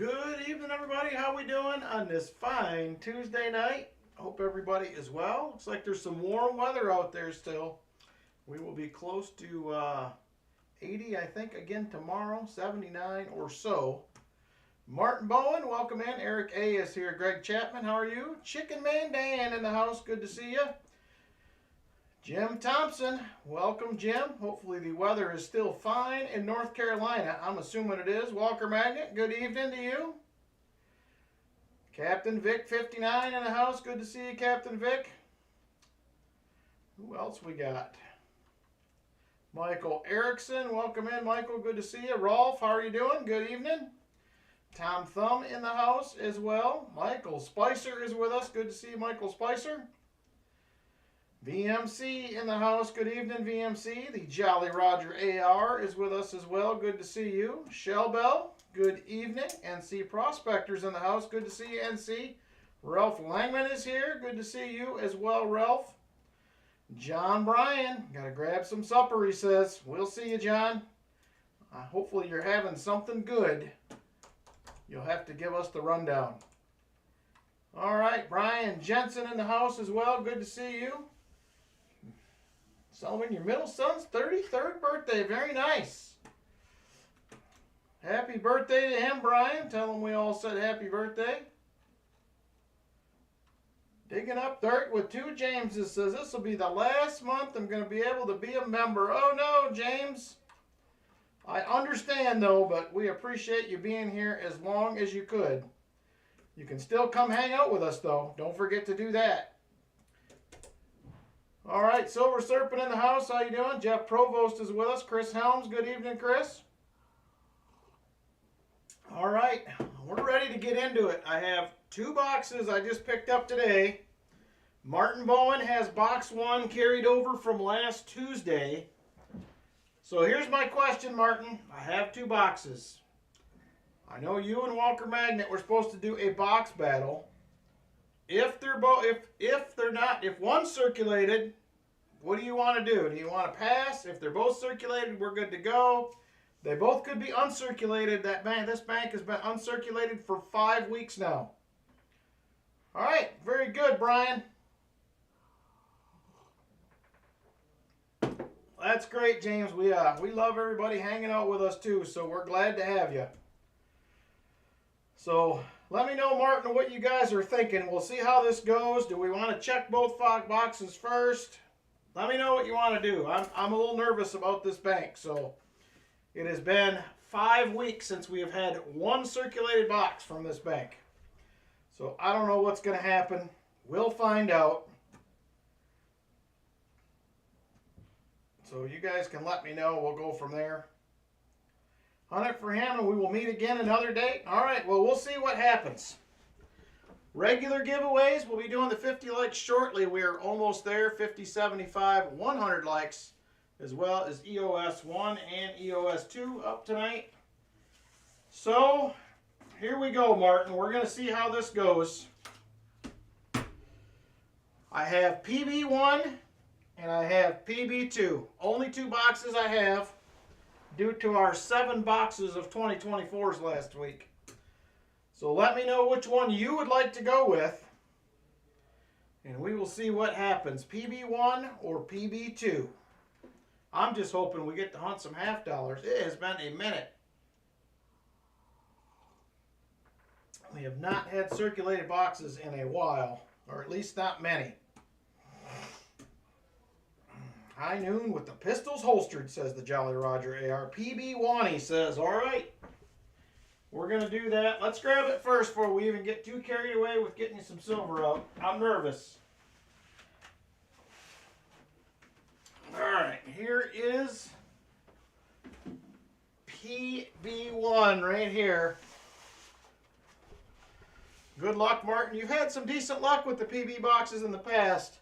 Good evening, everybody. How we doing on this fine Tuesday night? Hope everybody is well. Looks like there's some warm weather out there still. We will be close to 80, I think, again tomorrow, 79 or so. Martin Bowen, welcome in. Eric A. is here. Greg Chapman, how are you? Chicken Man Dan in the house. Good to see you. Jim Thompson, welcome, Jim. Hopefully the weather is still fine in North Carolina. I'm assuming it is. Walker Magnet, good evening to you. Captain Vic 59 in the house. Good to see you, Captain Vic. Who else we got? Michael Erickson, welcome in, Michael. Good to see you. Rolf, how are you doing? Good evening. Tom Thumb in the house as well. Michael Spicer is with us. Good to see you, Michael Spicer. VMC in the house. Good evening, VMC. The Jolly Roger AR is with us as well. Good to see you. Shell Bell, good evening. NC Prospectors in the house. Good to see you, NC. Ralph Langman is here. Good to see you as well, Ralph. John Bryan, gotta grab some supper, he says. We'll see you, John. Hopefully you're having something good. You'll have to give us the rundown. All right, Brian Jensen in the house as well. Good to see you. Celebrating your middle son's 33rd birthday. Very nice. Happy birthday to him, Brian. Tell him we all said happy birthday. Digging up dirt with two Jameses says this will be the last month I'm going to be able to be a member. Oh no, James. I understand though, but we appreciate you being here as long as you could. You can still come hang out with us though. Don't forget to do that. All right, Silver Serpent in the house. How you doing? Jeff Provost is with us. Chris Helms. Good evening, Chris. All right, we're ready to get into it. I have two boxes I just picked up today. Martin Bowen has box one carried over from last Tuesday. So here's my question, Martin. I have two boxes. I know you and Walker Magnet were supposed to do a box battle. If they're both, if one's circulated, what do you want to do? Do you want to pass? If they're both circulated, we're good to go. They both could be uncirculated. This bank has been uncirculated for 5 weeks now. All right, very good, Brian. That's great, James. We love everybody hanging out with us too, so we're glad to have you. So let me know, Martin, what you guys are thinking. We'll see how this goes. Do we want to check both boxes first? Let me know what you want to do. I'm a little nervous about this bank. So it has been 5 weeks since we have had one circulated box from this bank. So I don't know what's going to happen. We'll find out. So you guys can let me know. We'll go from there. Hunt it for him, and we will meet again another day. All right, well, we'll see what happens. Regular giveaways, we'll be doing the 50 likes shortly. We are almost there, 50, 75, 100 likes, as well as EOS 1 and EOS 2 up tonight. So, here we go, Martin. We're going to see how this goes. I have PB1 and I have PB2. Only two boxes I have, due to our 7 boxes of 2024s last week. So let me know which one you would like to go with, and we will see what happens. PB1 or PB2. I'm just hoping we get to hunt some half dollars. It has been a minute. We have not had circulated boxes in a while, or at least not many. High noon with the pistols holstered, says the Jolly Roger AR. PB1, he says. All right. We're going to do that. Let's grab it first before we even get too carried away with getting you some silver out. I'm nervous. All right. Here is PB1 right here. Good luck, Martin. You've had some decent luck with the PB boxes in the past,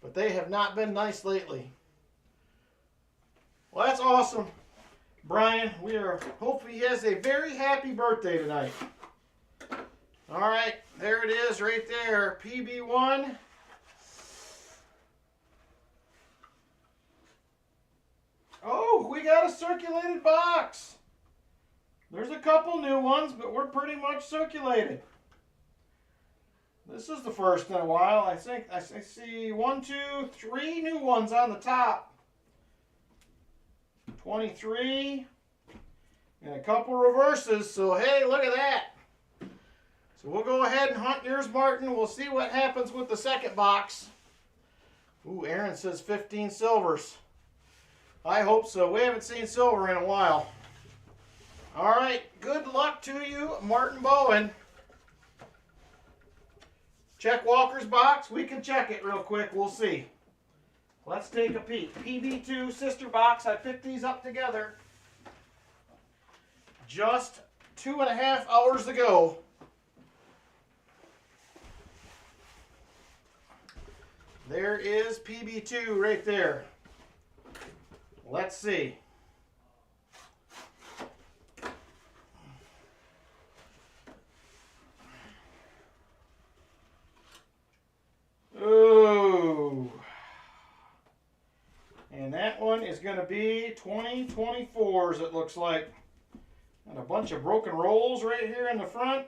but they have not been nice lately. Well, that's awesome, Brian. Hopefully he has a very happy birthday tonight. All right, there it is right there, PB1. Oh, we got a circulated box. There's a couple new ones, but we're pretty much circulated. This is the first in a while. I think I see 1, 2, 3 new ones on the top. 23 and a couple reverses. So hey, look at that. So we'll go ahead and hunt yours, Martin. We'll see what happens with the second box. Ooh, Aaron says 15 silvers. I hope so. We haven't seen silver in a while. All right, good luck to you, Martin Bowen. Check Walker's box. We can check it real quick. We'll see. Let's take a peek. PB2 sister box. I picked these up together just 2.5 hours ago. There is PB2 right there. Let's see. Oh. And that one is going to be 2024s, it looks like. And a bunch of broken rolls right here in the front.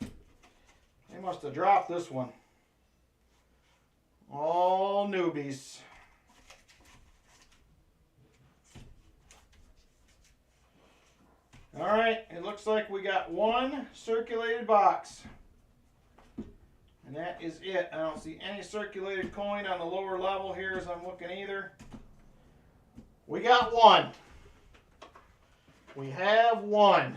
They must have dropped this one. All newbies. All right, it looks like we got one circulated box. And that is it. I don't see any circulated coin on the lower level here as I'm looking either. We got one. We have one.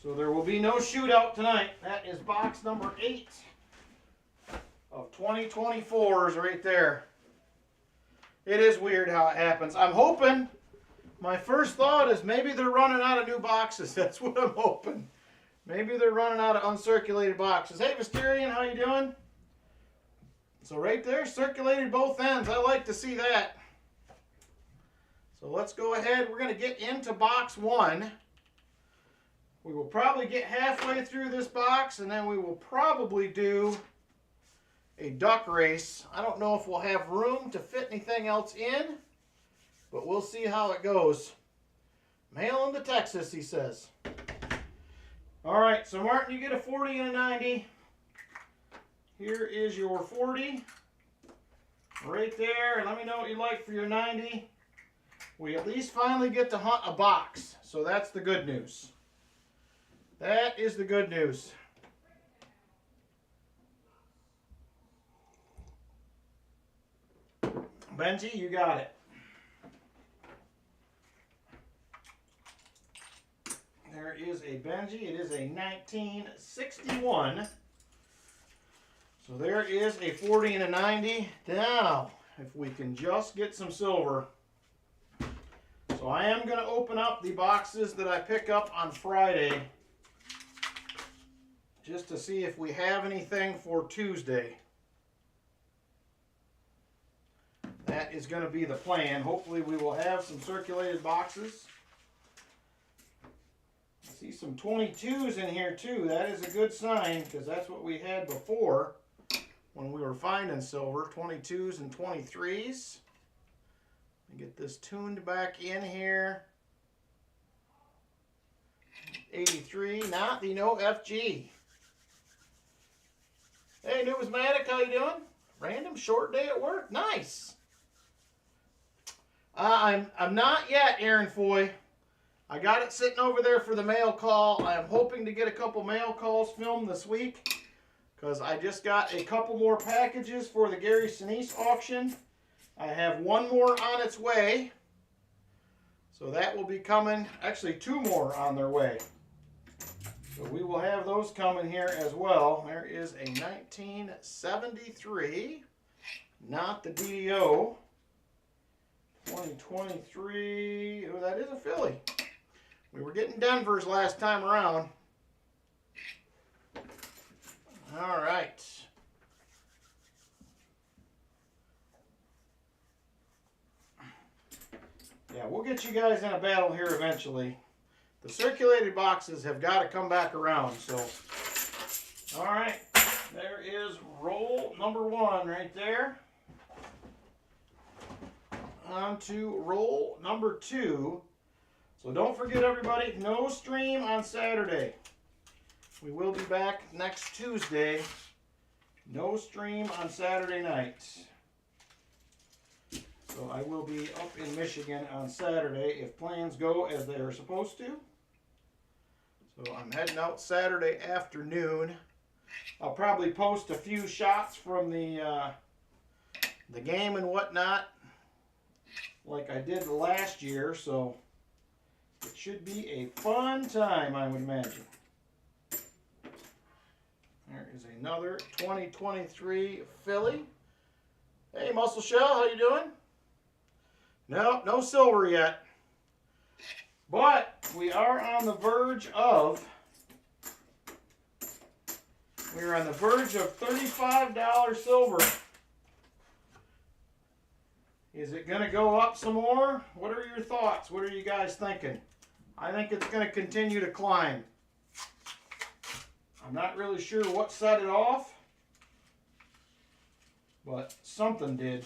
So there will be no shootout tonight. That is box number 8 of 2024s right there. It is weird how it happens. I'm hoping, my first thought is maybe they're running out of new boxes. That's what I'm hoping. Maybe they're running out of uncirculated boxes. Hey, Mysterian, how you doing? So right there, circulated both ends. I like to see that. So let's go ahead. We're going to get into box 1. We will probably get halfway through this box, and then we will probably do a duck race. I don't know if we'll have room to fit anything else in, but we'll see how it goes. Mail into Texas, he says. All right, so Martin, you get a 40 and a 90. Here is your 40 right there. And let me know what you like for your 90. We at least finally get to hunt a box, so that's the good news. That is the good news. Benji, you got it. There is a Benji. It is a 1961. So there is a 40 and a 90. Now, if we can just get some silver. So I am going to open up the boxes that I pick up on Friday, just to see if we have anything for Tuesday. That is going to be the plan. Hopefully we will have some circulated boxes. I see some 22s in here too. That is a good sign, because that's what we had before when we were finding silver. 22s and 23s. Get this tuned back in here. 83, not the no FG. Hey, Numismatic, how you doing? Random short day at work. Nice. I'm not yet, Aaron Foy. I got it sitting over there for the mail call. I'm hoping to get a couple mail calls filmed this week, because I just got a couple more packages for the Gary Sinise auction. I have one more on its way. So that will be coming. Actually, 2 more on their way. So we will have those coming here as well. There is a 1973, not the DDO. 2023, oh, that is a Philly. We were getting Denver's last time around. All right. Yeah, we'll get you guys in a battle here eventually. The circulated boxes have got to come back around, so. All right, there is roll number 1 right there. On to roll number 2. So don't forget, everybody, no stream on Saturday. We will be back next Tuesday. No stream on Saturday night. So I will be up in Michigan on Saturday if plans go as they are supposed to. So I'm heading out Saturday afternoon. I'll probably post a few shots from the game and whatnot, like I did last year. So it should be a fun time, I would imagine. There is another 2023 Philly. Hey, Muscle Shell, how you doing? No, no silver yet. But we are on the verge of $35 silver. Is it going to go up some more? What are your thoughts? What are you guys thinking? I think it's going to continue to climb. I'm not really sure what set it off, but something did.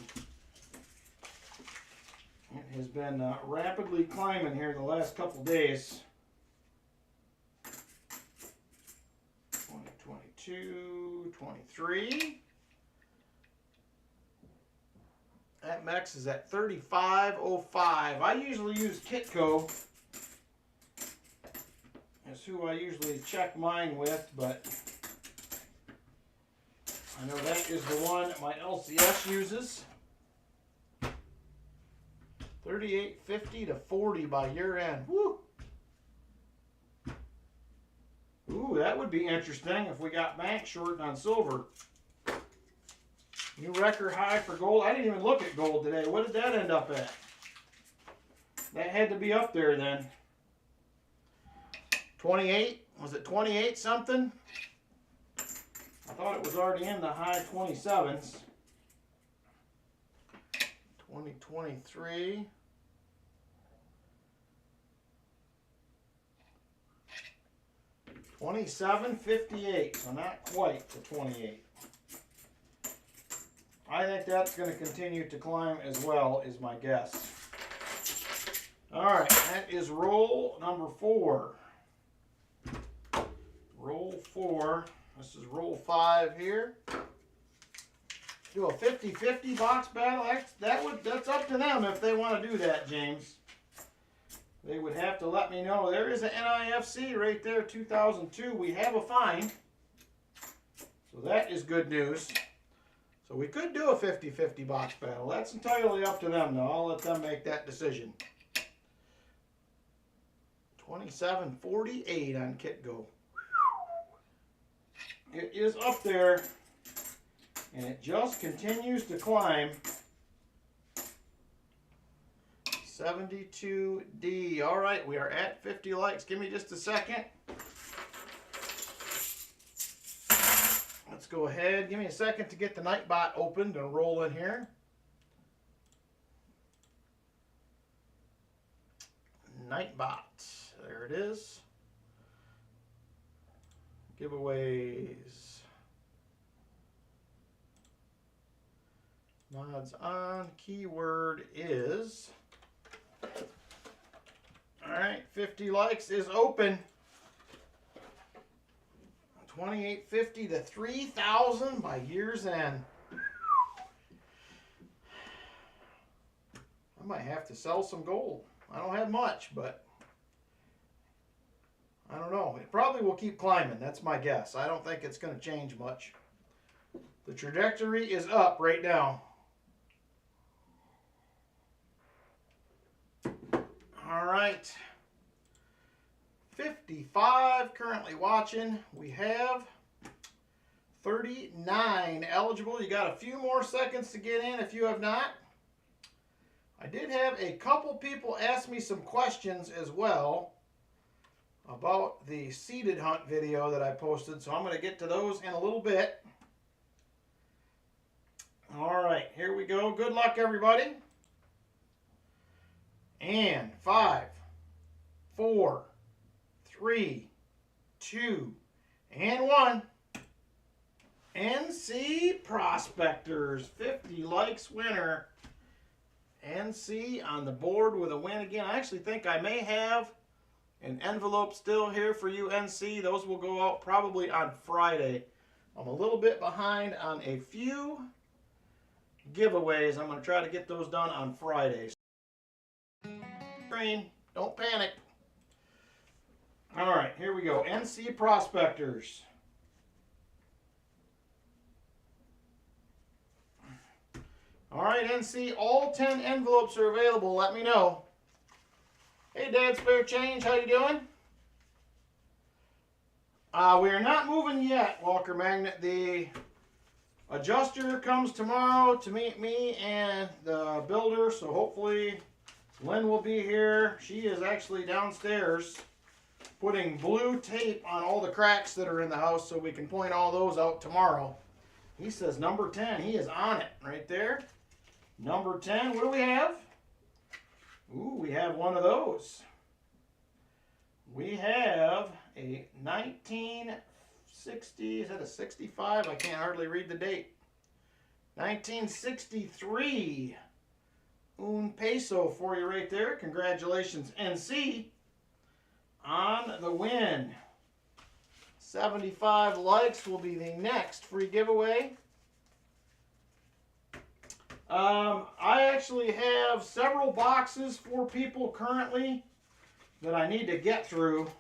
It has been rapidly climbing here the last couple days. 2022, 23. That max is at 35.05. I usually use Kitco. That's who I usually check mine with, but I know that is the one that my LCS uses. 38.50 to 40 by year end. Woo! Ooh, that would be interesting if we got bank short on silver. New record high for gold. I didn't even look at gold today. What did that end up at? That had to be up there then. 28? Was it 28 something? I thought it was already in the high 27s. 2023. $27.58, so not quite to 28. I think that's going to continue to climb as well, is my guess. All right, that is roll number 4. Roll 4. This is roll 5 here. Do a 50-50 box battle. That's up to them if they want to do that, James. They would have to let me know. There is an NIFC right there, 2002. We have a find. So that is good news. So we could do a 50-50 box battle. That's entirely up to them, though. I'll let them make that decision. 27.48 on Kitco. It is up there, and it just continues to climb. 72D. All right, we are at 50 likes. Give me just a second. Let's go ahead. Give me a second to get the Nightbot opened and roll in here. Nightbot. There it is. Giveaways. Mods on. Keyword is... Alright, 50 likes is open. 28.50 to 3,000 by year's end. I might have to sell some gold. I don't have much, but I don't know. It probably will keep climbing. That's my guess. I don't think it's going to change much. The trajectory is up right now. All right. 55 currently watching. We have 39 eligible. You got a few more seconds to get in if you have not. I did have a couple people ask me some questions as well about the seeded hunt video that I posted, so I'm going to get to those in a little bit. All right, here we go. Good luck, everybody. And 5, 4, 3, 2, and 1. NC Prospectors, 50 likes winner. NC on the board with a win again. I actually think I may have an envelope still here for you, NC. Those will go out probably on Friday. I'm a little bit behind on a few giveaways. I'm going to try to get those done on Fridays. Don't panic. All right, here we go. NC Prospectors. All right, NC, all 10 envelopes are available. Let me know. Hey, Dad Spare Change, how you doing? We are not moving yet, Walker Magnet. The adjuster comes tomorrow to meet me and the builder, so hopefully Lynn will be here. She is actually downstairs putting blue tape on all the cracks that are in the house so we can point all those out tomorrow. He says number 10. He is on it right there. Number 10. What do we have? Ooh, we have one of those. We have a 1960, is that a 65? I can't hardly read the date. 1963 un peso for you right there. Congratulations, NC, on the win. 75 likes will be the next free giveaway. I actually have several boxes for people currently that I need to get through.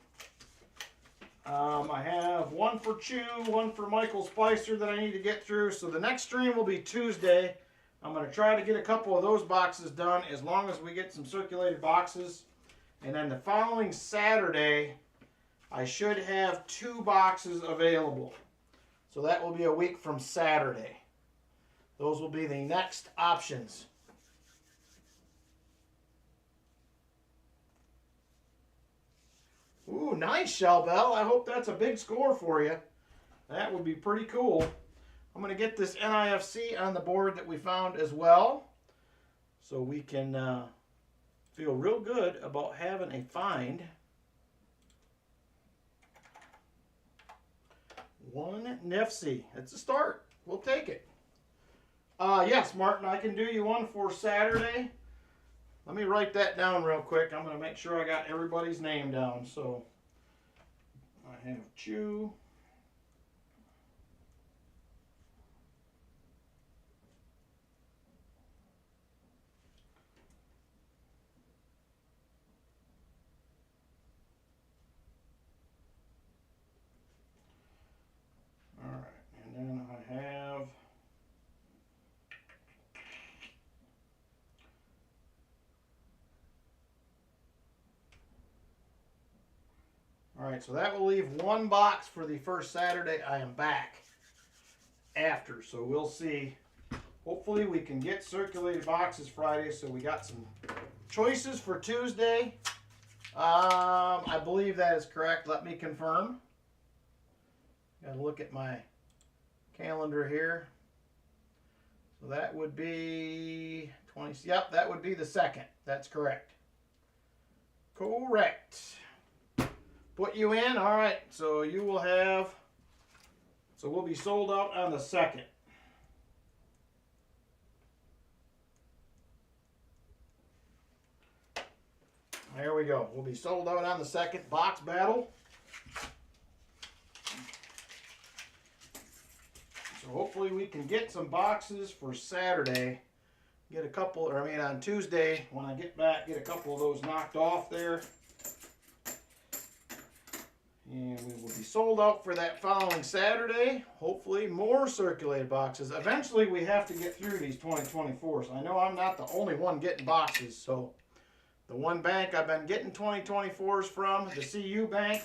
I have one for Chew, one for Michael Spicer that I need to get through. So the next stream will be Tuesday. I'm going to try to get a couple of those boxes done as long as we get some circulated boxes. And then the following Saturday, I should have 2 boxes available. So that will be a week from Saturday. Those will be the next options. Ooh, nice, Shell Bell. I hope that's a big score for you. That would be pretty cool. I'm going to get this NIFC on the board that we found as well, so we can feel real good about having a find. One NIFC. It's a start. We'll take it. Yes, Martin, I can do you one for Saturday. Let me write that down real quick. I'm going to make sure I got everybody's name down. So I have Chew. All right, and then I have all right, so that will leave one box for the first Saturday. I am back after, so we'll see. Hopefully we can get circulated boxes Friday, so we got some choices for Tuesday. I believe that is correct. Let me confirm. Got to look at my calendar here. So that would be 20. Yep, that would be the 2nd. That's correct. Correct. Put you in. All right. So you will have. So we'll be sold out on the 2nd. There we go. We'll be sold out on the 2nd. Box battle. So hopefully we can get some boxes for Saturday. Get a couple, or I mean on Tuesday when I get back, get a couple of those knocked off there. And we will be sold out for that following Saturday. Hopefully more circulated boxes. Eventually we have to get through these 2024s. I know I'm not the only one getting boxes. So the one bank I've been getting 2024s from, the CU bank,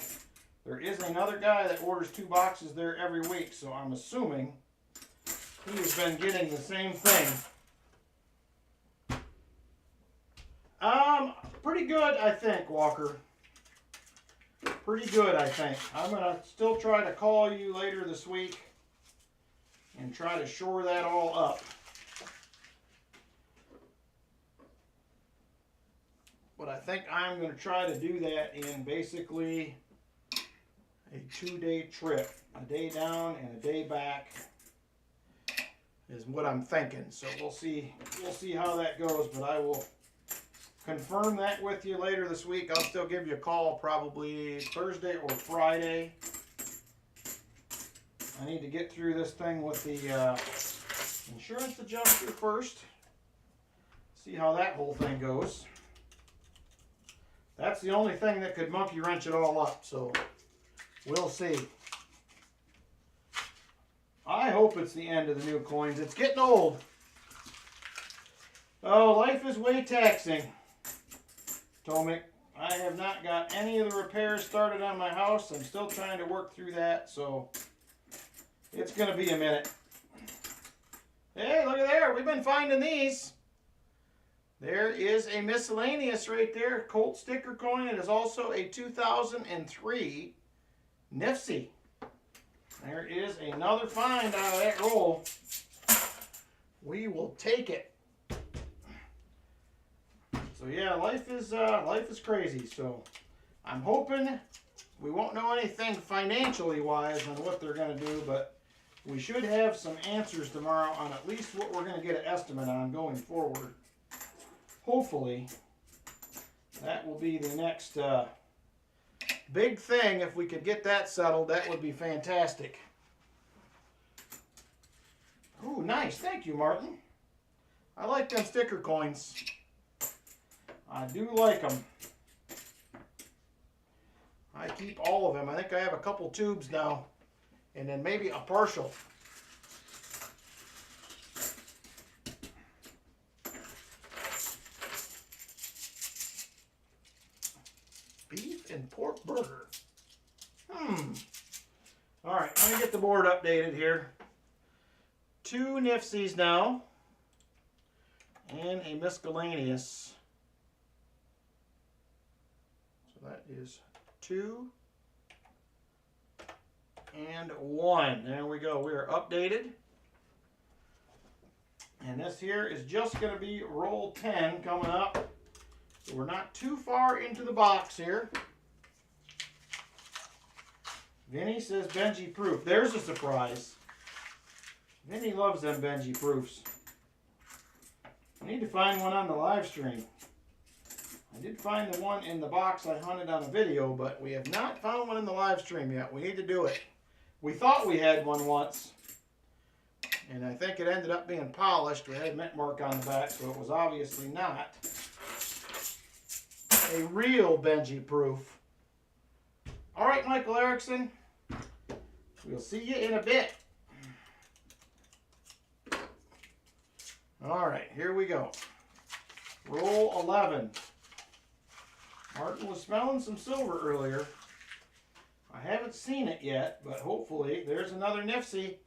there is another guy that orders 2 boxes there every week. So I'm assuming he's been getting the same thing. Pretty good, I think, Walker. Pretty good, I think. I'm going to still try to call you later this week and try to shore that all up. But I think I'm going to try to do that in basically a 2-day trip. A day down and a day back. is what I'm thinking. So we'll see how that goes, but I will confirm that with you later this week. I'll still give you a call probably Thursday or Friday. I need to get through this thing with the insurance adjuster first. See how that whole thing goes. That's the only thing that could monkey wrench it all up, so we'll see. I hope it's the end of the new coins. It's getting old. Oh, life is way taxing. Tomic, I have not got any of the repairs started on my house. I'm still trying to work through that, so it's going to be a minute. Hey, look at there. We've been finding these. There is a miscellaneous right there. Colt sticker coin. It is also a 2003 Nifty. There is another find out of that roll. We will take it. So yeah, life is crazy. So I'm hoping we won't know anything financially wise on what they're going to do, but we should have some answers tomorrow on at least what we're going to get an estimate on going forward. Hopefully, that will be the next big thing. If we could get that settled, that would be fantastic. Ooh, nice. Thank you, Martin. I like them sticker coins. I do like them. I keep all of them. I think I have a couple tubes now, and then maybe a partial. Beef and pork burger. All right, let me get the board updated here. 2 Nifties now, and a miscellaneous. So that is 2 and 1. There we go. We are updated. And this here is just going to be roll 10 coming up. So we're not too far into the box here. Vinny says Benji proof. There's a surprise. Vinny loves them Benji proofs. I need to find one on the live stream. I did find the one in the box I hunted on a video, but we have not found one in the live stream yet. We need to do it. We thought we had one once, and I think it ended up being polished. We had a mint mark on the back, so it was obviously not a real Benji proof. All right, Michael Erickson. We'll see you in a bit. All right, here we go. Roll 11. Martin was smelling some silver earlier. I haven't seen it yet, but hopefully there's another Nifty.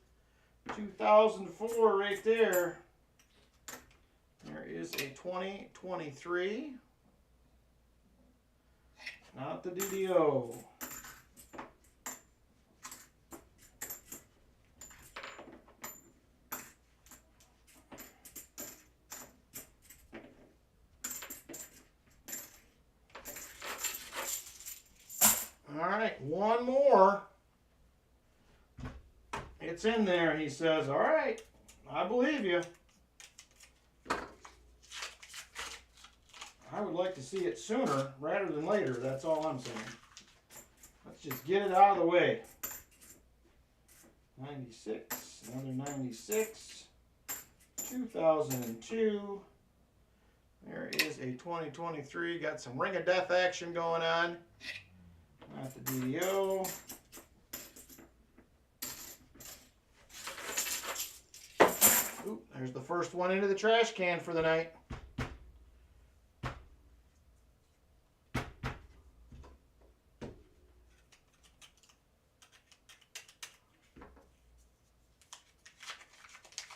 2004 right there. There is a 2023. Not the DDO. All right, one more. It's in there, he says. All right, I believe you. I would like to see it sooner rather than later. That's all I'm saying. Let's just get it out of the way. 96, another 96, 2002. There is a 2023. Got some Ring of Death action going on. Not the DDO. Ooh, there's the first one into the trash can for the night.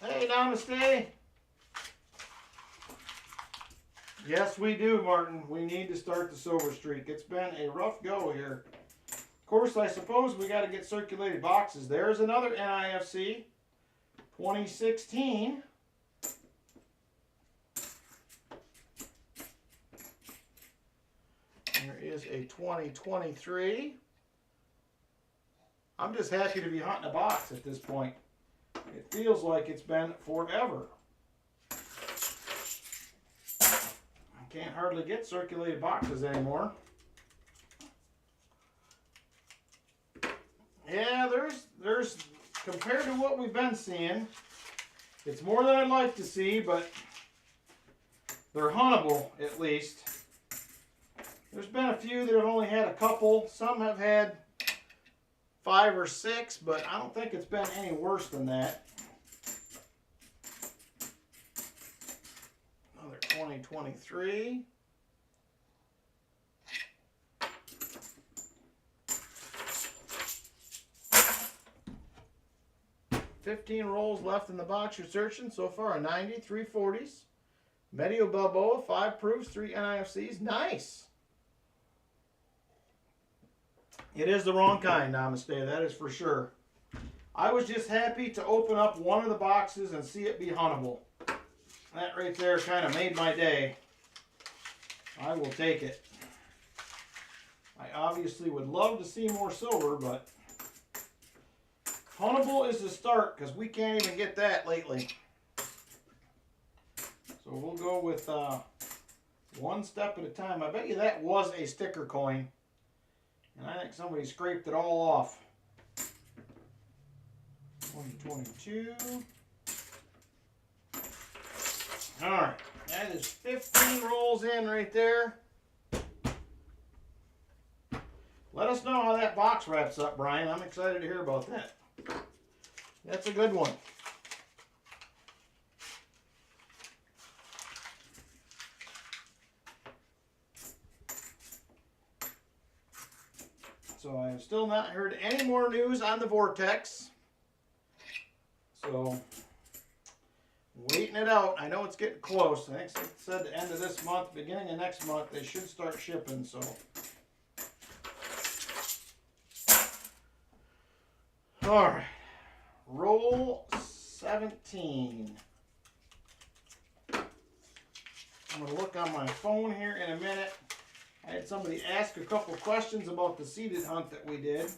Hey, namaste. Yes, we do, Martin. We need to start the silver streak. It's been a rough go here. Of course, I suppose we got to get circulated boxes. There's another NIFC 2016. There is a 2023. I'm just happy to be hunting a box at this point. It feels like it's been forever. I can't hardly get circulated boxes anymore. Yeah, there's compared to what we've been seeing, it's more than I'd like to see, but they're huntable at least. There's been a few that have only had a couple. Some have had 5 or 6, but I don't think it's been any worse than that. Another 2023. $15 rolls left in the box you're searching. So far a 90, 3 40s. Medio Balboa, 5 proofs, 3 NIFCs. Nice. It is the wrong kind, Namaste, that is for sure. I was just happy to open up one of the boxes and see it be huntable. That right there kind of made my day. I will take it. I obviously would love to see more silver, but huntable is the start because we can't even get that lately. So we'll go with one step at a time. I bet you that was a sticker coin. And I think somebody scraped it all off. 2022. Alright, that is 15 rolls in right there. Let us know how that box wraps up, Brian. I'm excited to hear about that. That's a good one. So I have still not heard any more news on the Vortex. So, waiting it out. I know it's getting close. I think it said the end of this month, beginning of next month, they should start shipping. So, all right. Roll 17. I'm going to look on my phone here in a minute. I had somebody ask a couple questions about the seeded hunt that we did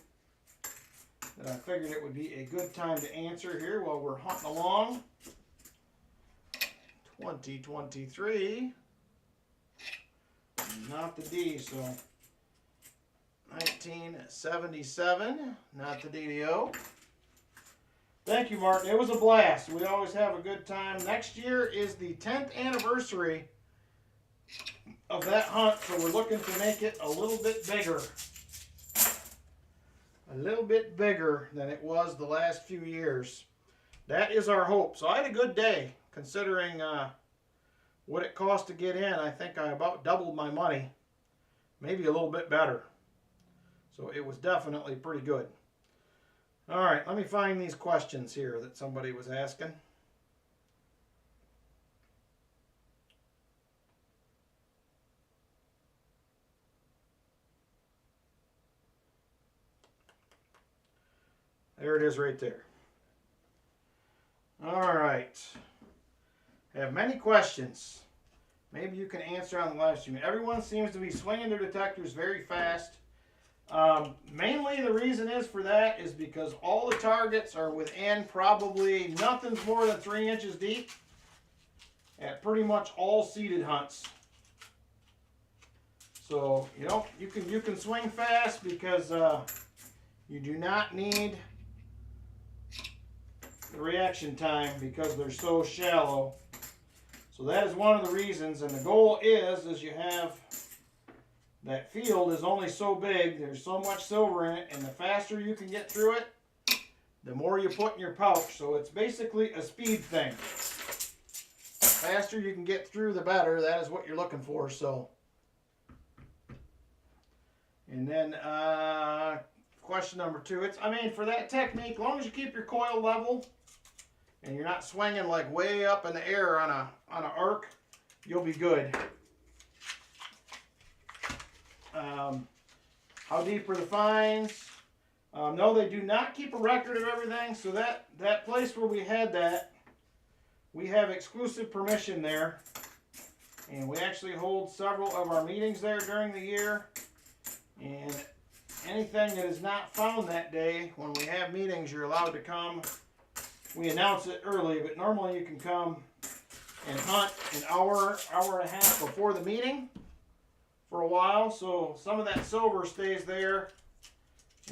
that I figured it would be a good time to answer here while we're hunting along. 2023. Not the D, so 1977. Not the DDO. Thank you, Martin. It was a blast. We always have a good time. Next year is the 10th anniversary of that hunt, so we're looking to make it a little bit bigger. A little bit bigger than it was the last few years. That is our hope. So I had a good day, considering what it cost to get in. I think I about doubled my money. Maybe a little bit better. So it was definitely pretty good. All right, let me find these questions here that somebody was asking. There it is right there. All right. I have many questions. Maybe you can answer on the live stream. Everyone seems to be swinging their detectors very fast. Mainly the reason is for that is because all the targets are within probably nothing's more than 3 inches deep at pretty much all seeded hunts. So you can swing fast because you do not need the reaction time because they're so shallow. So that is one of the reasons, and the goal is you have that field is only so big, there's so much silver in it, and the faster you can get through it, the more you put in your pouch. So it's basically a speed thing. The faster you can get through, the better. That is what you're looking for. So, and then question number 2, for that technique, as long as you keep your coil level and you're not swinging like way up in the air on an arc, you'll be good. How deep are the fines? No, they do not keep a record of everything. So that place where we had that, we have exclusive permission there. And we actually hold several of our meetings there during the year. And anything that is not found that day, when we have meetings, you're allowed to come we announce it early, but normally you can come and hunt an hour, hour and a half before the meeting for a while, so some of that silver stays there,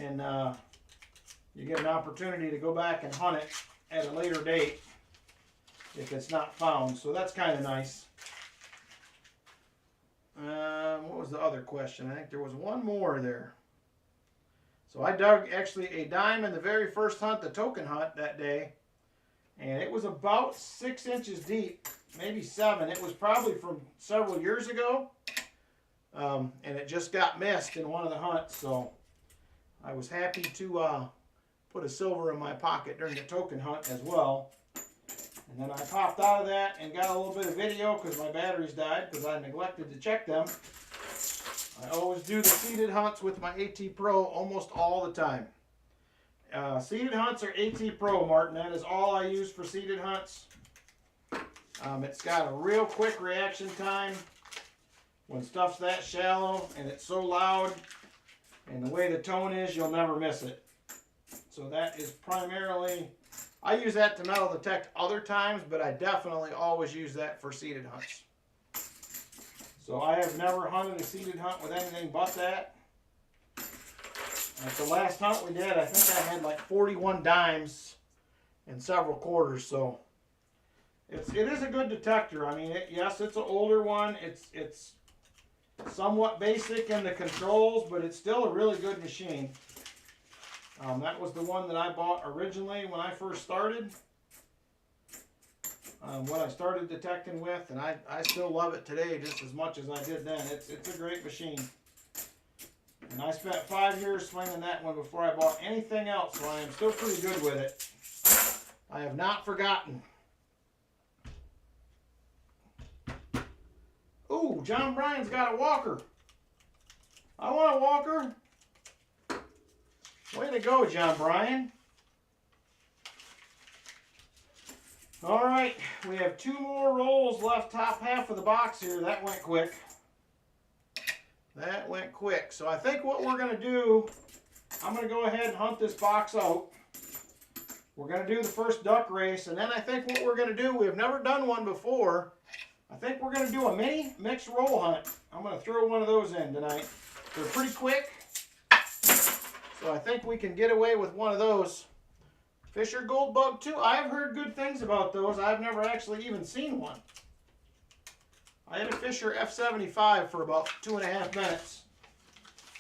and you get an opportunity to go back and hunt it at a later date if it's not found, so that's kind of nice. What was the other question? I think there was one more there. So I dug actually a dime in the very first hunt, the token hunt that day, and it was about 6 inches deep, maybe 7. It was probably from several years ago, and it just got missed in one of the hunts, so I was happy to put a silver in my pocket during the token hunt as well. And then I popped out of that and got a little bit of video because my batteries died because I neglected to check them. I always do the seated hunts with my AT Pro almost all the time. Seated hunts are AT Pro, Martin. That is all I use for seated hunts. It's got a real quick reaction time when stuff's that shallow and it's so loud, and the way the tone is, you'll never miss it. So that is primarily, I use that to metal detect other times, but I definitely always use that for seated hunts. So I have never hunted a seated hunt with anything but that. At the last hunt we did, I think I had like 41 dimes and several quarters, so it is a good detector. I mean, yes, it's an older one. It's somewhat basic in the controls, but it's still a really good machine. That was the one that I bought originally when I first started. What I started detecting with, and I still love it today just as much as I did then. It's a great machine. And I spent 5 years swinging that one before I bought anything else, so I am still pretty good with it. I have not forgotten. Ooh, John Bryan's got a walker. I want a walker. Way to go, John Bryan. All right, we have 2 more rolls left, top half of the box here. That went quick. That went quick. So I think what we're going to do, I'm going to go ahead and hunt this box out. We're going to do the first duck race, and then I think what we're going to do, we have never done one before, I think we're going to do a mini mixed roll hunt. I'm going to throw one of those in tonight. They're pretty quick, so I think we can get away with one of those. Fisher Gold Bug 2, I've heard good things about those. I've never actually even seen one. I had a Fisher F75 for about 2.5 minutes,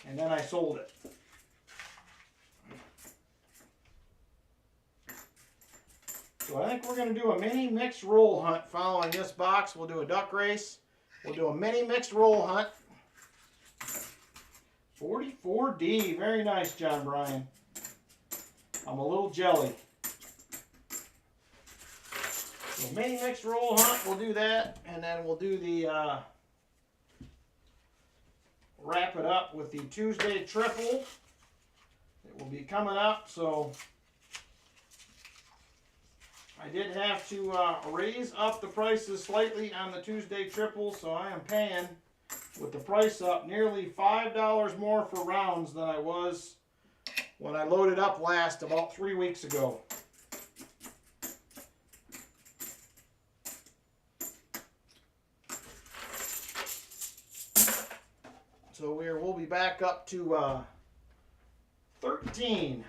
and then I sold it. So I think we're going to do a mini mixed roll hunt following this box. We'll do a duck race. We'll do a mini mixed roll hunt. 44D, very nice, John Bryan. I'm a little jelly. So mini mixed roll hunt, we'll do that, and then we'll do the wrap it up with the Tuesday triple. It will be coming up, so I did have to raise up the prices slightly on the Tuesday triple, so I am paying, with the price up, nearly $5 more for rounds than I was when I loaded up last about 3 weeks ago. So we'll be back up to $13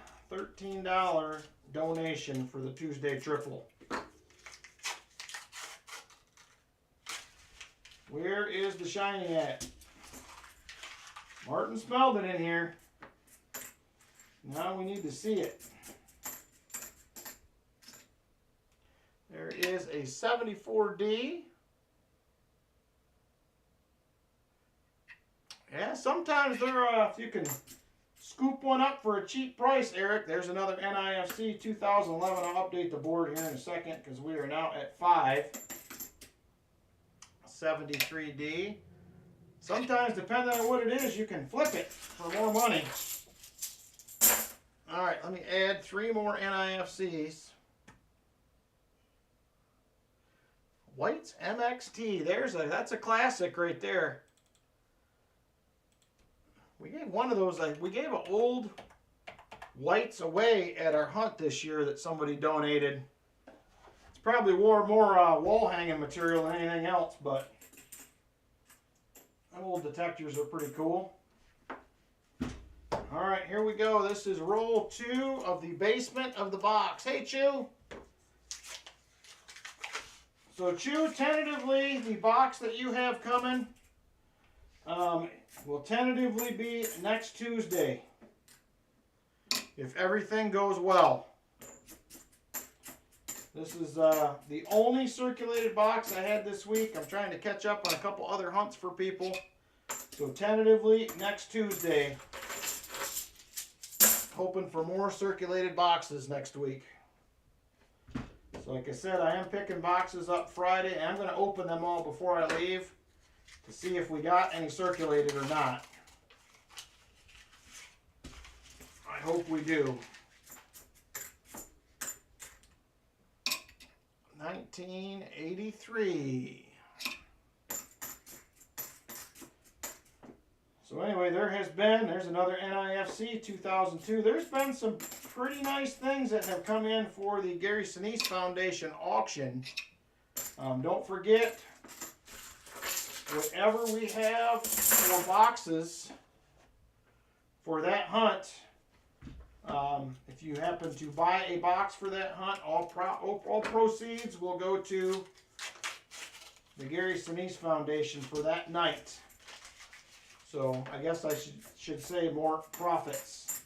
donation for the Tuesday triple. Where is the shiny at? Martin smelled it in here. Now we need to see it. There is a 74D. Yeah, sometimes if you can scoop one up for a cheap price, Eric. There's another NIFC 2011. I'll update the board here in a second because we are now at 5. 73D. Sometimes, depending on what it is, you can flip it for more money. All right, let me add 3 more NIFCs. White's MXT. That's a classic right there. We gave one of those, we gave an old Whites away at our hunt this year that somebody donated. It's probably more wall hanging material than anything else, but them old detectors are pretty cool. All right, here we go. This is roll 2 of the basement of the box. Hey, Chew. So, Chew, tentatively, the box that you have coming will tentatively be next Tuesday, if everything goes well. This is the only circulated box I had this week. I'm trying to catch up on a couple other hunts for people. So tentatively next Tuesday. Hoping for more circulated boxes next week. So like I said, I am picking boxes up Friday, and I'm going to open them all before I leave to see if we got any circulated or not. I hope we do. 1983. So anyway, there's another NIFC 2002. There's been some pretty nice things that have come in for the Gary Sinise Foundation auction. Don't forget, whatever we have for boxes for that hunt, if you happen to buy a box for that hunt, all proceeds will go to the Gary Sinise Foundation for that night. So I guess I should say more profits.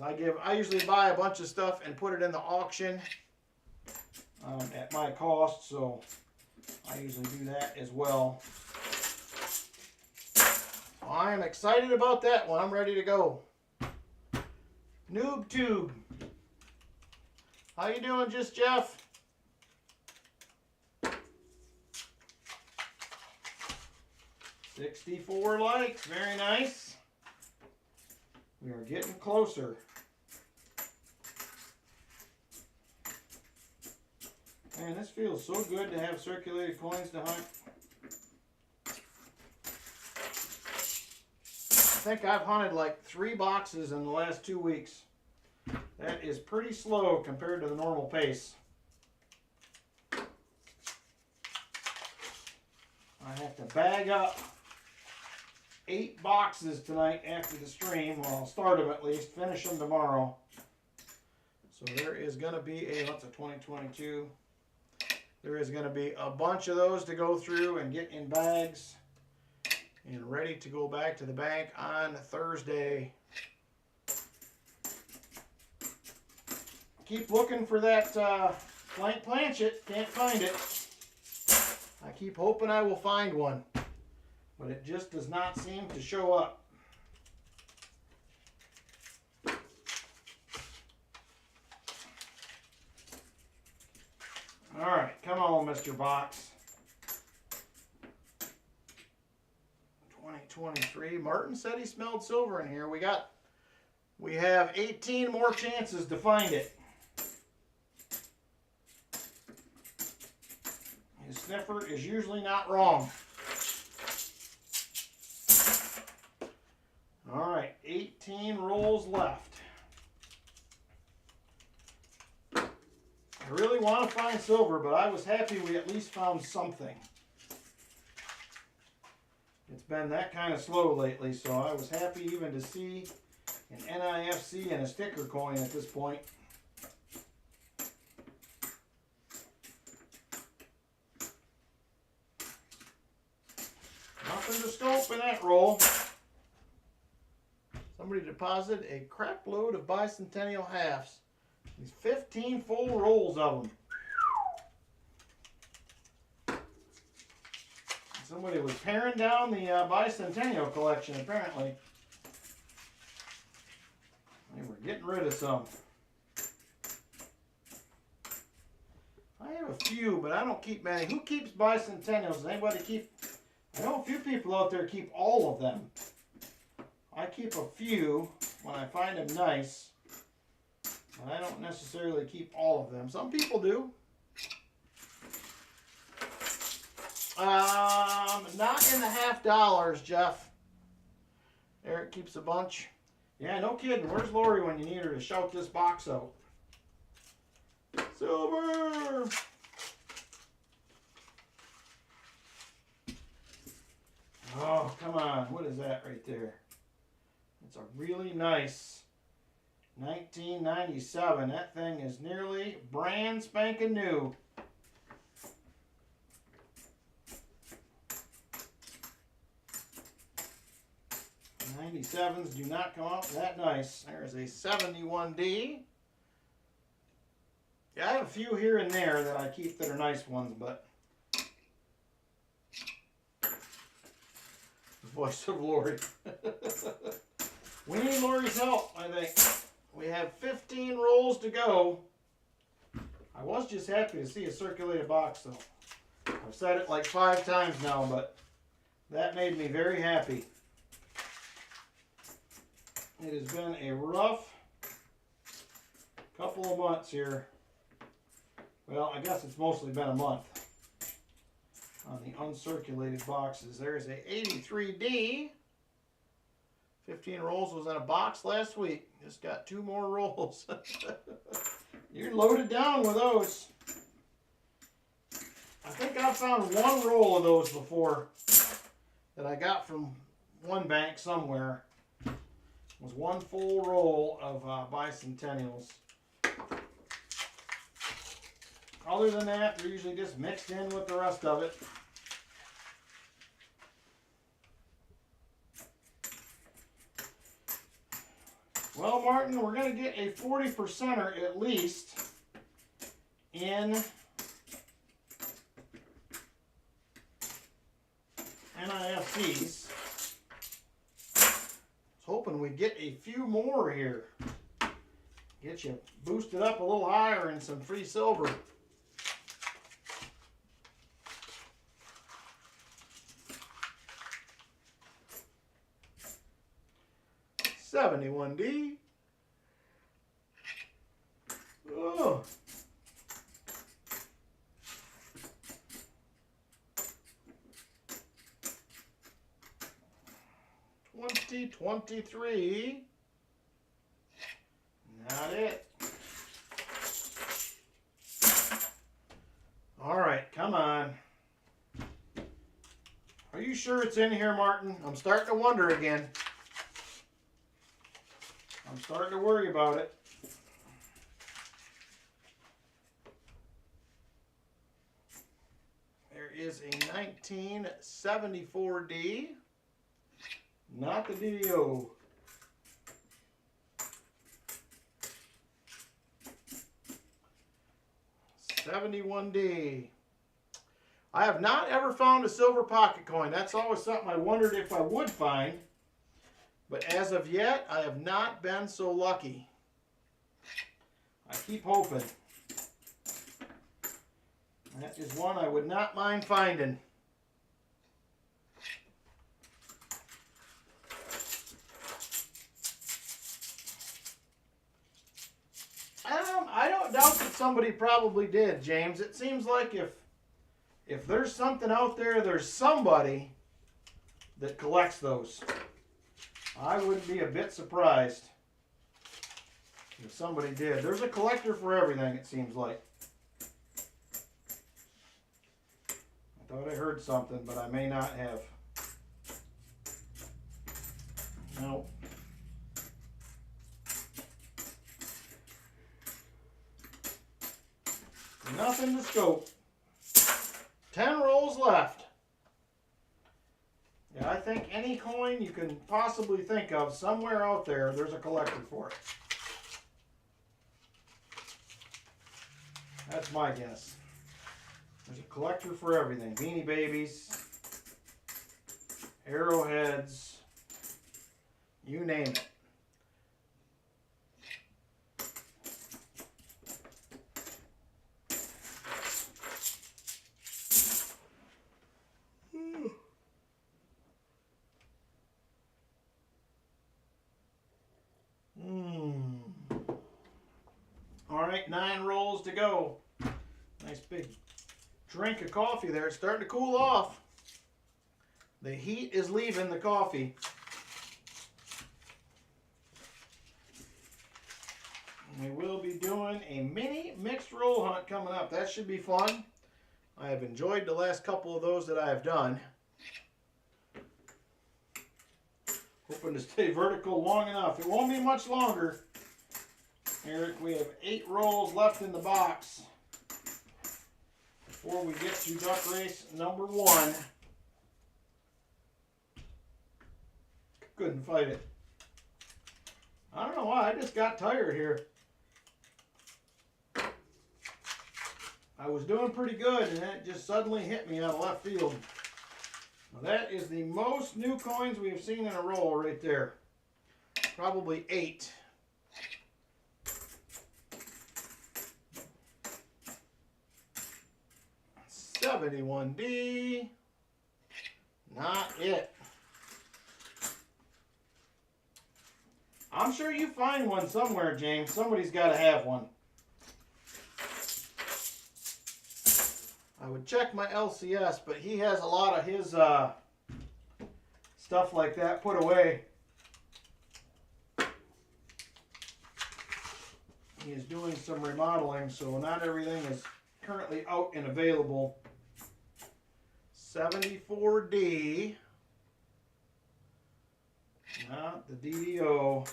I usually buy a bunch of stuff and put it in the auction at my cost, so I usually do that as well. I am excited about that one. I'm ready to go. Noob Tube. How you doing, Just Jeff? $64 likes. Very nice. We are getting closer. Man, this feels so good to have circulated coins to hunt. I think I've hunted like 3 boxes in the last 2 weeks. That is pretty slow compared to the normal pace. I have to bag up 8 boxes tonight after the stream. Well, I'll start them at least, finish them tomorrow. So there is going to be what's a 2022? There is going to be a bunch of those to go through and get in bags and ready to go back to the bank on Thursday. Keep looking for that flank planchet. Can't find it. I keep hoping I will find one, but it just does not seem to show up. All right, come on, Mr. Box. 2023. Martin said he smelled silver in here. We have 18 more chances to find it. His sniffer is usually not wrong. All right, 18 rolls left. I really want to find silver, but I was happy we at least found something. It's been that kind of slow lately, so I was happy even to see an NIFC and a sticker coin at this point. Nothing to scope in that roll. Somebody deposited a crap load of bicentennial halves. These 15 full rolls of them. Somebody was paring down the bicentennial collection, apparently. They were getting rid of some. I have a few, but I don't keep many. Who keeps bicentennials? Does anybody keep? I know a few people out there keep all of them. I keep a few when I find them nice. But I don't necessarily keep all of them. Some people do. Not in the $50, Jeff. Eric keeps a bunch. Yeah, no kidding. Where's Lori when you need her to shout this box out? Silver! Oh, come on. What is that right there? It's a really nice 1997. That thing is nearly brand spanking new. 97s do not come out that nice. There's a 71D. Yeah, I have a few here and there that I keep that are nice ones, but the voice of Lori. We need Lori's help, I think. We have 15 rolls to go. I was just happy to see a circulated box, though. I've said it like 5 times now, but that made me very happy. It has been a rough couple of months here. Well, I guess it's mostly been a month on the uncirculated boxes. There's a 83D. 15 rolls was in a box last week. Just got 2 more rolls. You're loaded down with those. I think I found 1 roll of those before that I got from one bank somewhere. It was 1 full roll of bicentennials. Other than that, they're usually just mixed in with the rest of it. Well, Martin, we're going to get a 40%er at least in NIFCs. I was hoping we'd get a few more here. Get you boosted up a little higher and some free silver. $71D. Oh. 2023. Not it. All right, come on. Are you sure it's in here, Martin? I'm starting to wonder again. I'm starting to worry about it. There is a 1974D. Not the DDO. $71D. I have not ever found a silver pocket coin. That's always something I wondered if I would find. But as of yet, I have not been so lucky. I keep hoping. That is one I would not mind finding. I don't doubt that somebody probably did, James. It seems like if there's something out there, there's somebody that collects those. I wouldn't be a bit surprised if somebody did. There's a collector for everything, it seems like. I thought I heard something, but I may not have. No. Nothing to scope. 10 rolls left. Yeah, I think any coin you can possibly think of, somewhere out there, there's a collector for it. That's my guess. There's a collector for everything. Beanie Babies, arrowheads, you name it. All right, 9 rolls to go. Nice big drink of coffee there. It's starting to cool off. The heat is leaving the coffee. And we will be doing a mini mixed roll hunt coming up. That should be fun. I have enjoyed the last couple of those that I have done. Hoping to stay vertical long enough. It won't be much longer. Eric, we have 8 rolls left in the box before we get to duck race number 1. Couldn't fight it. I don't know why, I just got tired here. I was doing pretty good and then it just suddenly hit me out of left field. Now that is the most new coins we have seen in a roll right there. Probably 8. $71D. Not it. I'm sure you find one somewhere, James. Somebody's got to have one. I would check my LCS, but he has a lot of his stuff like that put away. He is doing some remodeling, so not everything is currently out and available. 74D. Not the DDO.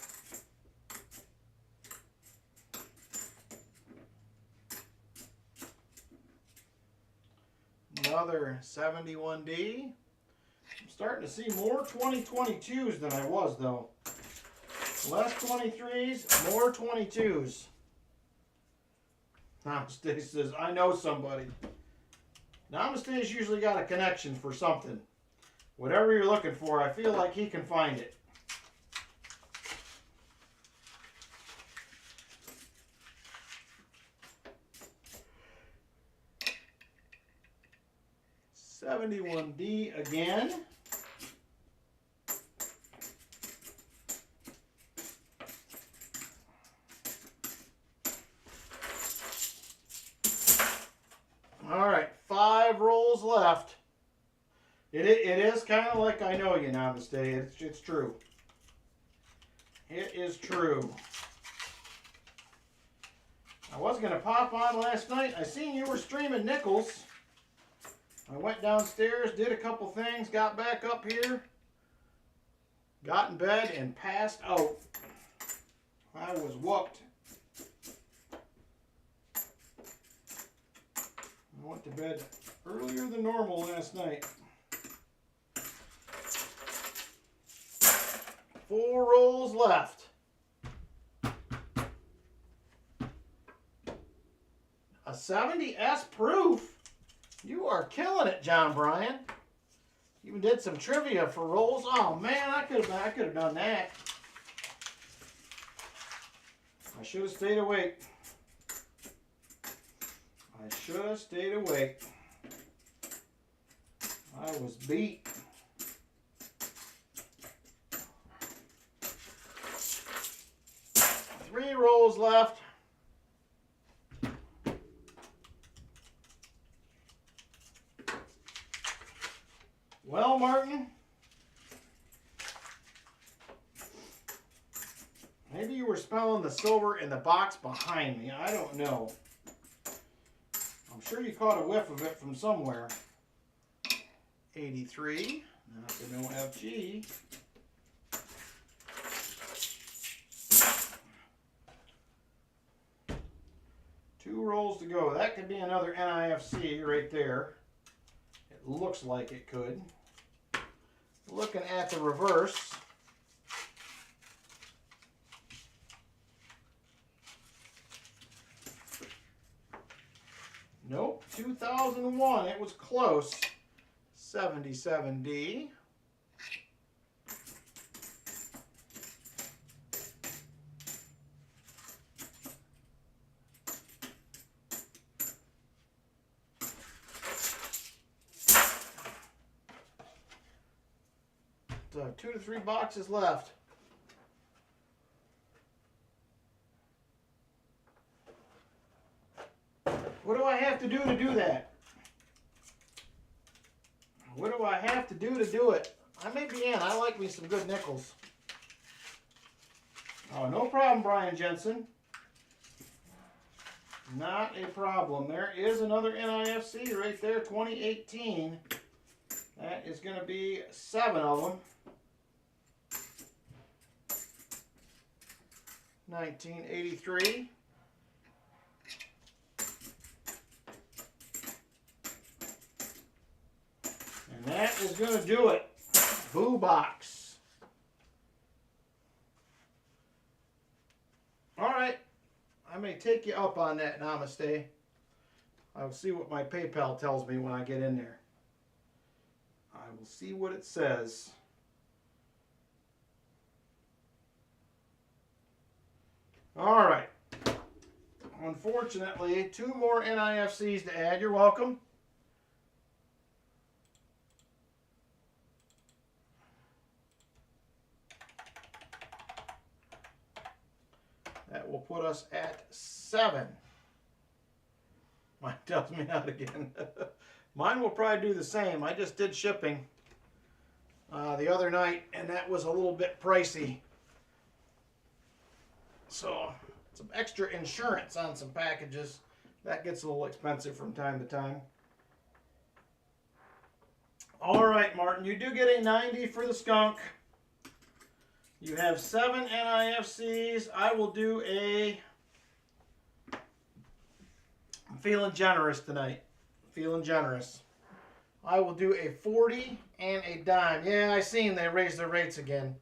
Another 71D. I'm starting to see more 2022s than I was, though. Less 23s, more 22s. Namaste says, I know somebody. Namaste's usually got a connection for something. Whatever you're looking for, I feel like he can find it. $71D again. All right, 5 rolls left. It is kind of like I know you, Namaste. It's true. It is true. I was going to pop on last night. I seen you were streaming nickels. I went downstairs, did a couple things, got back up here, got in bed, and passed out. I was whooped. I went to bed earlier than normal last night. 4 rolls left. A 70S proof. You are killing it, John Bryan. Even did some trivia for rolls. Oh man, I could have done that. I should have stayed awake. I should have stayed awake. I was beat. Three rolls left. Well, Martin, maybe you were smelling the silver in the box behind me. I don't know. I'm sure you caught a whiff of it from somewhere. 83. Not the no FG. Two rolls to go. That could be another NIFC right there. It looks like it could. Looking at the reverse. Nope, 2001. It was close. 77D. So 2 to 3 boxes left. What do I have to do that? What do I have to do it? I may be in. I like me some good nickels. Oh, no problem, Brian Jensen. Not a problem. There is another NIFC right there, 2018. That is going to be 7 of them. 1983. And that is going to do it. Boo box. All right. I may take you up on that, Namaste. I'll see what my PayPal tells me when I get in there. I will see what it says. All right. Unfortunately, 2 more NIFCs to add. You're welcome. That will put us at 7. Mine tells me not again. Mine will probably do the same. I just did shipping the other night, and that was a little bit pricey. So, some extra insurance on some packages. That gets a little expensive from time to time. All right, Martin, you do get a 90 for the skunk. You have 7 NIFCs. I will do a... I'm feeling generous tonight. Feeling generous. I will do a 40 and a dime. Yeah, I seen they raised their rates again.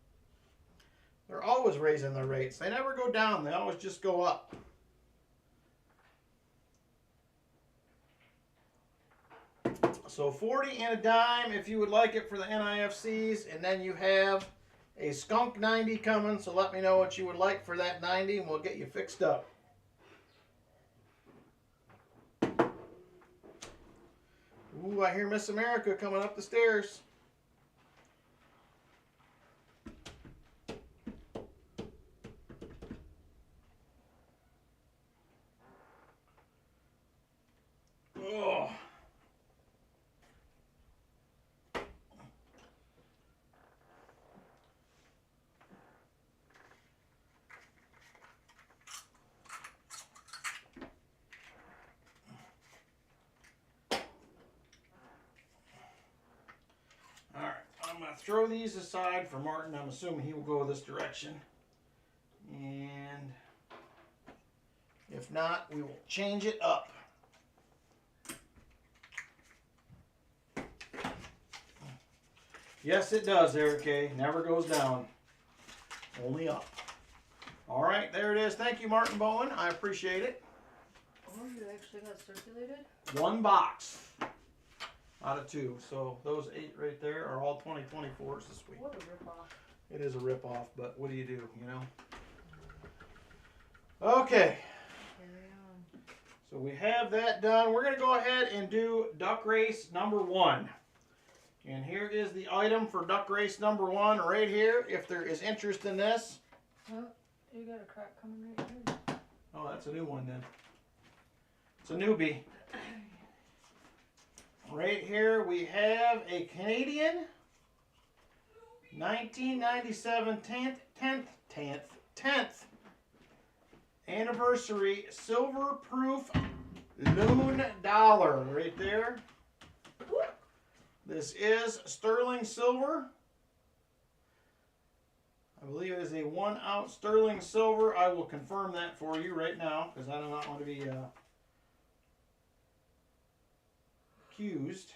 They're always raising their rates. They never go down. They always just go up. So 40 and a dime if you would like it for the NIFCs. And then you have a skunk 90 coming. So let me know what you would like for that 90 and we'll get you fixed up. Ooh, I hear Miss America coming up the stairs. Oh. I'm going to throw these aside for Martin. I'm assuming he will go this direction. And if not, we will change it up. Yes, it does, Eric K. Never goes down. Only up. All right, there it is. Thank you, Martin Bowen. I appreciate it. Oh, you actually got circulated? 1 box out of 2. So those 8 right there are all 2024s this week. What a ripoff. It is a ripoff, but what do, you know? Okay. Carry on. So we have that done. We're going to go ahead and do duck race number 1. And here is the item for duck race number 1 right here. If there is interest in this. Oh, you got a crack coming right here. Oh, that's a new one then. It's a newbie. Right here we have a Canadian 1997 10th anniversary silver proof loon dollar right there. This is sterling silver. I believe it is a 1 ounce sterling silver. I will confirm that for you right now because I do not want to be accused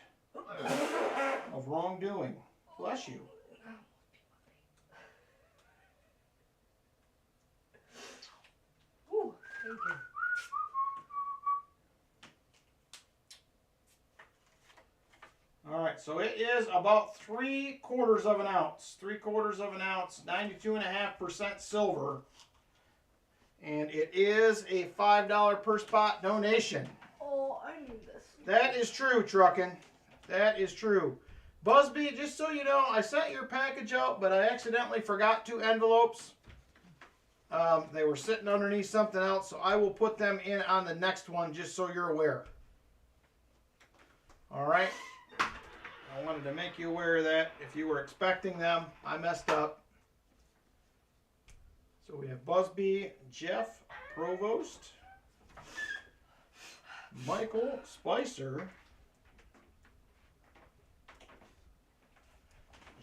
of wrongdoing. Bless you. Ooh, thank you. All right, so it is about 3/4 of an ounce. 3/4 of an ounce, 92.5% silver. And it is a $5 per spot donation. Oh, I need this. That is true, Truckin'. That is true. Busby, just so you know, I sent your package out, but I accidentally forgot 2 envelopes. They were sitting underneath something else, so I will put them in on the next one just so you're aware. All right? I wanted to make you aware of that. If you were expecting them, I messed up. So we have Busby, Jeff, Provost. Michael Spicer,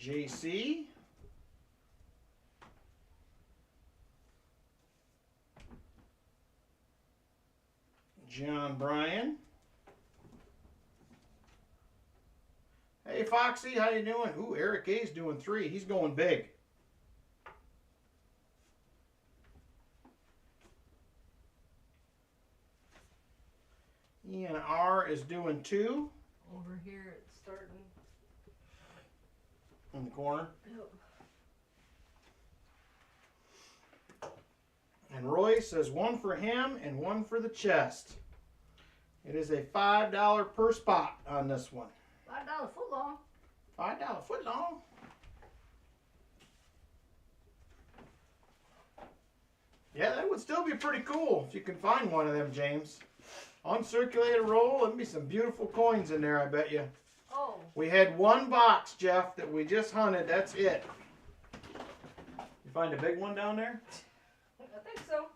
JC, John Bryan. Hey Foxy, how you doing? Ooh, Eric A's doing 3. He's going big. Ian R is doing 2. Over here it's starting. In the corner. Yep. And Roy says 1 for him and 1 for the chest. It is a $5 per spot on this one. $5 foot long. $5 foot long. Yeah, that would still be pretty cool if you can find one of them, James. Uncirculated roll, there'd be some beautiful coins in there, I bet you. Oh. We had 1 box, Jeff, that we just hunted. That's it. You find a big one down there? I think so.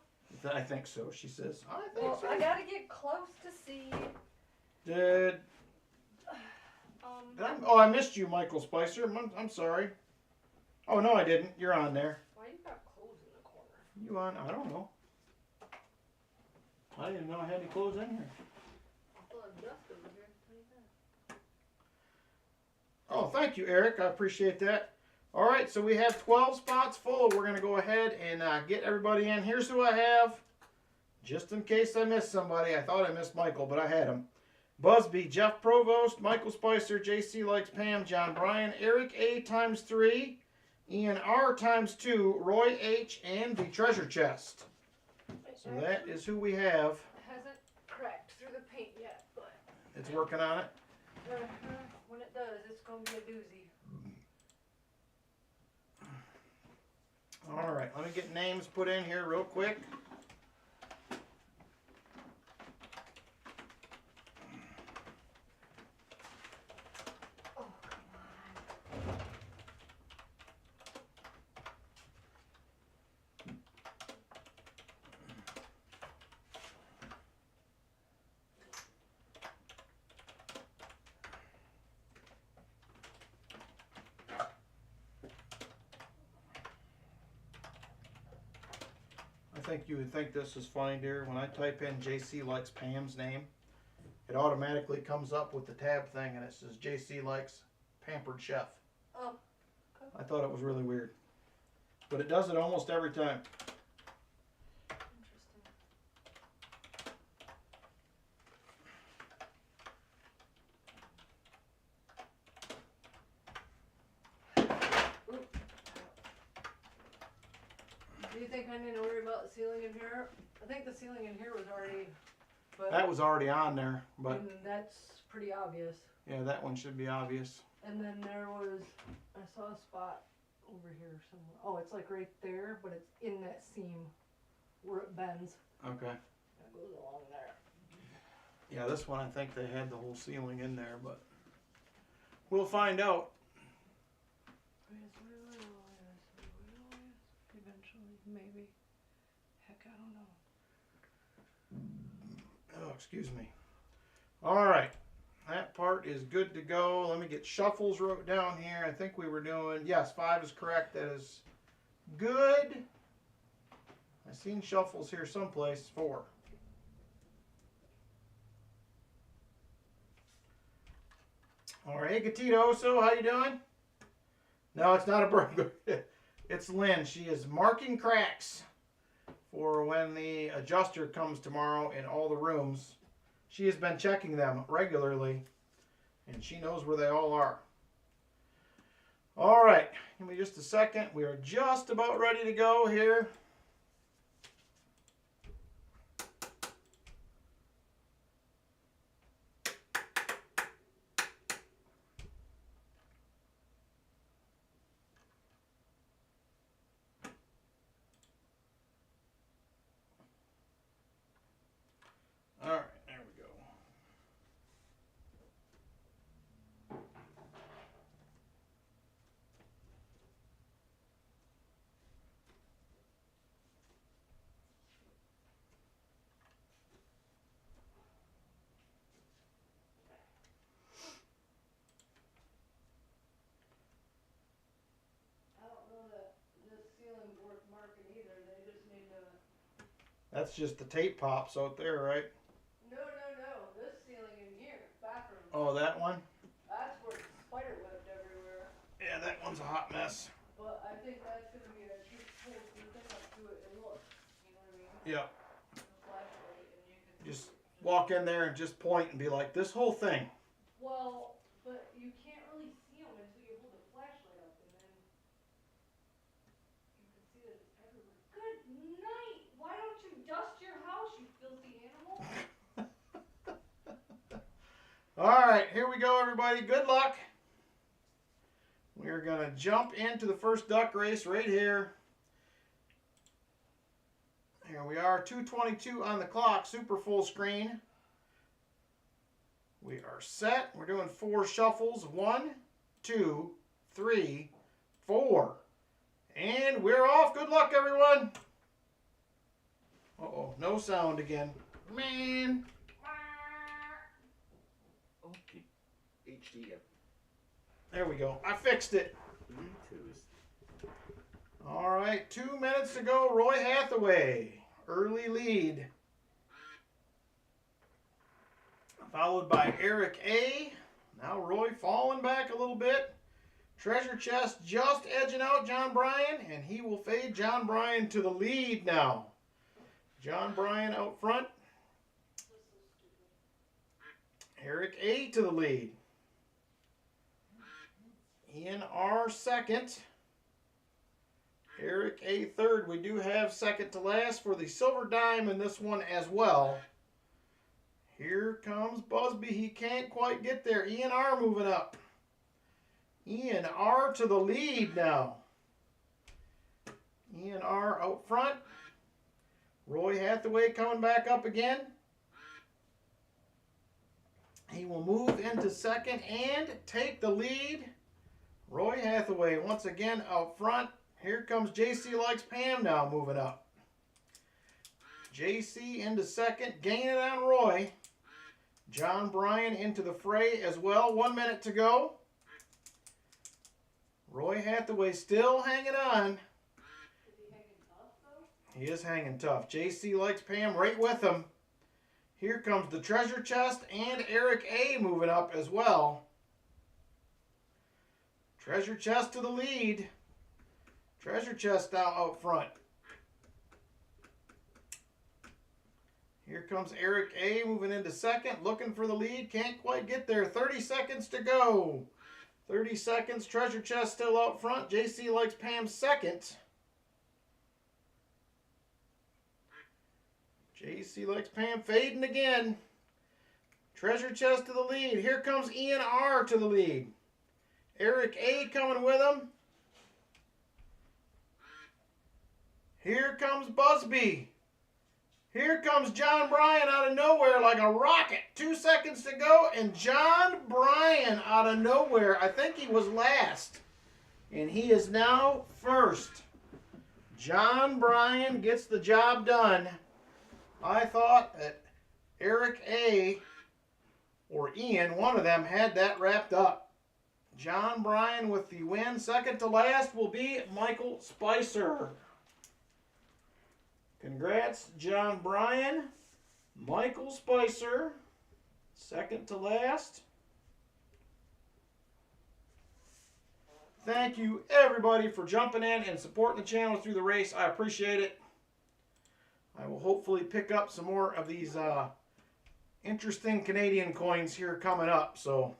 I think so, she says. I think Well, so. I gotta get close to see. I missed you, Michael Spicer. I'm sorry. Oh, no, I didn't. You're on there. Why you got clothes in the corner? You on? I don't know. I didn't know I had any clothes in here. I thought dust over here. Oh, thank you, Eric. I appreciate that. All right, so we have 12 spots full. We're going to go ahead and get everybody in. Here's who I have. Just in case I missed somebody. I thought I missed Michael, but I had him. Busby, Jeff Provost, Michael Spicer, JC Likes Pam, John Bryan, Eric A times 3, Ian R times 2, Roy H, and the treasure chest. So that is who we have. It hasn't cracked through the paint yet, but It's working on it. when it does, it's gonna be a doozy. All right, let me get names put in here real quick. Oh, come on. I think you would think this is funny, dear. When I type in JC Likes Pam's name, it automatically comes up with the tab thing and it says JC Likes Pampered Chef. Oh, okay. I thought it was really weird. But it does it almost every time. Interesting. Oop. Do you think I need to worry about the ceiling in here? I think the ceiling in here was already, but That was already on there, but and that's pretty obvious. yeah, that one should be obvious. And then there was, I saw a spot over here somewhere. Oh, it's like right there, but it's in that seam where it bends. Okay. That goes along there. Yeah, this one I think they had the whole ceiling in there, but we'll find out. Eventually, maybe. Heck, I don't know. Oh, excuse me. All right. That part is good to go. Let me get shuffles wrote down here. I think we were doing, yes, 5 is correct. That is good. I seen shuffles here someplace. 4. All right, hey Gatito, so how you doing? No, it's not a burglar. It's Lynn. She is marking cracks for when the adjuster comes tomorrow in all the rooms. She has been checking them regularly, and she knows where they all are. All right, give me just a second. We are just about ready to go here. All right, there we go. That's just the tape pops out there, right? No. This ceiling in here, bathroom. Oh, that one? That's where it's spider webbed everywhere. Yeah, that one's a hot mess. But I think that's gonna be a good pull the thing up to it and look. You know what I mean? Yeah. The flashlight and you can Just walk in there and just point and be like, this whole thing. Well, but you can't really see them until you hold the flashlight up, and then you can see that it's everywhere. Good night! Why don't you dust your house, you filthy animal? All right, here we go, everybody. Good luck. We're going to jump into the first duck race right here. Here we are, 2:22 on the clock, super full screen. We are set. We're doing 4 shuffles. 1, 2, 3, 4. And we're off. Good luck, everyone. Uh-oh, no sound again. Man. Okay. HDF. There we go. I fixed it. Bluetooth. All right, 2 minutes to go. Roy Hathaway, early lead. Followed by Eric A. Now Roy falling back a little bit. Treasure Chest just edging out John Bryan, and he will fade John Bryan to the lead now. John Bryan out front. Eric A to the lead. Ian R second. Eric A third. We do have second to last for the silver dime in this one as well. Here comes Busby. He can't quite get there. Ian R moving up. Ian R to the lead now. Ian R out front. Roy Hathaway coming back up again. He will move into second and take the lead. Roy Hathaway once again out front. Here comes JC Likes Pam now moving up. JC into second, gaining on Roy. John Bryan into the fray as well. 1 minute to go. Roy Hathaway still hanging on. Is he hanging tough, though? He is hanging tough. JC Likes Pam right with him. Here comes the Treasure Chest and Eric A moving up as well. Treasure Chest to the lead. Treasure Chest now out front. Here comes Eric A moving into second, looking for the lead. Can't quite get there. 30 seconds to go. 30 seconds. Treasure Chest still out front. JC Likes Pam second. JC Likes Pam fading again. Treasure Chest to the lead. Here comes Ian R to the lead. Eric A coming with him. Here comes Busby. Here comes John Bryan out of nowhere like a rocket. 2 seconds to go, and John Bryan out of nowhere. I think he was last, and he is now first. John Bryan gets the job done. I thought that Eric A. or Ian, one of them, had that wrapped up. John Bryan with the win. Second to last will be Michael Spicer. Congrats, John Bryan. Michael Spicer, second to last. Thank you, everybody, for jumping in and supporting the channel through the race. I appreciate it. I will hopefully pick up some more of these interesting Canadian coins here coming up. So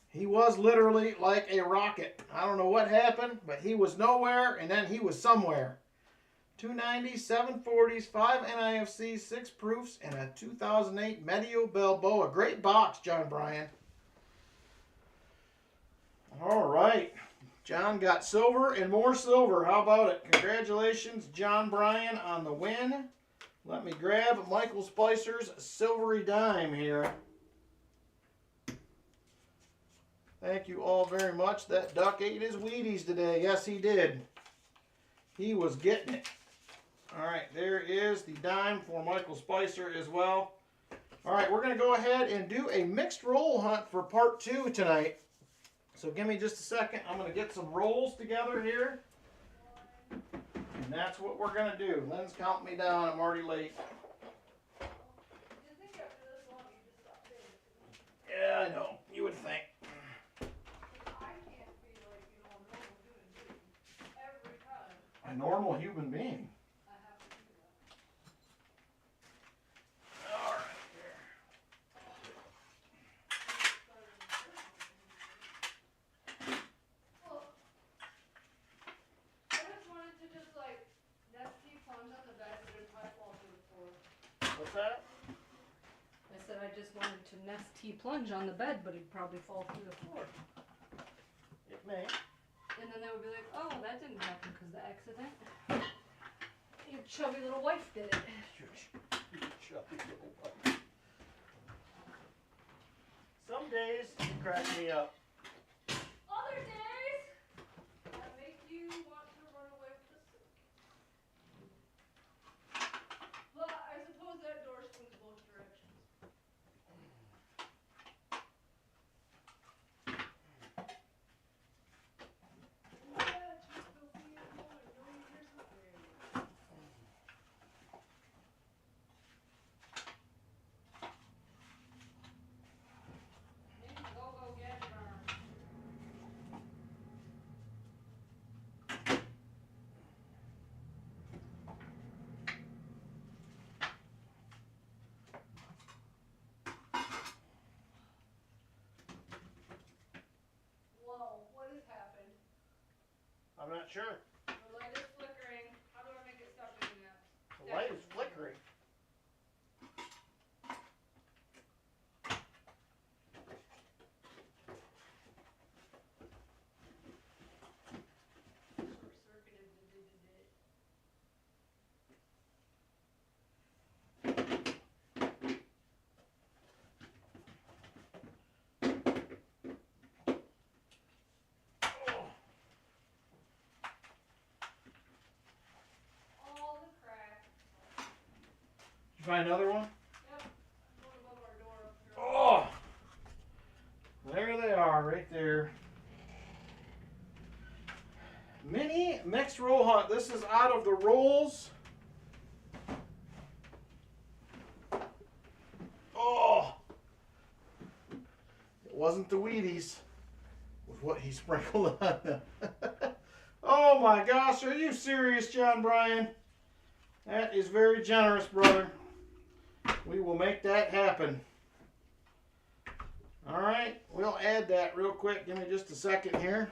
he was literally like a rocket. I don't know what happened, but he was nowhere, and then he was somewhere. 290s, 740s, 5 NIFCs, 6 proofs, and a 2008 Medio Balboa. Great box, John Bryan. All right. John got silver and more silver. How about it? Congratulations, John Bryan, on the win. Let me grab Michael Spicer's silvery dime here. Thank you all very much. That duck ate his Wheaties today. Yes, he did. He was getting it. All right, there is the dime for Michael Spicer as well. All right, we're going to go ahead and do a mixed roll hunt for part 2 tonight. So give me just a second. I'm going to get some rolls together here. And that's what we're gonna do. Lynn's counting me down. I'm already late. You think after this long you just stop paying attention? Yeah, I know. You would think. I can't be like, you know, a normal human being every time A normal human being. I have to do that. All right, here. Well, I just wanted to just like nesty plunge on the bed, but it'd probably fall through the floor. What's that? I said I just wanted to nesty plunge on the bed, but it'd probably fall through the floor. It may. And then they would be like, oh, that didn't happen because the accident. Your chubby little wife did it. Chubby little butt. Some days you crack me up. Other days, that make you want to run away with the soup. But I suppose that door swings both directions. Go, gadget arm. Whoa, what has happened? I'm not sure. The light is flickering. How do I make it stop doing that? The light is flickering. Short-circuited the all the cracks. Did you find another one? Yep. One above our door up here. Oh! There they are, right there. Mini mixed roll hunt. This is out of the rolls. Oh! It wasn't the Wheaties with what he sprinkled on them. Oh my gosh, are you serious, John Bryan? That is very generous, brother. We will make that happen. All right, we'll add that real quick. Give me just a second here.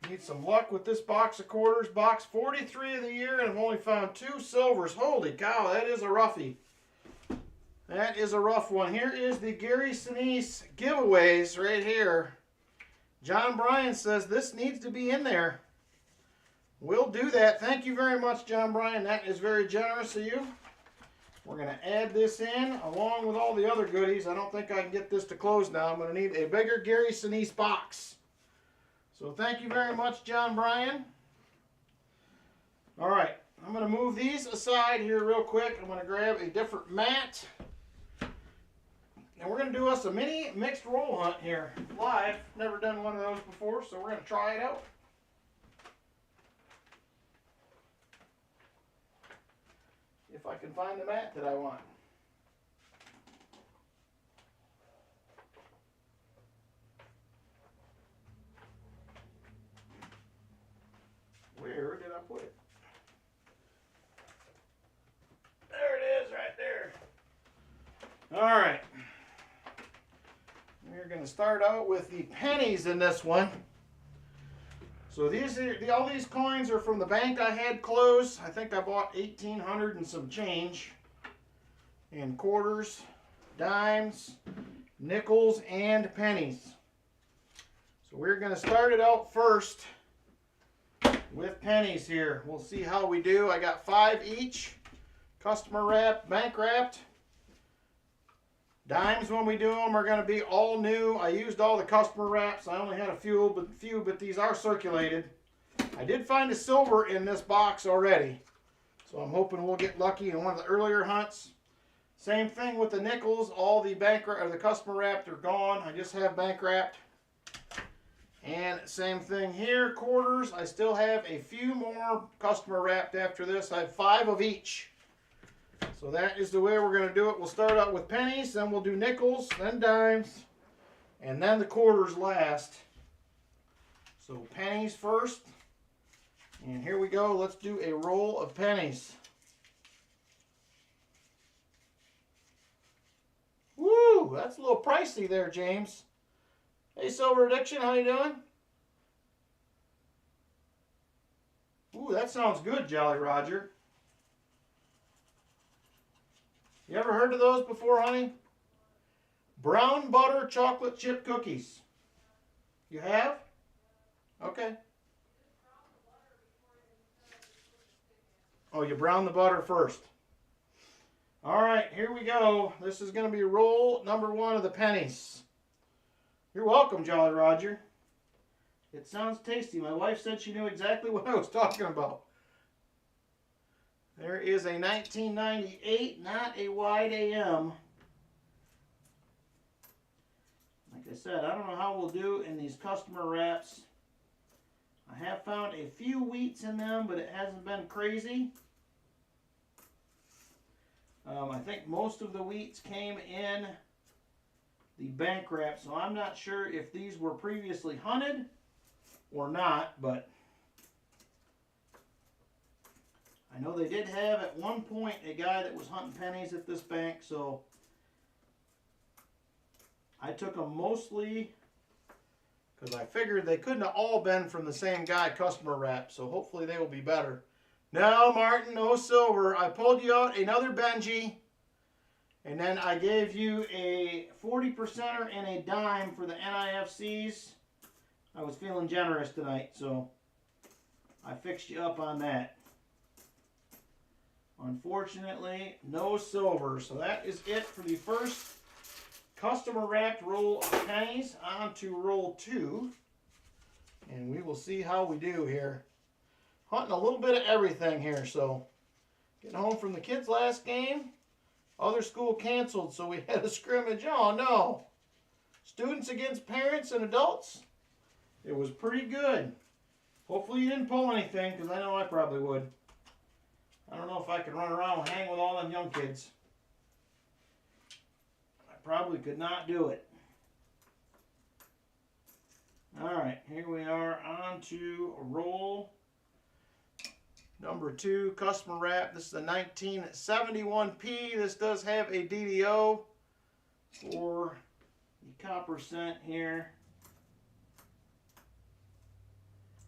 Need some luck with this box of quarters. Box 43 of the year, and I've only found 2 silvers. Holy cow, that is a roughie. That is a rough one. Here is the Gary Sinise giveaways right here. John Bryan says this needs to be in there. We'll do that. Thank you very much, John Bryan. That is very generous of you. We're going to add this in along with all the other goodies. I don't think I can get this to close now. I'm going to need a bigger Gary Sinise box. So thank you very much, John Bryan. All right. I'm going to move these aside here real quick. I'm going to grab a different mat. And we're going to do us a mini mixed roll hunt here live. Never done one of those before, so we're going to try it out. If I can find the mat that I want. Where did I put it? There it is, right there. All right. We're going to start out with the pennies in this one. So these are, all these coins are from the bank I had closed. I think I bought 1,800 and some change. And quarters, dimes, nickels, and pennies. So we're going to start it out first with pennies here. We'll see how we do. I got 5 each. Customer wrapped, bank wrapped. Dimes, when we do them, are going to be all new. I used all the customer wraps. I only had a few, but these are circulated. I did find a silver in this box already, so I'm hoping we'll get lucky in one of the earlier hunts. Same thing with the nickels. All the bank or the customer wrapped are gone. I just have bank wrapped. And same thing here, quarters. I still have a few more customer wrapped after this. I have 5 of each. So that is the way we're going to do it. We'll start out with pennies, then we'll do nickels, then dimes, and then the quarters last. So pennies first. And here we go. Let's do a roll of pennies. Woo! That's a little pricey there, James. Hey, Silver Addiction, how you doing? Ooh, that sounds good, Jolly Roger. You ever heard of those before, honey? Brown butter chocolate chip cookies. You have? Okay. Oh, you brown the butter first. All right, here we go. This is going to be roll number 1 of the pennies. You're welcome, Jolly Roger. It sounds tasty. My wife said she knew exactly what I was talking about. There is a 1998, not a wide AM. Like I said, I don't know how we'll do in these customer wraps. I have found a few wheats in them, but it hasn't been crazy. I think most of the wheats came in the bank wrap, so I'm not sure if these were previously hunted or not, but I know they did have at one point a guy that was hunting pennies at this bank, so I took them mostly because I figured they couldn't have all been from the same guy customer wrap, so hopefully they will be better. No, Martin, no silver. I pulled you out another Benji, and then I gave you a 40%er and a dime for the NIFCs. I was feeling generous tonight, so I fixed you up on that. Unfortunately, no silver. So that is it for the first customer wrapped roll of pennies. On to roll 2. And we will see how we do here. Hunting a little bit of everything here. So getting home from the kids' last game. Other school canceled, so we had a scrimmage. Oh no. Students against parents and adults. It was pretty good. Hopefully you didn't pull anything, because I know I probably would. I don't know if I could run around and hang with all them young kids. I probably could not do it. Alright, here we are on to roll number 2, customer wrap. This is a 1971P. This does have a DDO for the copper cent here.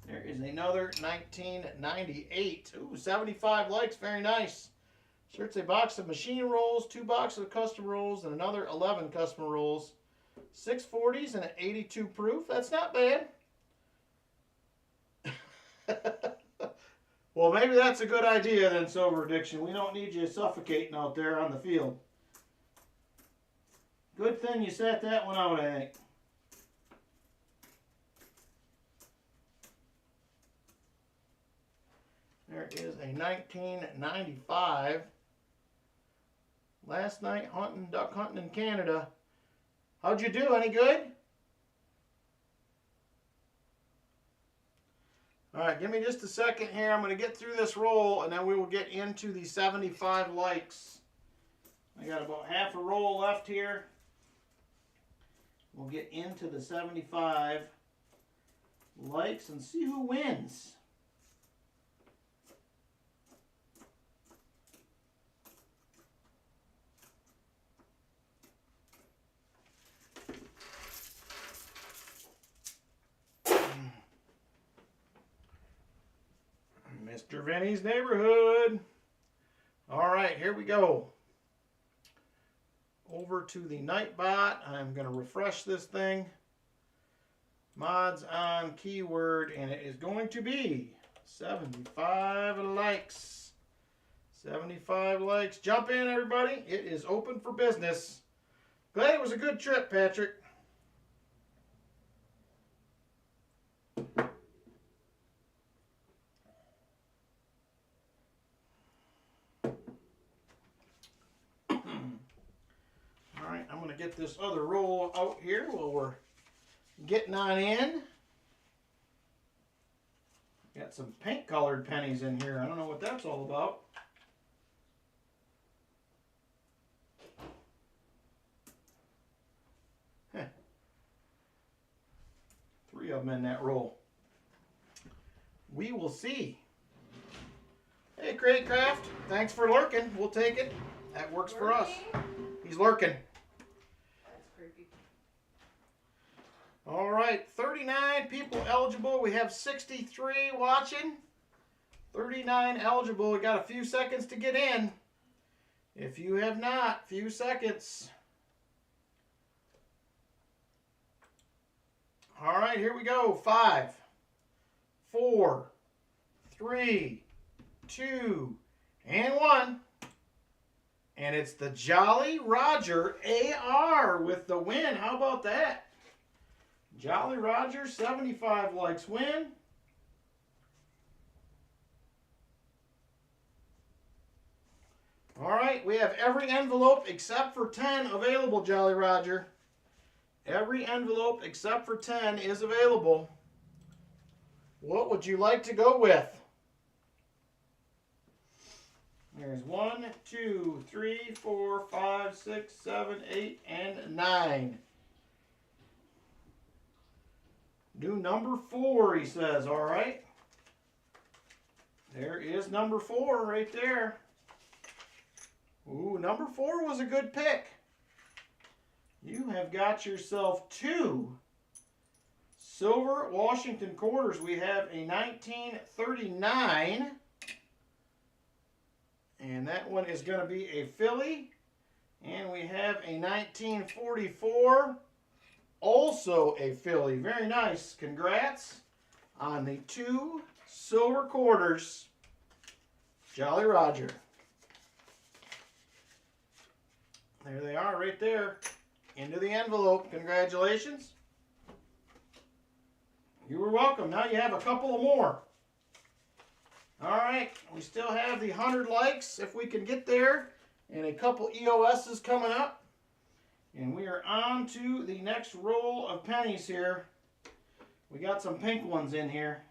There is another 1998. Ooh, 75 likes. Very nice. Sure, it's a box of machine rolls, 2 boxes of custom rolls, and another 11 custom rolls. 640s and an 82 proof. That's not bad. Well, maybe that's a good idea then, Silver Addiction. We don't need you suffocating out there on the field. Good thing you sat that one out, I think. There is a 1995. Last night duck hunting in Canada. How'd you do? Any good? All right, give me just a second here. I'm going to get through this roll, and then we will get into the 75 likes. I got about half a roll left here. We'll get into the 75 likes and see who wins. Mr. Vinny's Neighborhood. All right, here we go. Over to the Nightbot. I'm going to refresh this thing. Mods on keyword, and it is going to be 75 likes. 75 likes. Jump in, everybody. It is open for business. Glad it was a good trip, Patrick. Alright, I'm going to get this other roll out here while we're getting on in. Got some pink colored pennies in here. I don't know what that's all about. Heh. 3 of them in that roll. We will see. Hey, Craig Craft. Thanks for lurking. We'll take it. That works for us. He's lurking. That's creepy. All right, 39 people eligible. We have 63 watching. 39 eligible. We got a few seconds to get in. If you have not, few seconds. All right, here we go. 5, 4, 3, 2, and 1. And it's the Jolly Roger AR with the win. How about that? Jolly Roger, 75 likes win. All right, we have every envelope except for 10 available, Jolly Roger. Every envelope except for 10 is available. What would you like to go with? There's 1, 2, 3, 4, 5, 6, 7, 8, and 9. Do number 4, he says. All right. There is number 4 right there. Ooh, number 4 was a good pick. You have got yourself 2 silver Washington quarters. We have a 1939. And that one is going to be a Philly. And we have a 1944. Also a Philly. Very nice. Congrats on the 2 silver quarters. Jolly Roger. There they are right there. Into the envelope. Congratulations. You were welcome. Now you have a couple of more. All right. We still have the 100 likes if we can get there. And a couple EOSs coming up. And we are on to the next roll of pennies here. We got some pink ones in here.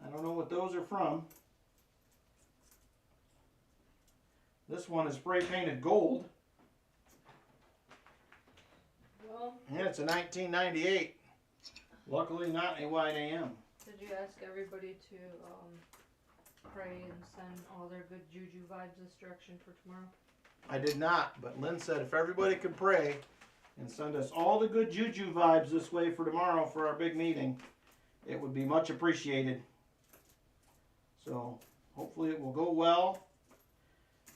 I don't know what those are from. This one is spray painted gold. Well, And it's a 1998. Luckily not a wide AM. did you ask everybody to pray and send all their good juju vibes this direction for tomorrow? I did not, but Lynn said if everybody could pray and send us all the good juju vibes this way for tomorrow for our big meeting, it would be much appreciated. So hopefully it will go well.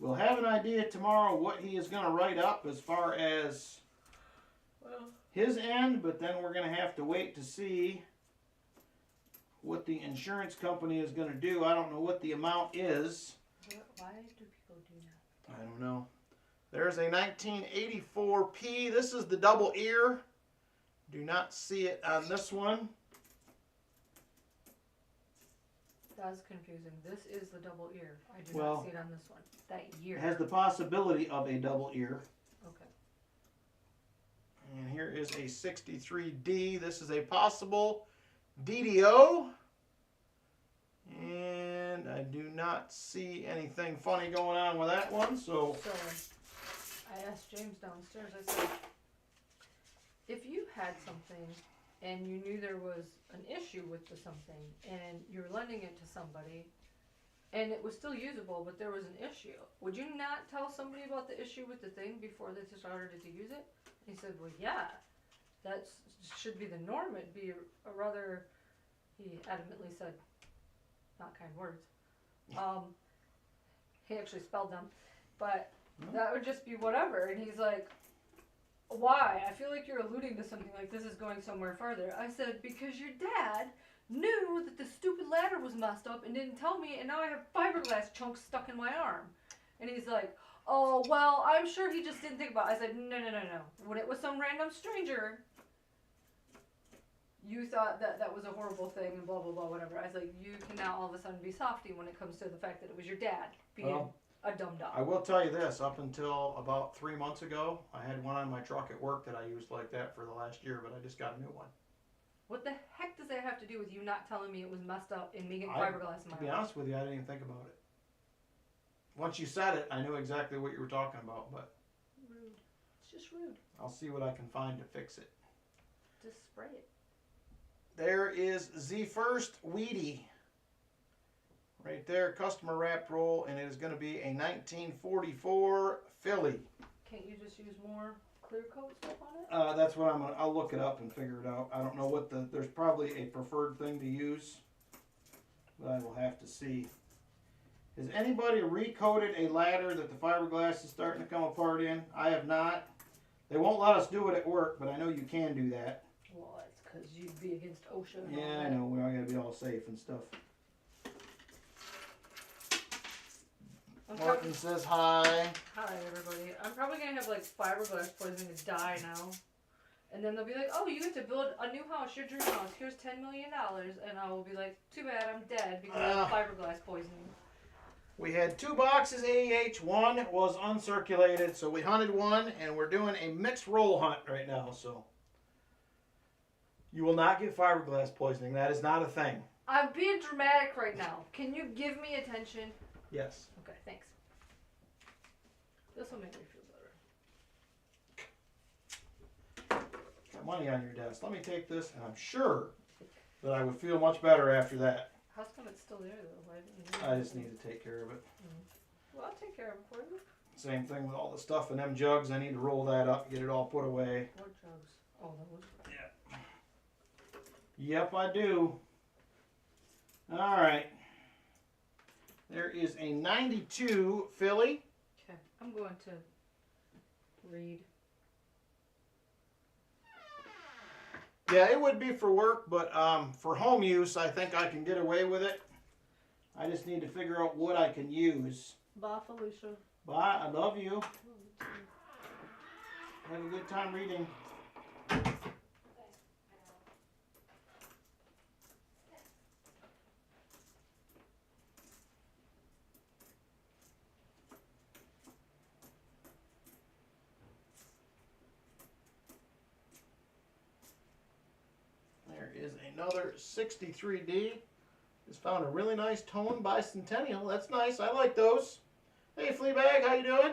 We'll have an idea tomorrow what he is going to write up as far as his end, but then we're going to have to wait to see what the insurance company is going to do. I don't know what the amount is. Why do people do that? I don't know. There's a 1984 P. This is the double ear. Do not see it on this one. That's confusing. This is the double ear. I do Well, not see it on this one. That year. It has the possibility of a double ear. Okay. And here is a 63D. This is a possible DDO. And I do not see anything funny going on with that one. So So, I asked James downstairs, I said, if you had something and you knew there was an issue with the something and you're lending it to somebody and it was still usable but there was an issue, would you not tell somebody about the issue with the thing before they started to use it? He said, well, yeah, that should be the norm. It'd be a rather, he adamantly said, not kind words. He actually spelled them, but that would just be whatever. And he's like, why? I feel like you're alluding to something like this is going somewhere further. I said, because your dad knew that the stupid ladder was messed up and didn't tell me, and now I have fiberglass chunks stuck in my arm. And he's like, oh, well, I'm sure he just didn't think about it. I said, no. When it was some random stranger, you thought that that was a horrible thing and blah, blah, blah, whatever. I was like, you can now all of a sudden be softy when it comes to the fact that it was your dad being a dumb dog. I will tell you this, up until about 3 months ago, I had one on my truck at work that I used like that for the last year, but I just got a new one. What the heck does that have to do with you not telling me it was messed up and me getting I- fiberglass in my To be house? honest with you, I didn't even think about it. Once you said it, I knew exactly what you were talking about, but Rude. It's just rude. I'll see what I can find to fix it. Just spray it. There is the first Weedy. Right there, customer wrap roll, and it is going to be a 1944 Philly. Can't you just use more clear coat stuff on it? That's what I'll look it up and figure it out. I don't know what there's probably a preferred thing to use, but I will have to see. Has anybody recoated a ladder that the fiberglass is starting to come apart in? I have not. They won't let us do it at work, but I know you can do that. Well, it's because you'd be against OSHA. And all Yeah, I that. know. We all gotta be all safe and stuff. Martin says hi. Hi, everybody. I'm probably going to have, like, fiberglass poisoning to die now. And then they'll be like, oh, you get to build a new house, your dream house. Here's $10 million. And I will be like, too bad, I'm dead because of fiberglass poisoning. We had 2 boxes AEH. One was uncirculated, so we hunted one, and we're doing a mixed roll hunt right now. So you will not get fiberglass poisoning. That is not a thing. I'm being dramatic right now. Can you give me attention? Yes. Okay, thanks. This will make me feel better. Got money on your desk. Let me take this, and I'm sure that I would feel much better after that. How's come it's still there, though? Why didn't you I just need to take care of it. Well, I'll take care of it for you. Same thing with all the stuff in them jugs. I need to roll that up, get it all put away. What jugs? Oh, those. Yep, I do. All right. There is a 92 Philly. Okay, I'm going to read. Yeah, it would be for work, but for home use, I think I can get away with it. I just need to figure out what I can use. Bye, Felicia. Bye, I love you. Have a good time reading. There is another 63D. Just found a really nice tone bicentennial. That's nice. I like those. Hey, Fleabag, how you doing?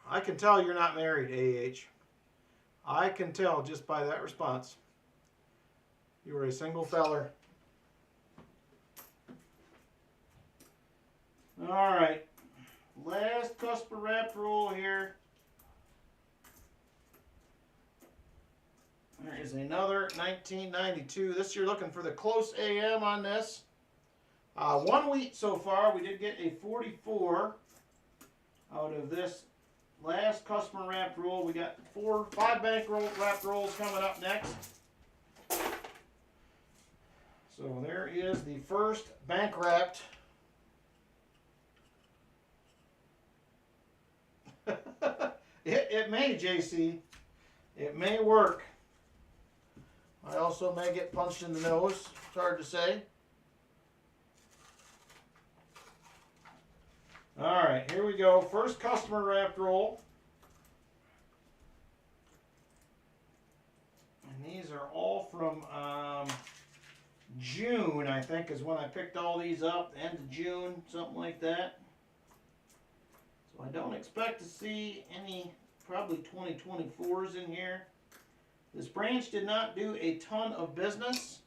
I can tell you're not married, AH. I can tell just by that response. You were a single feller. All right. Last customer wrap roll here. There is another 1992. This you're looking for the close AM on this. 1 week so far. We did get a 44 out of this last customer wrap roll. We got 5 bank roll wrap rolls coming up next. So there is the first bank wrapped. It may, JC. It may work. I also may get punched in the nose. It's hard to say. All right, here we go. First customer wrapped roll. And these are all from June, I think, is when I picked all these up. End of June, something like that. So I don't expect to see any probably 2024s in here. This branch did not do a ton of business,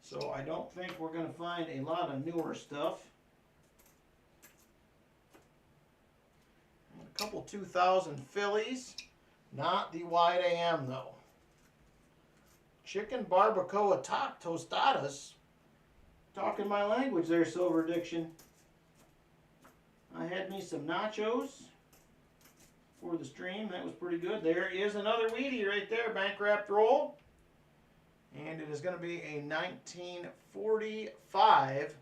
so I don't think we're going to find a lot of newer stuff. And a couple 2000 Phillies, not the wide AM though. Chicken barbacoa tostadas. Talking my language there, Silver Addiction. I had me some nachos for the stream. That was pretty good. There is another Weedy right there, bank wrapped roll. And it is going to be a 1945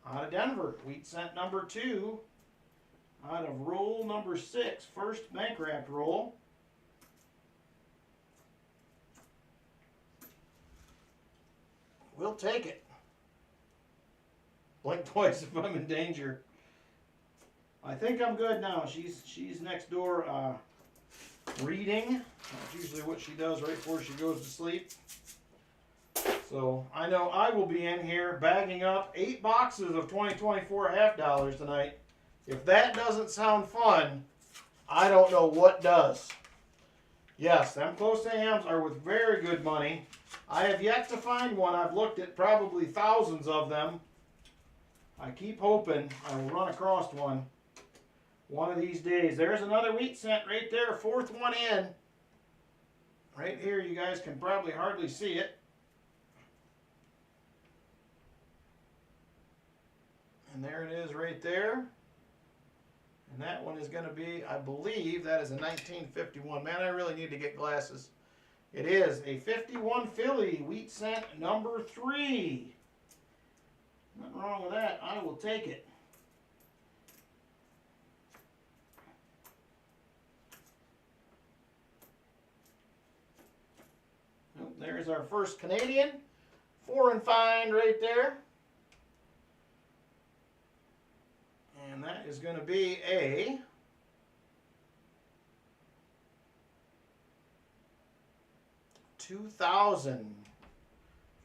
out of Denver. Wheat cent number 2 out of roll number 6. First bank wrapped roll. We'll take it. Blink twice if I'm in danger. I think I'm good now. She's next door reading. That's usually what she does right before she goes to sleep. So I know I will be in here bagging up 8 boxes of 2024 half dollars tonight. If that doesn't sound fun, I don't know what does. Yes, them close to hams are with very good money. I have yet to find one. I've looked at probably thousands of them. I keep hoping I will run across one of these days. There's another wheat cent right there, 4th one in. Right here, you guys can probably hardly see it. And there it is right there. And that one is going to be, I believe, that is a 1951. Man, I really need to get glasses. It is a 51 Philly wheat cent number 3. Nothing wrong with that. I will take it. Oh, there's our first Canadian. Foreign find right there. And that is going to be a $2,000.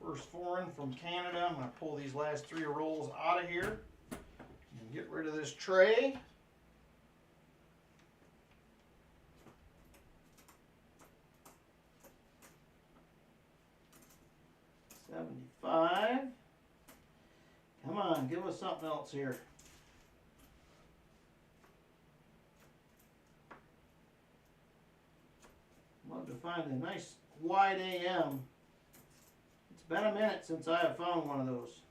First foreign from Canada. I'm going to pull these last 3 rolls out of here and get rid of this tray. $75. Come on, give us something else here. Love to find a nice wide AM. It's been a minute since I have found one of those.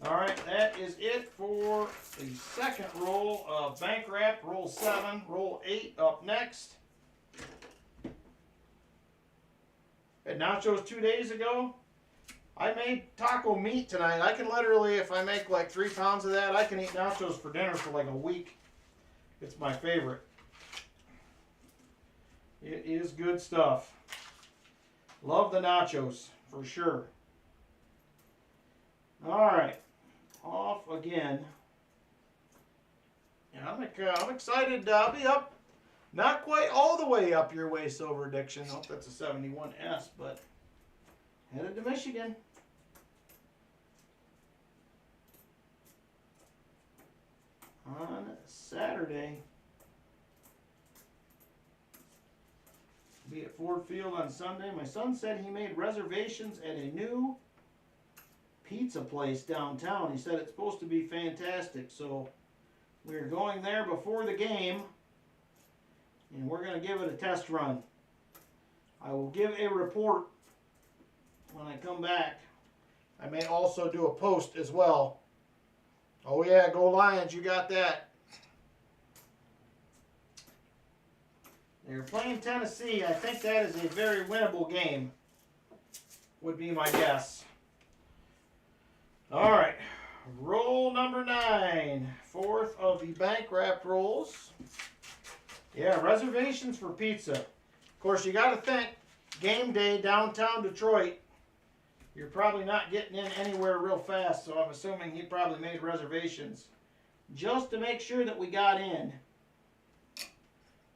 Alright, that is it for the second roll of bank wrap. Roll 7, roll 8 up next. At Nachos 2 days ago, I made taco meat tonight. I can literally, if I make like 3 pounds of that, I can eat nachos for dinner for like a week. It's my favorite. It is good stuff. Love the nachos, for sure. Alright, off again. Yeah, I'm excited. I'll be up, not quite all the way up your way, Silver Addiction. I hope that's a 71S, but headed to Michigan. On Saturday. Be at Ford Field on Sunday. My son said he made reservations at a new pizza place downtown. He said it's supposed to be fantastic. So we're going there before the game. And we're going to give it a test run. I will give a report when I come back. I may also do a post as well. Oh yeah, go Lions, you got that. They're playing Tennessee. I think that is a very winnable game, would be my guess. All right, roll number 9, 4th of the bank wrapped rolls. Yeah, reservations for pizza. Of course, you got to think, game day downtown Detroit. You're probably not getting in anywhere real fast, so I'm assuming he probably made reservations just to make sure that we got in.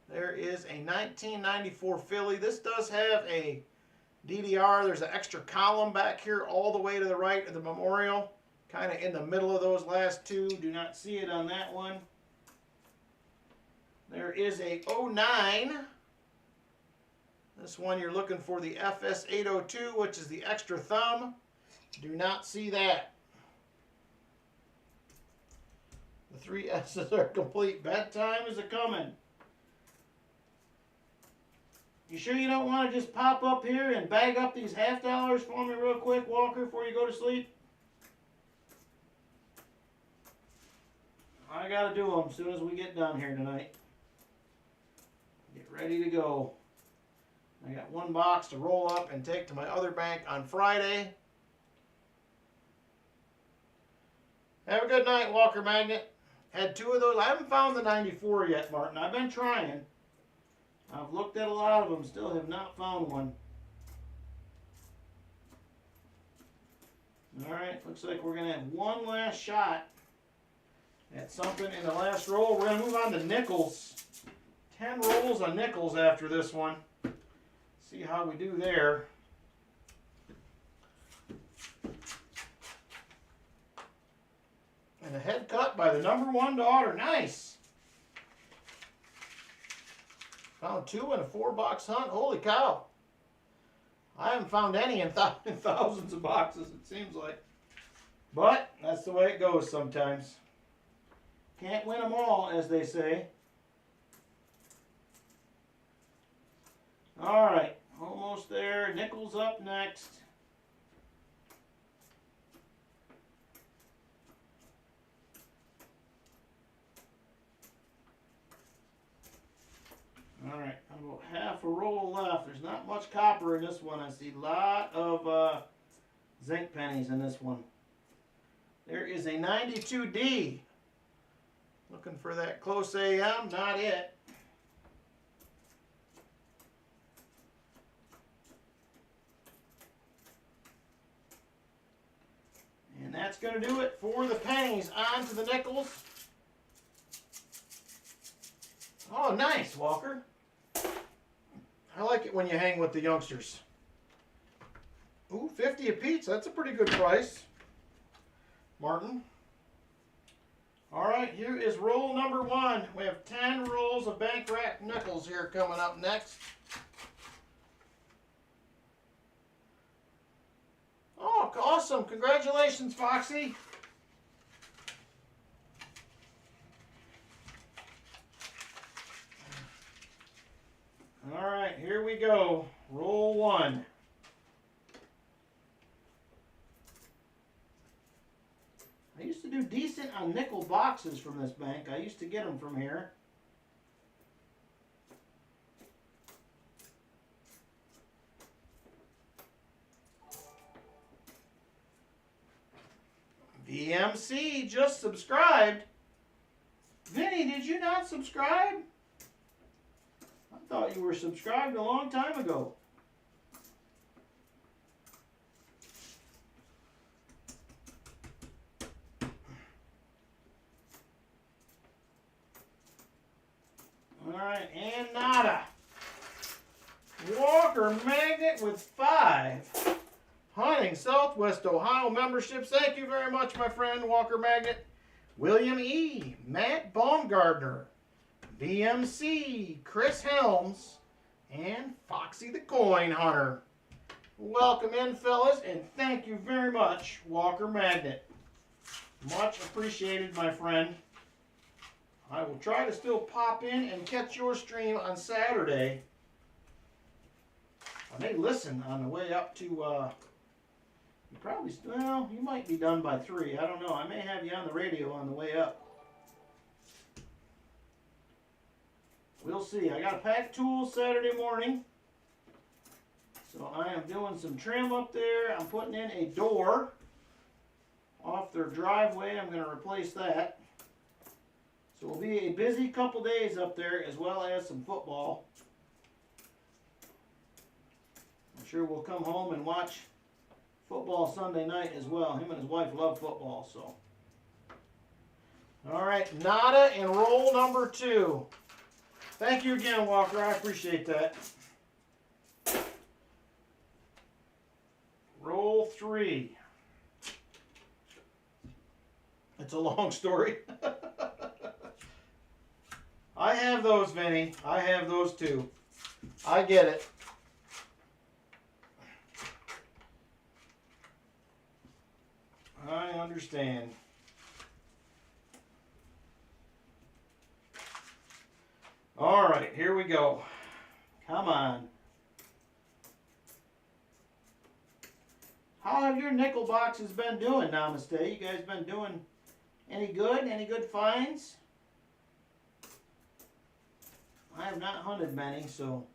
There is a 1994 Philly. This does have a DDR. There's an extra column back here all the way to the right of the memorial. Kind of in the middle of those last 2. Do not see it on that one. There is a 09. This one you're looking for the FS802, which is the extra thumb. Do not see that. The 3 S's are complete. Bedtime is a-coming. You sure you don't want to just pop up here and bag up these half dollars for me real quick, Walker, before you go to sleep? I got to do them as soon as we get done here tonight. Get ready to go. I got 1 box to roll up and take to my other bank on Friday. Have a good night, Walker Magnet. Had 2 of those. I haven't found the 94 yet, Martin. I've been trying. I've looked at a lot of them, still have not found one. Alright, looks like we're going to have 1 last shot at something in the last roll. We're going to move on to nickels 10 rolls of nickels after this one. See how we do there. And a head cut by the number 1 daughter. Nice. Found 2 in a 4-box hunt. Holy cow. I haven't found any in thousands of boxes, it seems like. But that's the way it goes sometimes. Can't win them all, as they say. All right, almost there. Nickels up next. All right, about half a roll left. There's not much copper in this one. I see a lot of zinc pennies in this one. There is a 92D. Looking for that close AM, not it. And that's going to do it for the pennies. On to the nickels. Oh, nice, Walker. I like it when you hang with the youngsters. Ooh, 50 apiece. That's a pretty good price, Martin. All right, here is roll number 1. We have 10 rolls of bank rack nickels here coming up next. Oh, awesome. Congratulations, Foxy. All right, here we go. Roll 1. I used to do decent on nickel boxes from this bank. I used to get them from here. VMC just subscribed. Vinny, did you not subscribe? I thought you were subscribed a long time ago. All right, and nada. Walker Magnet with 5. Hunting Southwest Ohio memberships. Thank you very much, my friend, Walker Magnet. William E. Matt Baumgardner. VMC. Chris Helms. And Foxy the Coin Hunter. Welcome in, fellas, and thank you very much, Walker Magnet. Much appreciated, my friend. I will try to still pop in and catch your stream on Saturday. I may listen on the way up to, you probably, well, you might be done by 3. I don't know. I may have you on the radio on the way up. We'll see. I got to pack tools Saturday morning. So I am doing some trim up there. I'm putting in a door off their driveway. I'm going to replace that. So it'll be a busy couple days up there, as well as some football. I'm sure we'll come home and watch football Sunday night as well. Him and his wife love football, so. All right, nada and roll number 2. Thank you again, Walker. I appreciate that. Roll 3. It's a long story. I have those, Vinny. I have those too. I get it. I understand. All right, here we go. Come on. How have your nickel boxes been doing, Namaste? You guys been doing any good? Any good finds? I have not hunted many, so.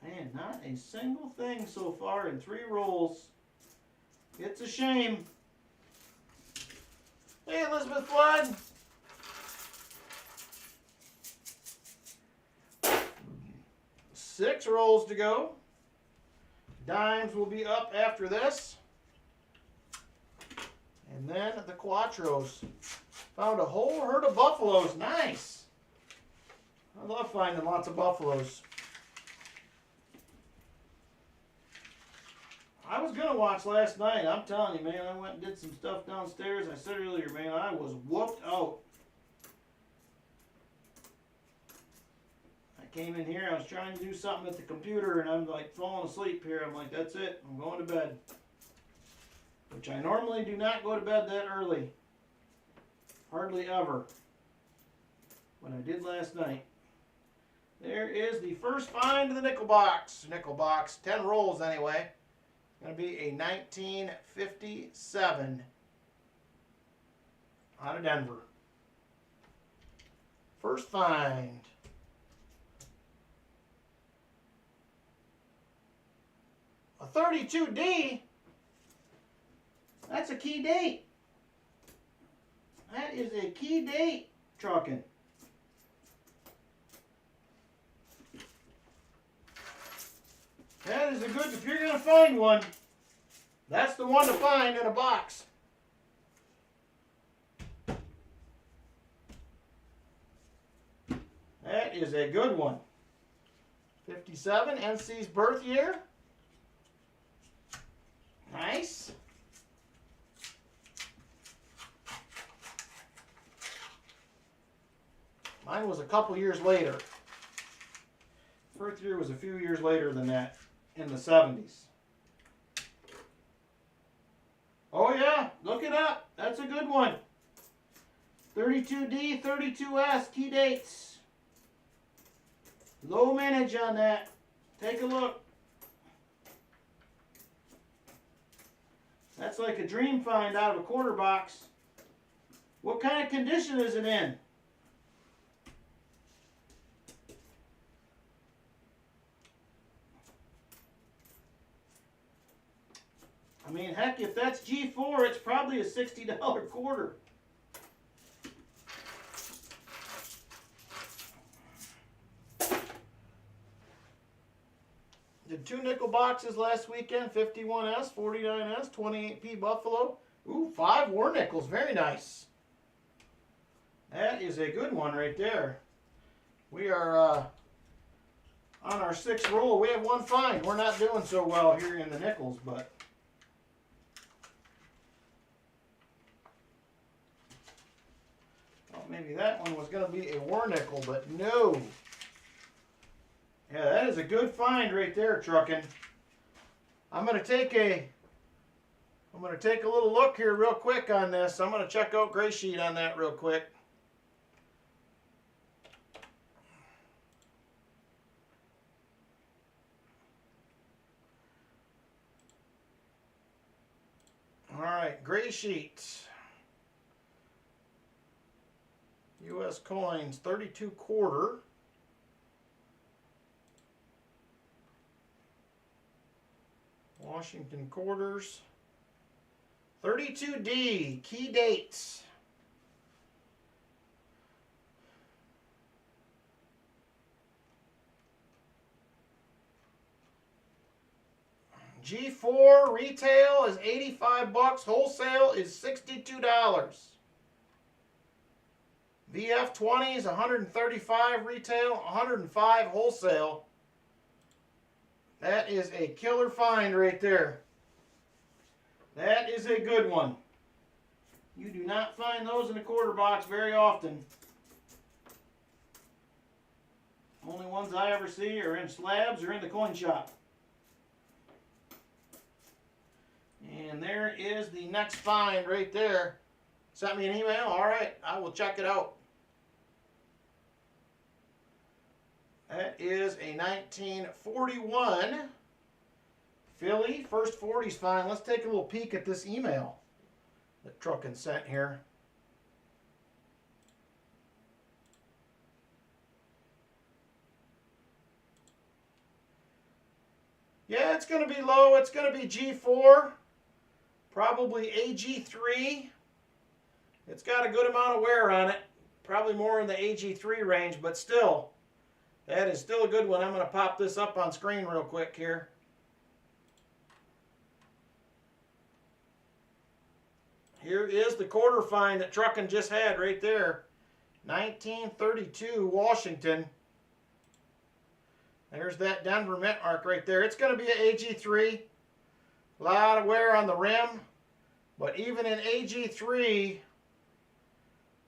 Man, not a single thing so far in 3 rolls. It's a shame. Hey, Elizabeth Flood. Six rolls to go. Dimes will be up after this. And then the Quattros. Found a whole herd of buffaloes. Nice. I love finding lots of buffaloes. I was going to watch last night. I'm telling you, man, I went and did some stuff downstairs. I said earlier, man, I was whooped out. I came in here, I was trying to do something at the computer, and I'm like falling asleep here. I'm like, that's it. I'm going to bed. Which I normally do not go to bed that early. Hardly ever. But I did last night. There is the first find of the nickel box. Nickel box, 10 rolls anyway. Going to be a 1957 out of Denver. First find. A 32D. That's a key date. That is a key date, trucking. That is a good, if you're going to find one, that's the one to find in a box. That is a good one. 57, NC's birth year. Nice. Mine was a couple years later. Birth year was a few years later than that, in the 70s. Oh yeah, look it up. That's a good one. 32D, 32S, key dates. Low mintage on that. Take a look. That's like a dream find out of a quarter box. What kind of condition is it in? I mean, heck, if that's G4, it's probably a $60 quarter. Did 2 nickel boxes last weekend, 51S, 49S, 28P Buffalo. Ooh, 5 war nickels, very nice. That is a good one right there. We are on our 6th roll. We have 1 find. We're not doing so well here in the nickels, but... maybe that one was going to be a war nickel, but no. Yeah, that is a good find right there, trucking. I'm going to take a little look here real quick on this. I'm going to check out Gray Sheet on that real quick. All right, Gray Sheet. U.S. coins, 32 quarter. Washington quarters. 32D, key dates. G4 retail is $85. Wholesale is $62. VF20 is $135 retail, $105 wholesale. That is a killer find right there. That is a good one. You do not find those in a quarter box very often. Only ones I ever see are in slabs or in the coin shop. And there is the next find right there. Sent me an email. All right, I will check it out. That is a 1941 Philly first 40s find. Let's take a little peek at this email that Truckin sent here. Yeah, it's going to be low. It's going to be G4, probably AG3. It's got a good amount of wear on it. Probably more in the AG3 range, but still, that is still a good one. I'm going to pop this up on screen real quick here. Here is the quarter find that Truckin' just had right there. 1932 Washington. There's that Denver mint mark right there. It's going to be an AG3. A lot of wear on the rim. But even in AG3,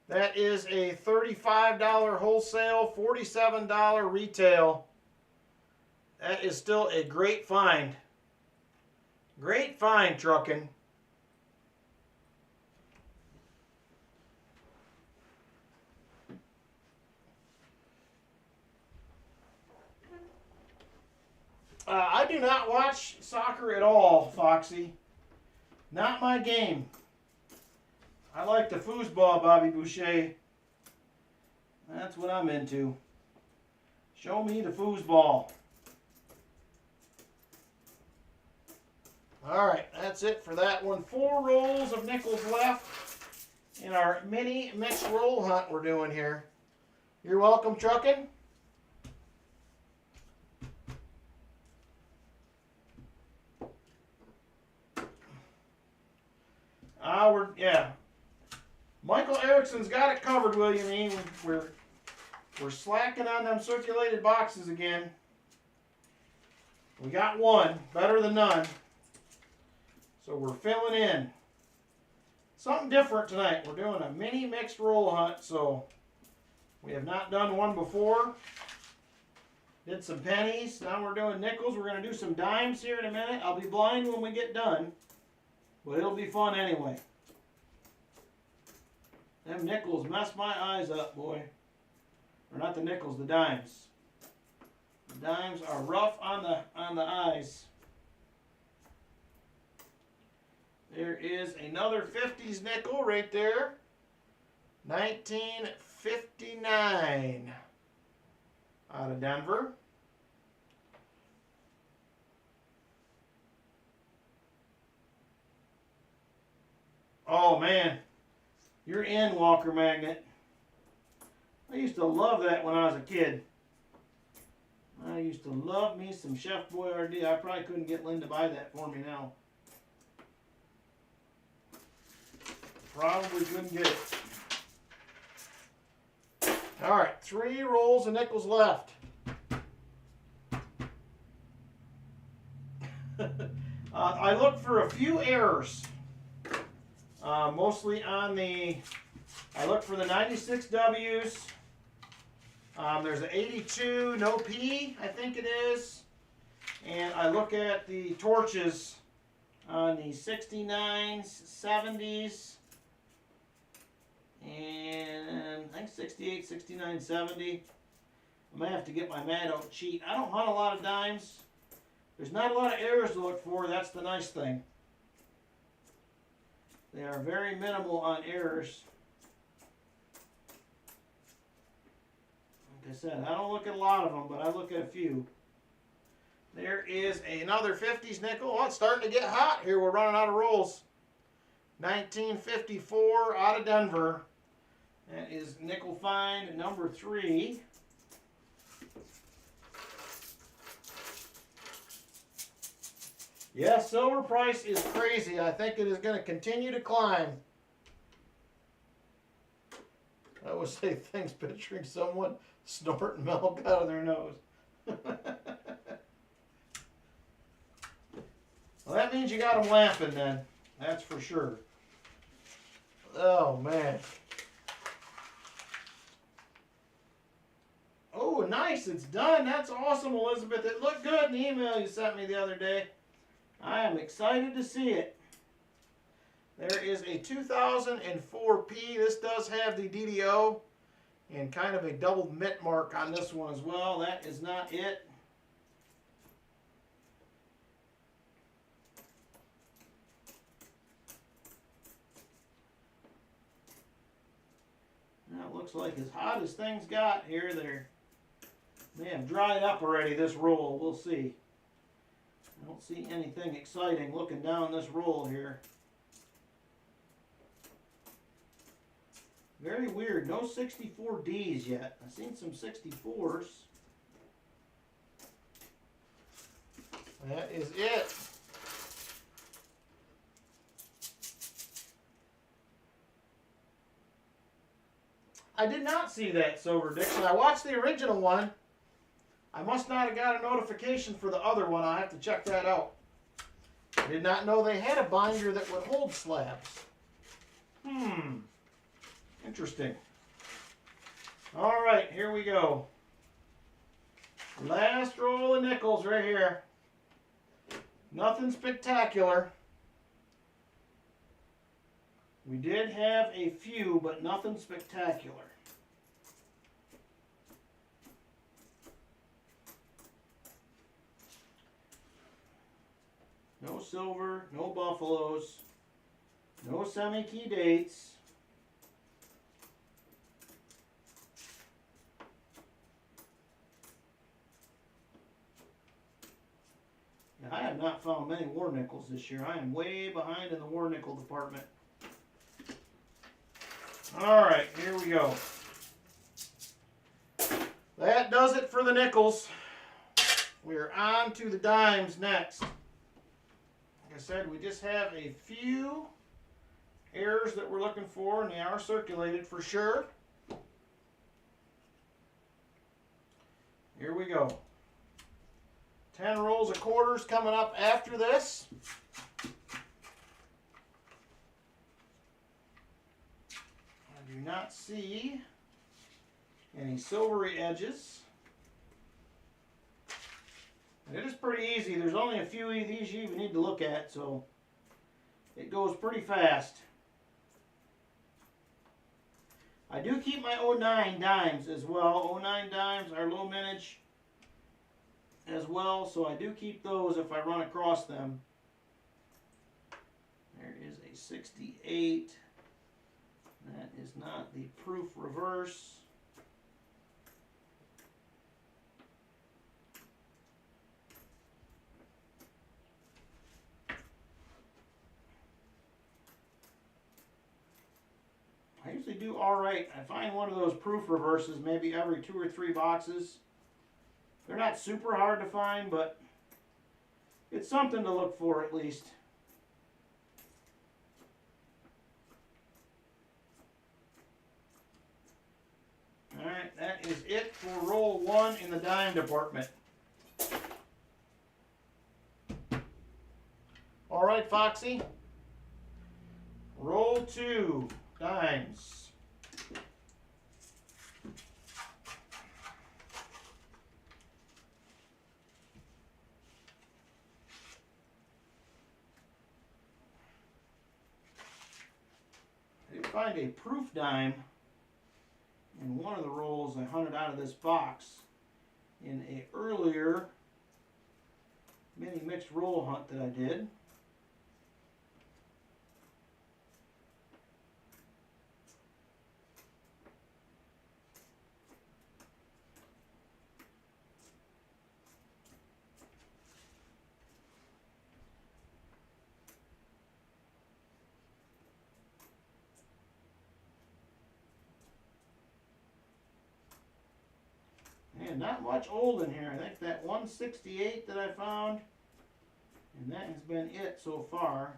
that is a $35 wholesale, $47 retail. That is still a great find. Great find, Truckin'. I do not watch soccer at all, Foxy. Not my game. I like the foosball, Bobby Boucher. That's what I'm into. Show me the foosball. All right, that's it for that one. 4 rolls of nickels left in our mini mixed roll hunt we're doing here. You're welcome, Truckin'. Yeah. Michael Erickson's got it covered, William E. We're slacking on them circulated boxes again. We got one, better than none. So we're filling in. Something different tonight. We're doing a mini mixed roll hunt, so we have not done one before. Did some pennies, now we're doing nickels. We're going to do some dimes here in a minute. I'll be blind when we get done, but it'll be fun anyway. Them nickels mess my eyes up, boy. Or not the nickels, the dimes. The dimes are rough on the eyes. There is another 50s nickel right there. 1959 out of Denver. Oh man, you're in, Walker Magnet. I used to love that when I was a kid. I used to love me some Chef Boyardee. I probably couldn't get Lynn to buy that for me now. Probably couldn't get it. All right, 3 rolls of nickels left. I looked for a few errors. Mostly on I looked for the 96 W's. There's an 82 no P, I think it is. And I look at the torches on the 69s, 70s, and I think 68, 69, 70. I might have to get my Mad Oak cheat. I don't hunt a lot of dimes. There's not a lot of errors to look for. That's the nice thing. They are very minimal on errors. Like I said, I don't look at a lot of them, but I look at a few. There is another 50s nickel. Oh, it's starting to get hot here. We're running out of rolls. 1954 out of Denver. That is nickel find number 3. Yeah, silver price is crazy. I think it is going to continue to climb. I always say things picturing someone snorting milk out of their nose. Well, that means you got them laughing then. That's for sure. Oh, man. Oh, nice. It's done. That's awesome, Elizabeth. It looked good in the email you sent me the other day. I am excited to see it. There is a 2004P. This does have the DDO and kind of a double mint mark on this one as well. That is not it. Now it looks like as hot as things got here, they have dried up already, this roll. We'll see. I don't see anything exciting looking down this roll here. Very weird. No 64Ds yet. I've seen some 64s. That is it. I did not see that, Silver Dixon. I watched the original one. I must not have got a notification for the other one. I'll have to check that out. I did not know they had a binder that would hold slabs. Interesting. All right, here we go. Last roll of nickels right here. Nothing spectacular. We did have a few, but nothing spectacular. No silver, no buffaloes, no semi-key dates. Now, I have not found many war nickels this year. I am way behind in the war nickel department. Alright, here we go. That does it for the nickels. We're on to the dimes next. Like I said, we just have a few errors that we're looking for, and they are circulated for sure. Here we go. 10 rolls of quarters coming up after this. I do not see any silvery edges. And it is pretty easy. There's only a few of these you even need to look at, so it goes pretty fast. I do keep my 09 dimes as well. 09 dimes are low mintage as well, so I do keep those if I run across them. There is a 68. That is not the proof reverse. I usually do alright. I find one of those proof reverses maybe every 2 or 3 boxes. They're not super hard to find, but it's something to look for at least. Alright, that is it for roll 1 in the dime department. Alright, Foxy. Roll 2 dimes. I did find a proof dime in one of the rolls I hunted out of this box in an earlier mini mixed roll hunt that I did. And not much old in here. I think that 168 that I found, and that has been it so far.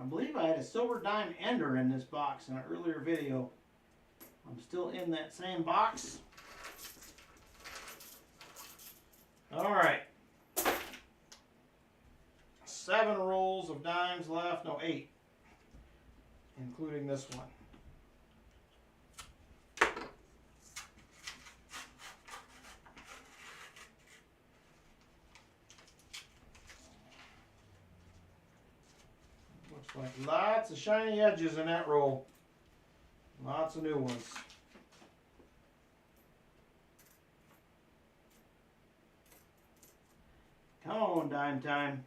I believe I had a silver dime ender in this box in an earlier video. I'm still in that same box. Alright. 7 rolls of dimes left. No, 8. Including this one. Like lots of shiny edges in that roll. Lots of new ones. Come on, dime time.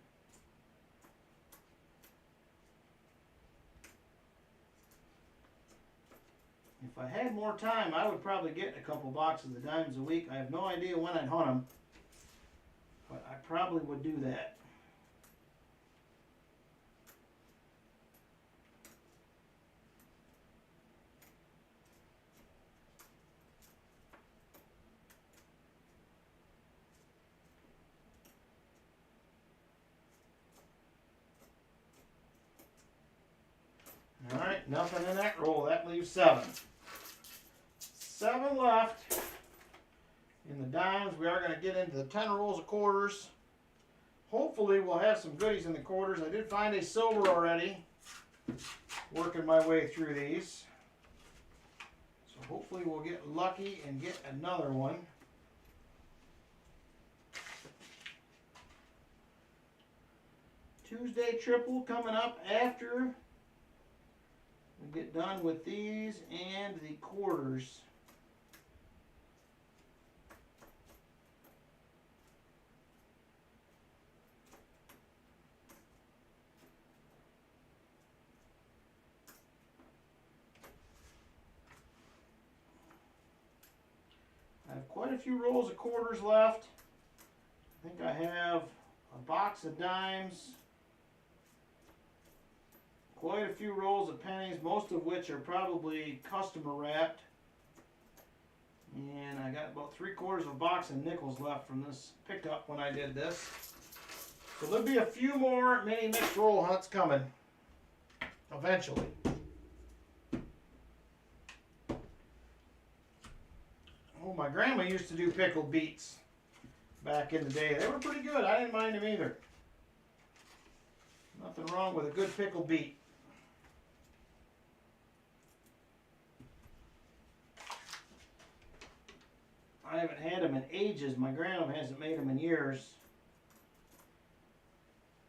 If I had more time, I would probably get a couple boxes of dimes a week. I have no idea when I'd hunt them, but I probably would do that. Alright, Nothing in that roll. That leaves 7. 7 left. In the dimes, we are going to get into the 10 rolls of quarters. Hopefully, we'll have some goodies in the quarters. I did find a silver already. Working my way through these. So hopefully, we'll get lucky and get another one. Tuesday triple coming up after we get done with these and the quarters. I have quite a few rolls of quarters left. I think I have a box of dimes. Quite a few rolls of pennies, most of which are probably customer wrapped. And I got about 3/4 of a box of nickels left from this pickup when I did this. So there'll be a few more mini mixed roll hunts coming eventually. Oh, my grandma used to do pickled beets back in the day. They were pretty good. I didn't mind them either. Nothing wrong with a good pickled beet. I haven't had them in ages. My grandma hasn't made them in years.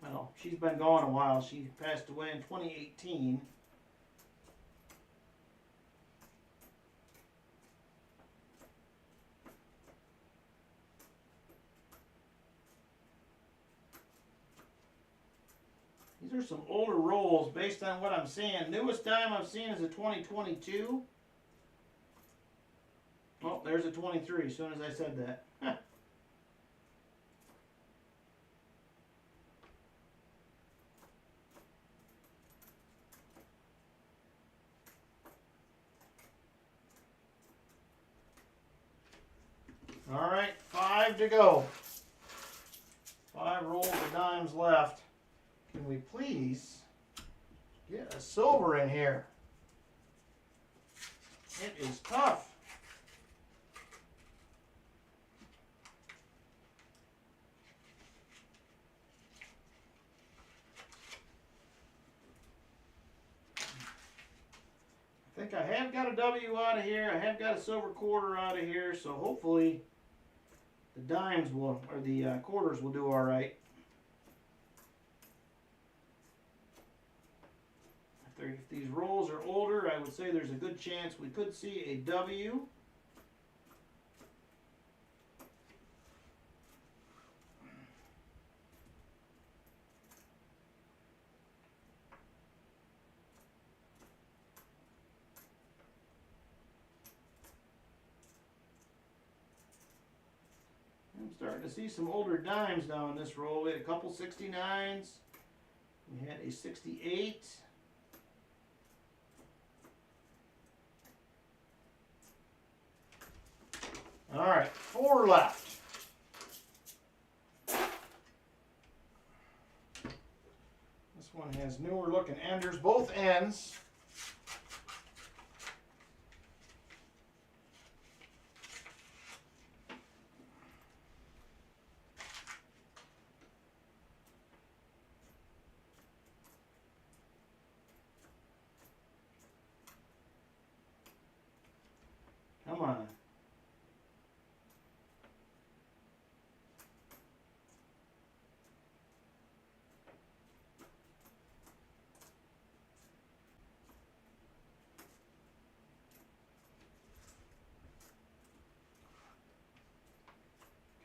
Well, she's been gone a while. She passed away in 2018. These are some older rolls based on what I'm seeing. Newest dime I've seen is a 2022. Oh, there's a 23 as soon as I said that. Huh. All right, 5 to go. 5 rolls of dimes left. Can we please get a silver in here? It is tough. I think I have got a W out of here. I have got a silver quarter out of here, so hopefully the dimes will, or the quarters will do all right. If these rolls are older, I would say there's a good chance we could see a W. I'm starting to see some older dimes now in this roll. We had a couple 69s. We had a 68. All right, 4 left. This one has newer looking enders, both ends. Come on.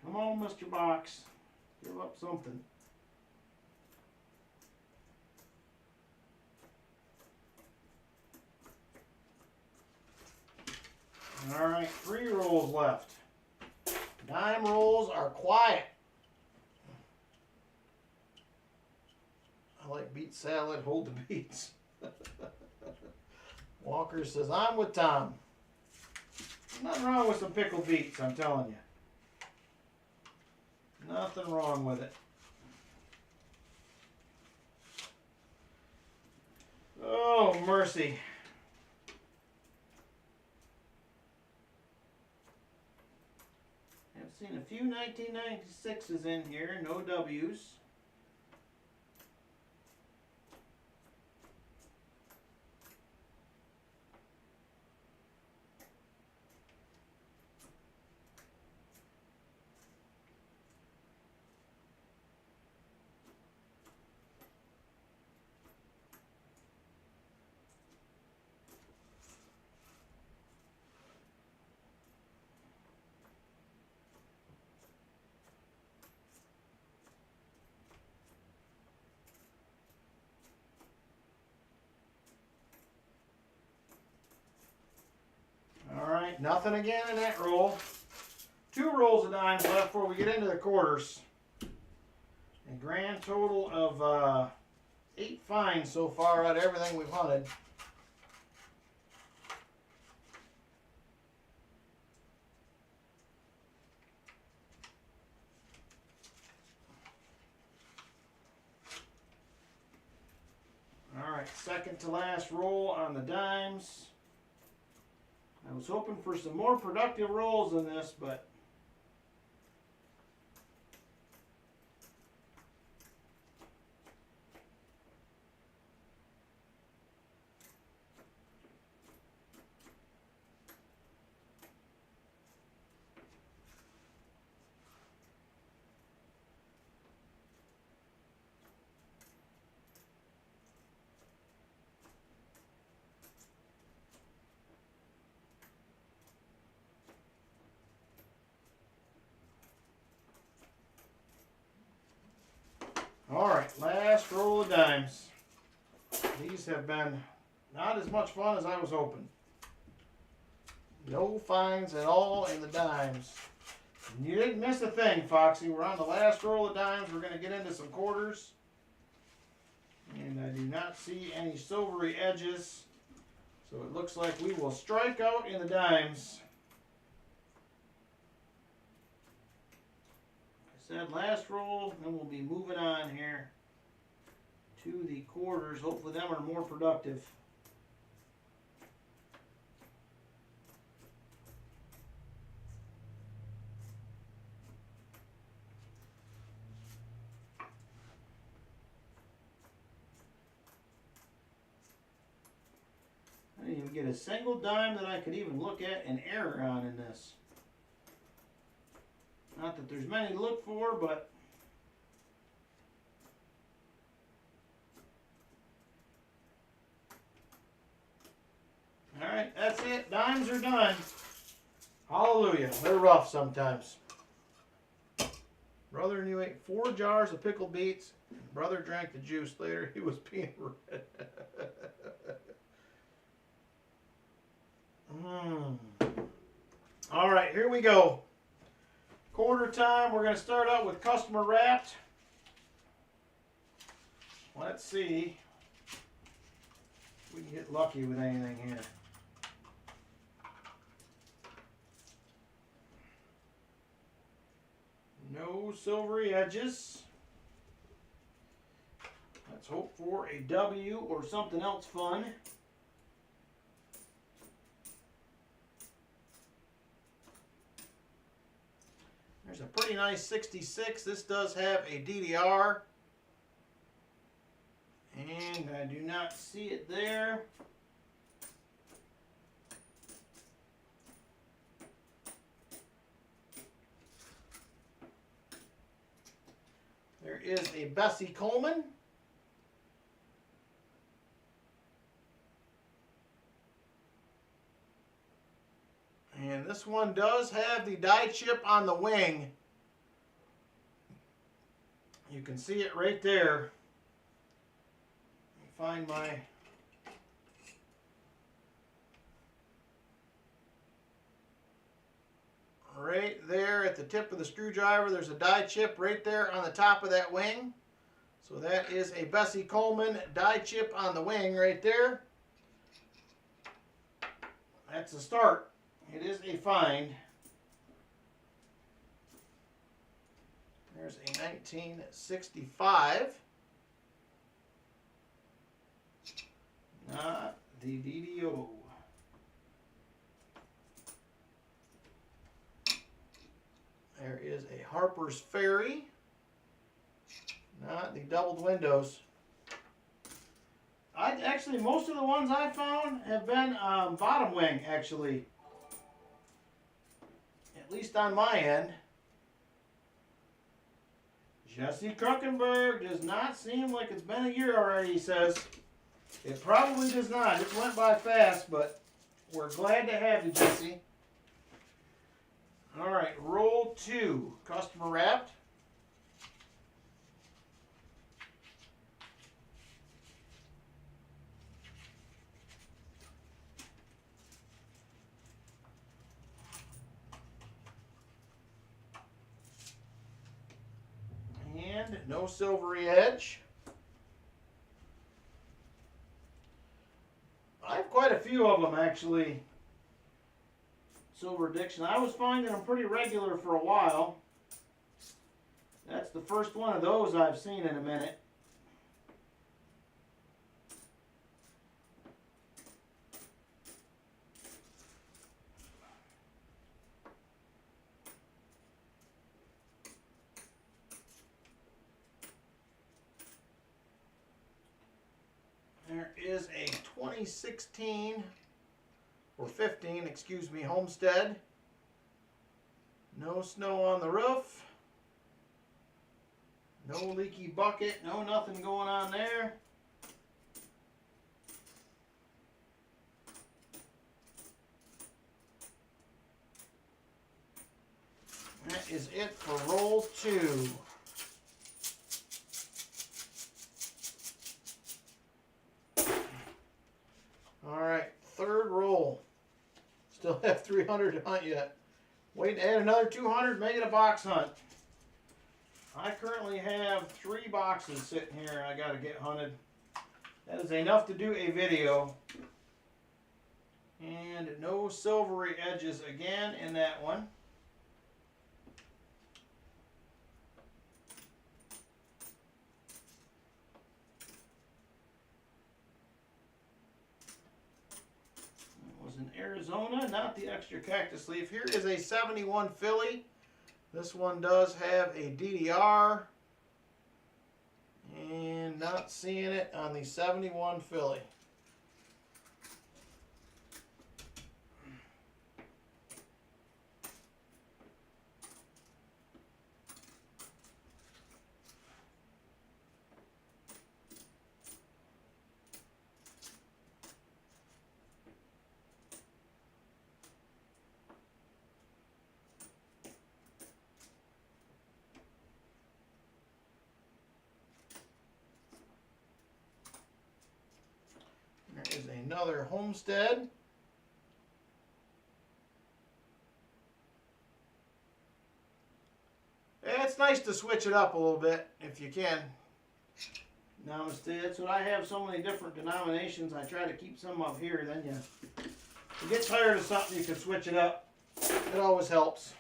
Come on, Mr. Box. Give up something. All right, 3 rolls left. Dime rolls are quiet. I like beet salad. Hold the beets. Walker says, I'm with Tom. Nothing wrong with some pickled beets, I'm telling you. Nothing wrong with it. Oh Oh, mercy. I've seen a few 1996s in here, no W's. Alright, nothing again in that roll. 2 rolls of dimes left before we get into the quarters. A grand total of 8 finds so far out of everything we've hunted. Alright, second to last roll on the dimes. I was hoping for some more productive rolls than this, but alright, last roll of dimes. These have been not as much fun as I was hoping. No finds at all in the dimes. And you didn't miss a thing, Foxy. We're on the last roll of dimes. We're going to get into some quarters. And I do not see any silvery edges. So it looks like we will strike out in the dimes. Said last roll, then we'll be moving on here to the quarters. Hopefully them are more productive. I didn't even get a single dime that I could even look at an error on in this. Not that there's many to look for, but alright, that's it. Dimes are done. Hallelujah. They're rough sometimes. Brother and you ate 4 jars of pickled beets. Brother drank the juice later. He was being red. Alright, here we go. Quarter time, we're going to start out with customer wrapped. Let's see if we can get lucky with anything here. No silvery edges. Let's hope for a W or something else fun. There's a pretty nice 66. This does have a DDR. And I do not see it there. There is a Bessie Coleman. And this one does have the die chip on the wing. You can see it right there. Let me find my... Right there at the tip of the screwdriver, there's a die chip right there on the top of that wing. So that is a Bessie Coleman die chip on the wing right there. That's a start. It is a find. There's a 1965. the DDO. There is a Harper's Ferry. Not the doubled windows. Actually, most of the ones I found have been bottom wing, actually. At least on my end. Jesse Kruckenberg does not seem like it's been a year already, he says. It probably does not. It went by fast, but we're glad to have you, Jesse. All right, roll 2. Customer wrapped. And no silvery edge. I have quite a few of them, actually. Silver addiction. I was finding them pretty regular for a while. That's the first one of those I've seen in a minute. There is a 2016 or 15, excuse me, Homestead. No snow on the roof. No leaky bucket. No nothing going on there. That is it for roll 2. All right, third roll. Still have 300 to hunt yet. Wait to add another 200, make it a box hunt. I currently have 3 boxes sitting here I gotta get hunted. That is enough to do a video. And no silvery edges again in that one. In Arizona, not the extra cactus leaf. Here is a 71 Philly. This one does have a DDR. And not seeing it on the 71 Philly. There is another Homestead. Yeah, it's nice to switch it up a little bit if you can. Namaste. That's what I have, so many different denominations. I try to keep some up here. Then you get tired of something, you can switch it up. It always helps.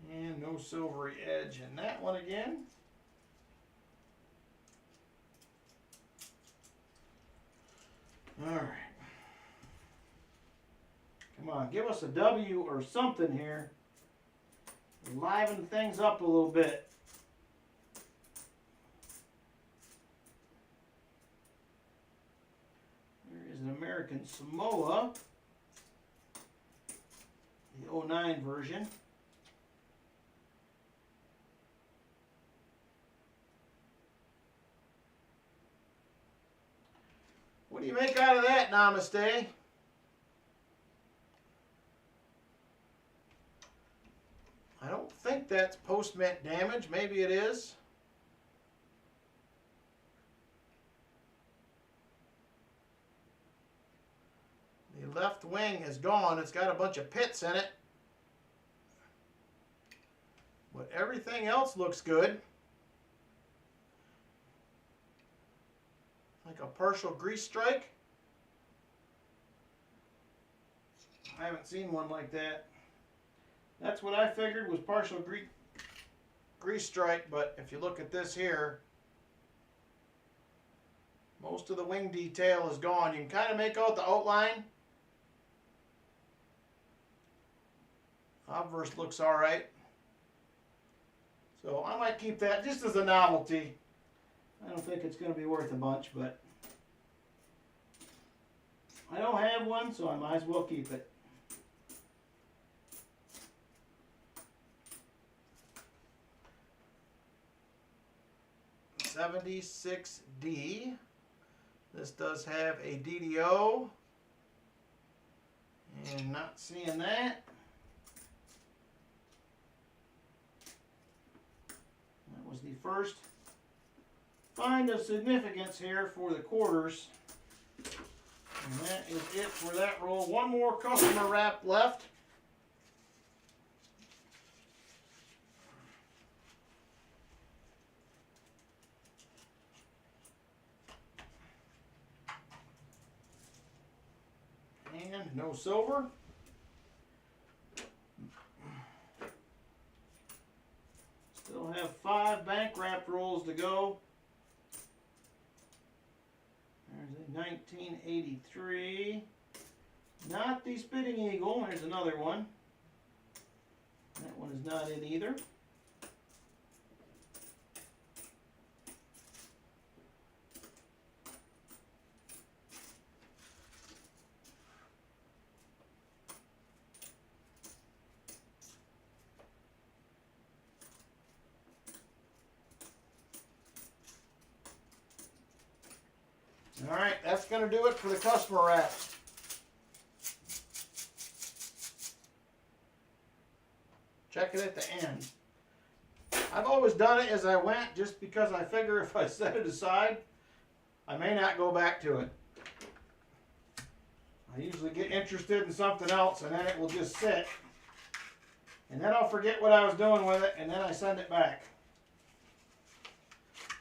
And no silvery edge in that one again. All right. Come on, give us a W or something here. Liven things up a little bit. There is an American Samoa, the 09 version. What do you make out of that, Namaste? I don't think that's post-mint damage. Maybe it is. The left wing is gone. It's got a bunch of pits in it. But everything else looks good. Like a partial grease strike. I haven't seen one like that. That's what I figured was partial grease strike, but if you look at this here, most of the wing detail is gone. You can kind of make out the outline. Obverse looks alright. So I might keep that just as a novelty. I don't think it's going to be worth a bunch, but I don't have one, so I might as well keep it. $76D. This does have a DDO. And not seeing that. That was the first find of significance here for the quarters. And that is it for that roll. One more customer wrap left. And no silver. Still have 5 bank wrapped rolls to go. There's a 1983. Not the Spitting Eagle. There's another one. That one is not in either. Alright, that's going to do it for the customer wrap. Check it at the end. I've always done it as I went just because I figure if I set it aside, I may not go back to it. I usually get interested in something else and then it will just sit. And then I'll forget what I was doing with it and then I send it back.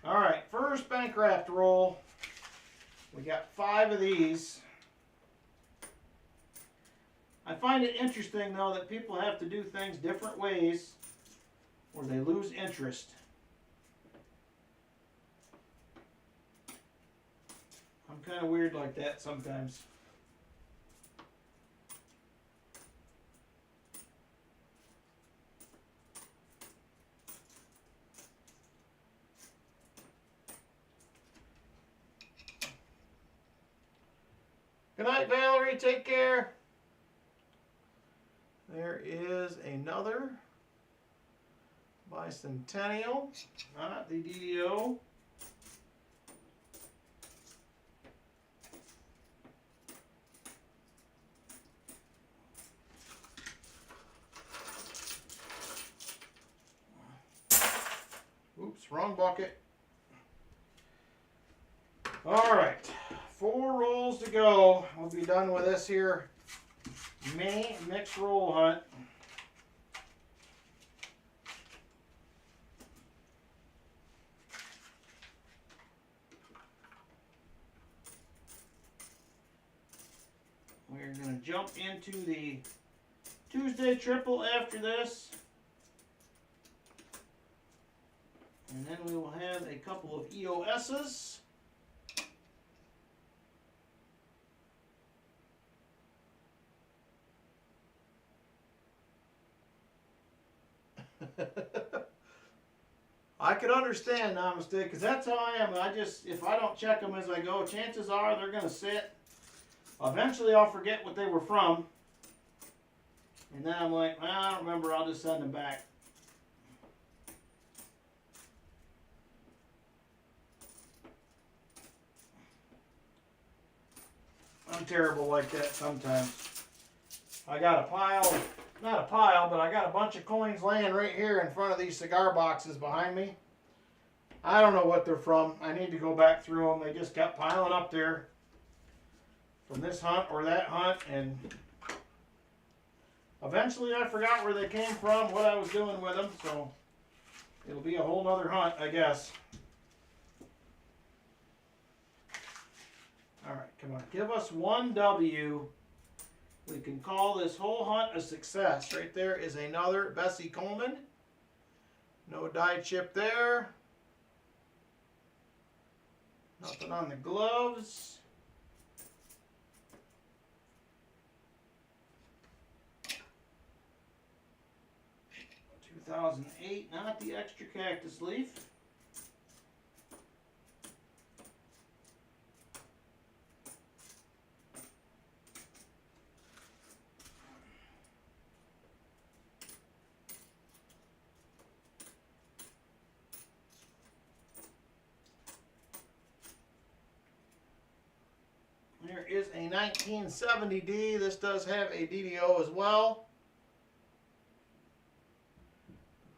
Alright, first bank wrapped roll. We got 5 of these. I find it interesting though that people have to do things different ways or they lose interest. I'm kind of weird like that sometimes. Good night, Valerie. Take care. There is another bicentennial, not the DDO. Oops, wrong bucket. All right. 4 rolls to go. We'll be done with this here May mixed roll hunt. We're going to jump into the Tuesday triple after this. And then we will have a couple of EOS's. I could understand Namaste because that's how I am. If I don't check them as I go, chances are they're going to sit. Eventually I'll forget what they were from. And then I'm like, well, I don't remember, I'll just send them back. I'm terrible like that sometimes. I got a pile, not a pile, but I got a bunch of coins laying right here in front of these cigar boxes behind me. I don't know what they're from. I need to go back through them. They just kept piling up there from this hunt or that hunt, and eventually I forgot where they came from, what I was doing with them, so it'll be a whole nother hunt, I guess. Alright, come on. Give us one W we can call this whole hunt a success. Right there is another Bessie Coleman. No die chip there. Nothing on the gloves. Two 2008, not the extra cactus leaf. There is a 1970D. This does have a DDO as well.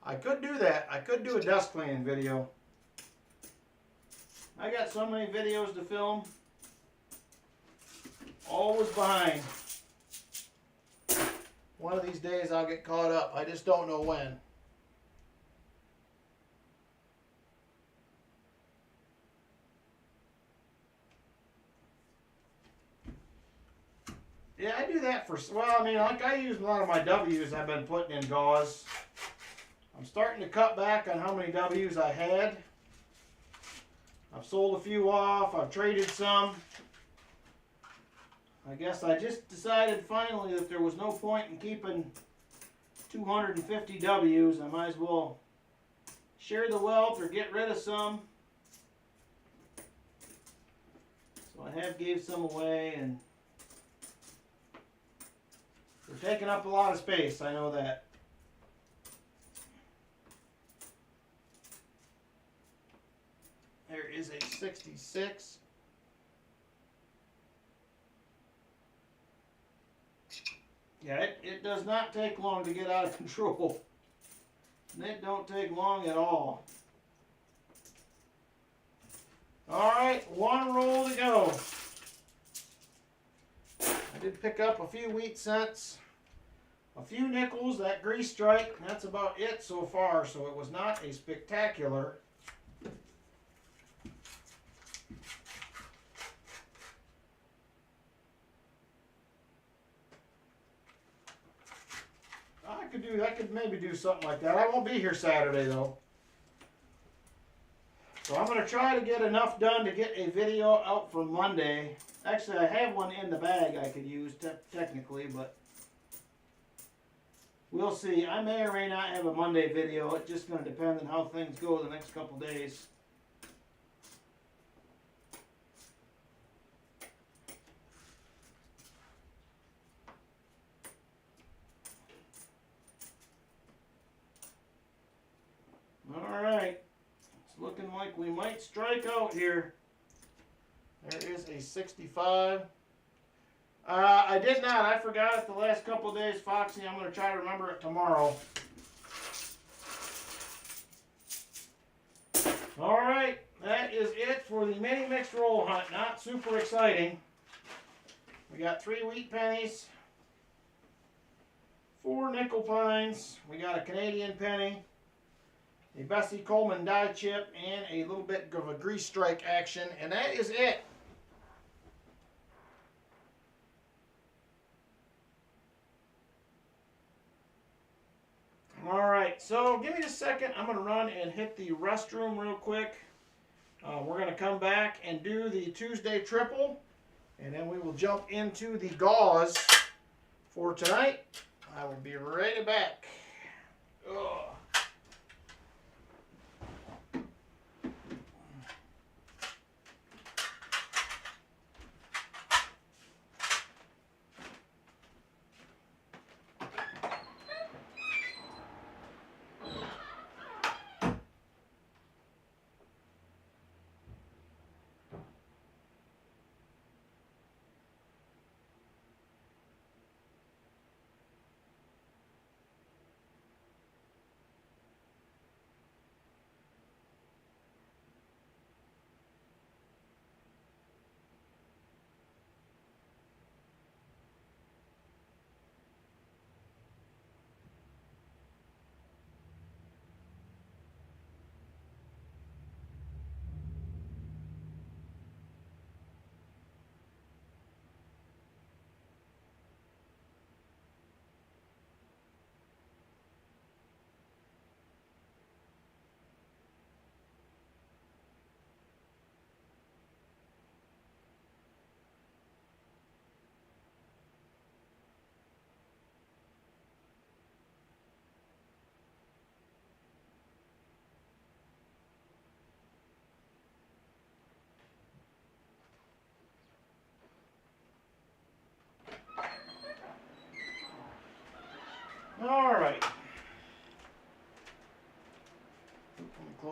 I could do that. I could do a dust cleaning video. I got so many videos to film. Always behind. One of these days I'll get caught up. I just don't know when. Yeah, I do that for, well, I mean, like I use a lot of my W's I've been putting in gauze. I'm starting to cut back on how many W's I had. I've sold a few off, I've traded some. I guess I just decided finally that there was no point in keeping 250 W's. I might as well share the wealth or get rid of some. So I have gave some away, and they're taking up a lot of space, I know that. There is a 66. Yeah, it does not take long to get out of control. And it don't take long at all. Alright, one roll to go. I did pick up a few wheat cents, a few nickels, that grease strike. That's about it so far, so it was not a spectacular. I could maybe do something like that. I won't be here Saturday though. So I'm going to try to get enough done to get a video out for Monday. Actually, I have one in the bag I could use technically, but we'll see. I may or may not have a Monday video. It's just going to depend on how things go the next couple days. Alright, it's looking like we might strike out here. There is a 65. I did not. I forgot it the last couple of days, Foxy. I'm going to try to remember it tomorrow. Alright, that is it for the mini mixed roll hunt. Not super exciting. We got 3 wheat pennies, 4 nickel pines. We got a Canadian penny, a Bessie Coleman die chip, and a little bit of a grease strike action, and that is it. Alright, so give me a second. I'm going to run and hit the restroom real quick. We're going to come back and do the Tuesday triple, and then we will jump into the gauze for tonight. I will be right back. Ugh.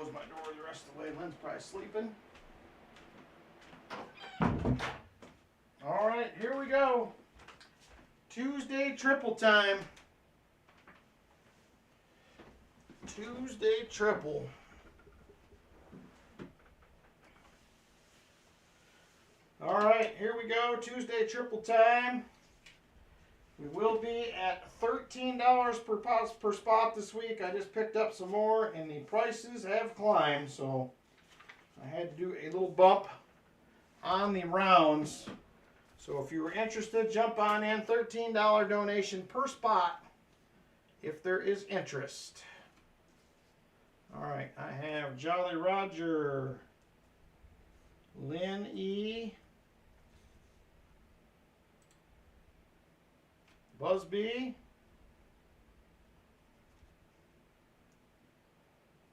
close my door the rest of the way. Lynn's probably sleeping. All right, here we go. Tuesday triple time. Tuesday triple. All right, here we go. Tuesday triple time. We will be at $13 per spot this week. I just picked up some more, and the prices have climbed, so I had to do a little bump on the rounds. So if you were interested, jump on in. $13 donation per spot if there is interest. All right, I have Jolly Roger, Lynn E., Busby,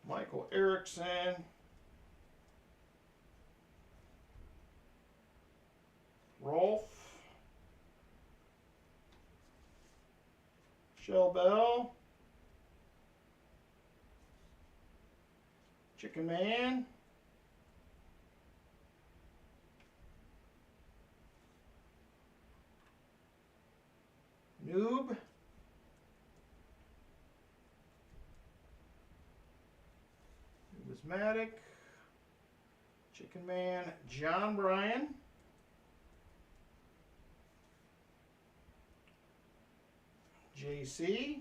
Michael Erickson, Rolf, Shell Bell, Chicken Man, Noob, Numismatic, Chicken Man, John Bryan, JC,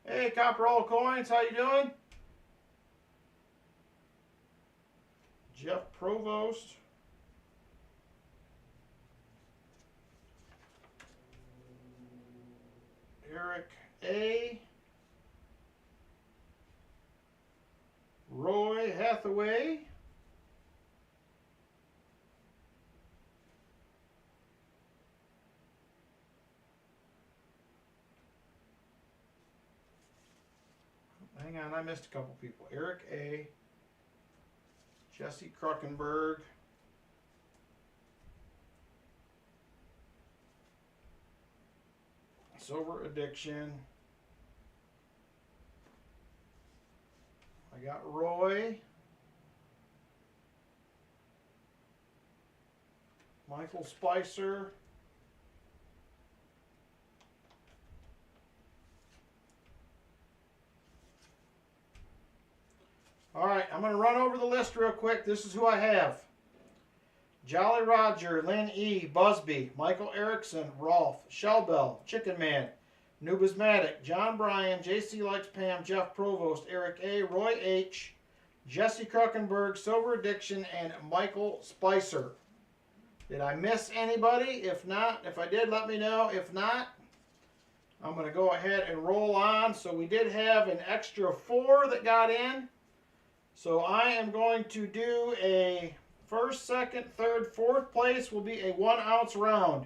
hey, Copper All Coins, how you doing? Jeff Provost. Eric A. Roy Hathaway. Hang on, I missed a couple people. Eric A. Jesse Kruckenberg. Silver Addiction. I got Roy. Michael Spicer. All right, I'm going to run over the list real quick. This is who I have. Jolly Roger, Lynn E., Busby, Michael Erickson, Rolf, Shellbell, Chicken Man, Numismatic, John Bryan, JC Likes Pam, Jeff Provost, Eric A., Roy H., Jesse Kruckenberg, Silver Addiction, and Michael Spicer. Did I miss anybody? If not, if I did, let me know. If not, I'm going to go ahead and roll on. So we did have an extra 4 that got in. So I am going to do a first, second, third, fourth place will be a 1 ounce round.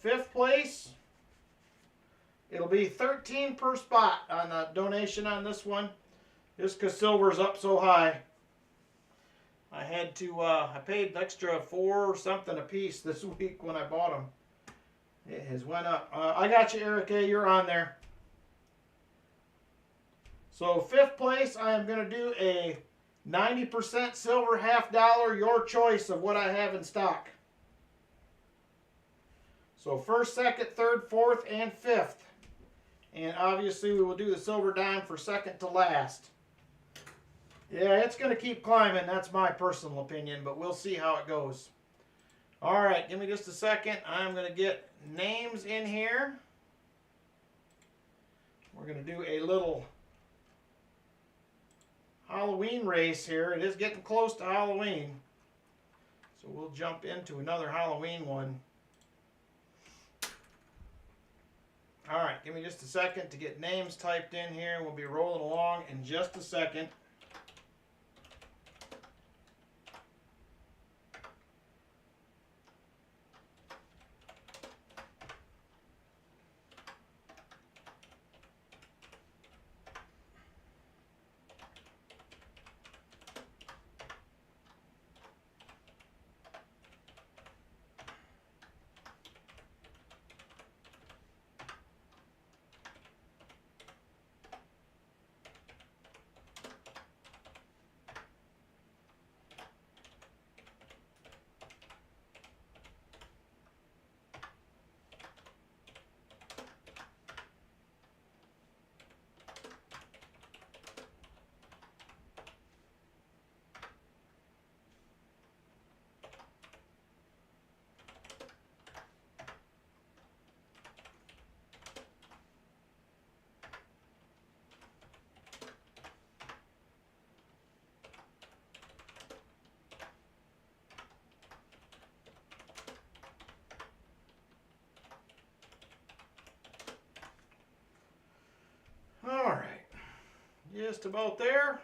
Fifth place, it'll be 13 per spot on the donation on this one. Just because silver's up so high. I had to, I paid an extra 4 or something a piece this week when I bought them. It has went up. I got you, Eric A., you're on there. So fifth place, I am going to do a 90% silver $half, your choice of what I have in stock. So first, second, third, fourth, and fifth. And obviously we will do the silver dime for second to last. Yeah, it's going to keep climbing. That's my personal opinion, but we'll see how it goes. All right, give me just a second. I'm going to get names in here. We're going to do a little Halloween race here. It is getting close to Halloween. So we'll jump into another Halloween one. All right, give me just a second to get names typed in here. We'll be rolling along in just a second. Just about there.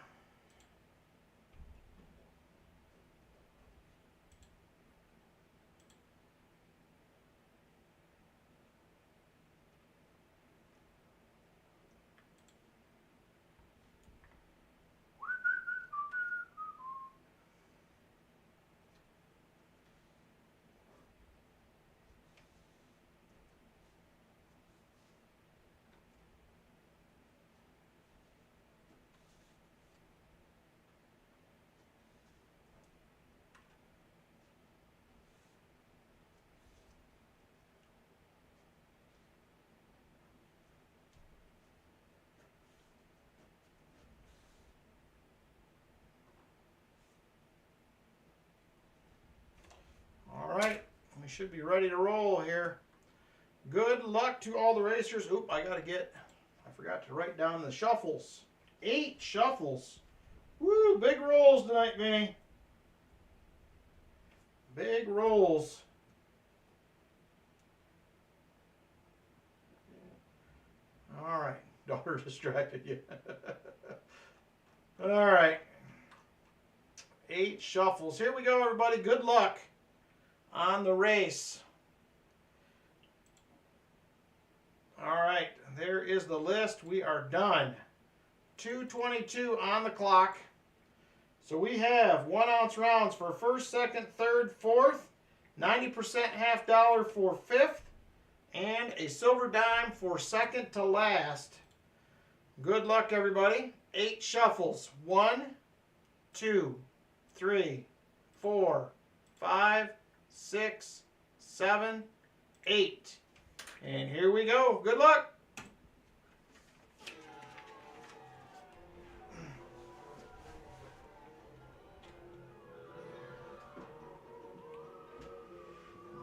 All right, we should be ready to roll here. Good luck to all the racers. Oop, I forgot to write down the shuffles. 8 shuffles. Woo, big rolls tonight, Vinny. Big rolls. All right, daughter distracted you. All right, 8 shuffles. Here we go, everybody. Good luck on the race. All right, there is the list. We are done. 2:22 on the clock. So we have 1 ounce rounds for first, second, third, fourth, 90% half dollar for fifth, and a silver dime for second to last. Good luck, everybody. 8 shuffles. 1, 2, 3, 4, 5, 6, 7, 8. And here we go. Good luck.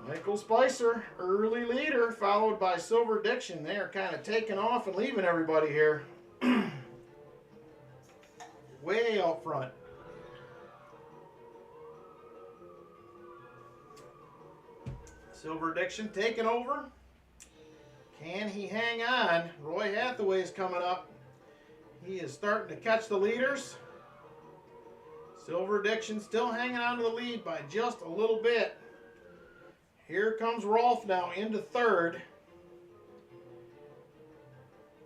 Michael Spicer, early leader, followed by Silver Diction. They are kind of taking off and leaving everybody here. Way out front. Silver Diction taking over. Can he hang on? Roy Hathaway's coming up. He is starting to catch the leaders. Silver Diction still hanging on to the lead by just a little bit. Here comes Rolf now into third.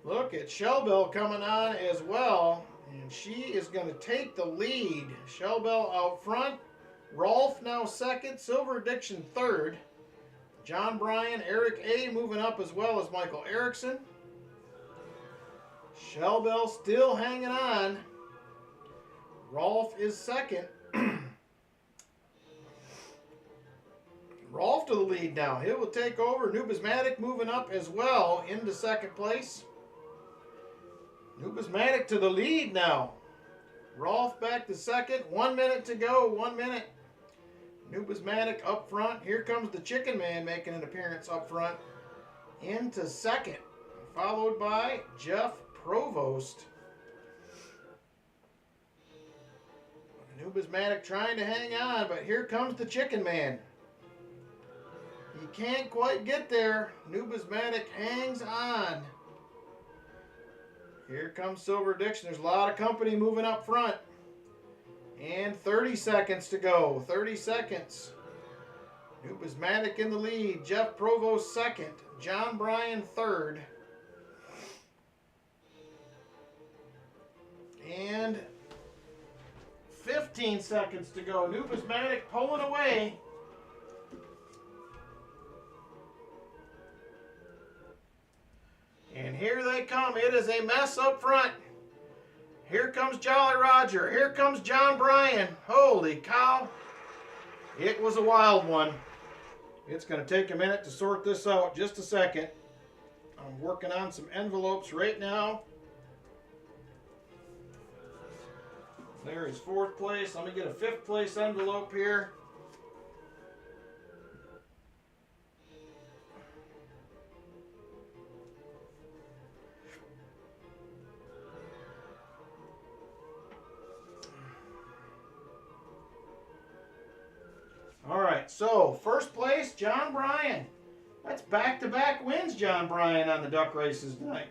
Look at Shellbell coming on as well. And she is going to take the lead. Shellbell out front. Rolf now second. Silver Diction third. John Bryan, Eric A. moving up as well as Michael Erickson. Shellbell still hanging on. Rolf is second. Rolf to the lead now. He will take over. Nubismatic moving up as well into second place. Nubismatic to the lead now. Rolf back to second. 1 minute to go. 1 minute. Nubismatic up front. Here comes the Chicken Man making an appearance up front. Into second. Followed by Jeff Provost. Nubismatic trying to hang on, but here comes the Chicken Man. He can't quite get there. Nubismatic hangs on. Here comes Silver Diction. There's a lot of company moving up front. And 30 seconds to go. 30 seconds. Nubismatic in the lead. Jeff Provost second. John Bryan third. And 15 seconds to go. Nubismatic pulling away. And here they come. It is a mess up front. Here comes Jolly Roger. Here comes John Bryan. Holy cow. It was a wild one. It's going to take a minute to sort this out. Just a second. I'm working on some envelopes right now. There is 4th place. Let me get a 5th place envelope here. All right, so 1st place, John Bryan. That's back-to-back wins, John Bryan, on the duck races tonight.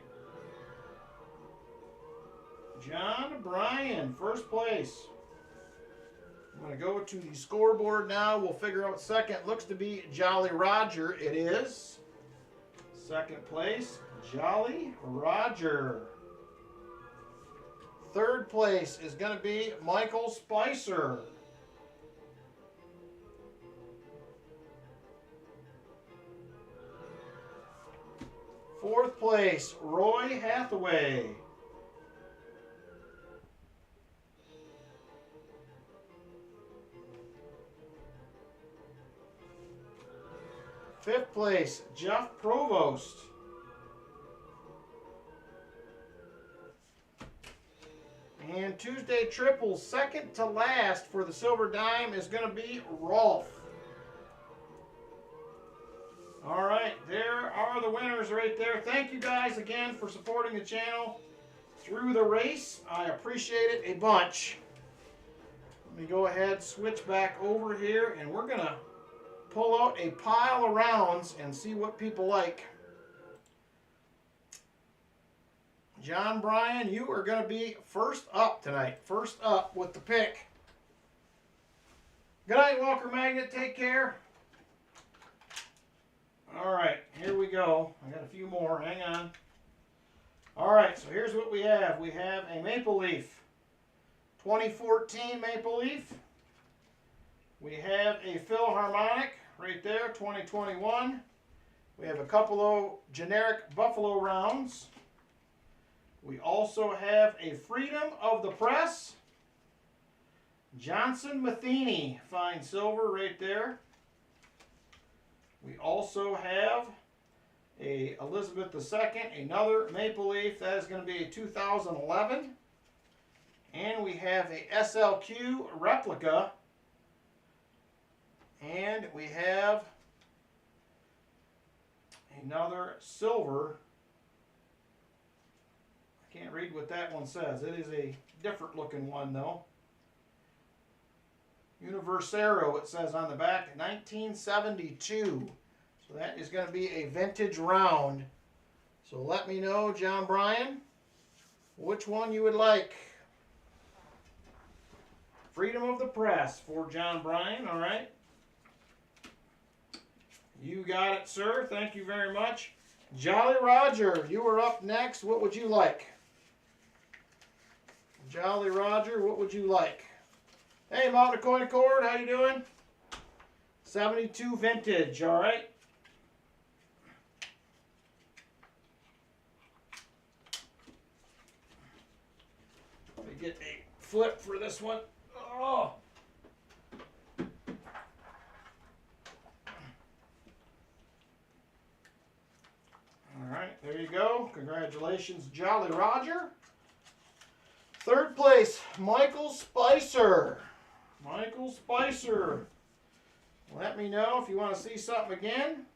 John Bryan, first place. I'm going to go to the scoreboard now. We'll figure out second. Looks to be Jolly Roger. It is. Second place, Jolly Roger. Third place is going to be Michael Spicer. Fourth place, Roy Hathaway. Fifth place, Jeff Provost. And Tuesday triples, second to last for the silver dime is going to be Rolf. All right, there are the winners right there. Thank you guys again for supporting the channel through the race. I appreciate it a bunch. Let me go ahead, switch back over here, and we're going to pull out a pile of rounds and see what people like. John Bryan, you are going to be first up tonight. First up with the pick. Good night, Walker Magnet. Take care. All right, here we go. I got a few more. Hang on. All right, so here's what we have. We have a Maple Leaf. 2014 Maple Leaf. We have a Philharmonic right there, 2021. We have a couple of generic Buffalo rounds. We also have a Freedom of the Press. Johnson Matheny, fine silver right there. We also have a Elizabeth II, another Maple Leaf. That is going to be a 2011. And we have a SLQ replica. And we have another silver. I can't read what that one says. It is a different looking one though. Universero, it says on the back, 1972. So that is going to be a vintage round. So let me know, John Bryan, which one you would like. Freedom of the Press for John Bryan, all right. You got it, sir. Thank you very much. Jolly Roger, you are up next. What would you like? Jolly Roger, what would you like? Hey, Mountain Coin Accord, how you doing? 72 vintage, all right. Let me get a flip for this one. Oh. All right, there you go. Congratulations, Jolly Roger. Third place, Michael Spicer. Michael Spicer. Let me know if you want to see something again.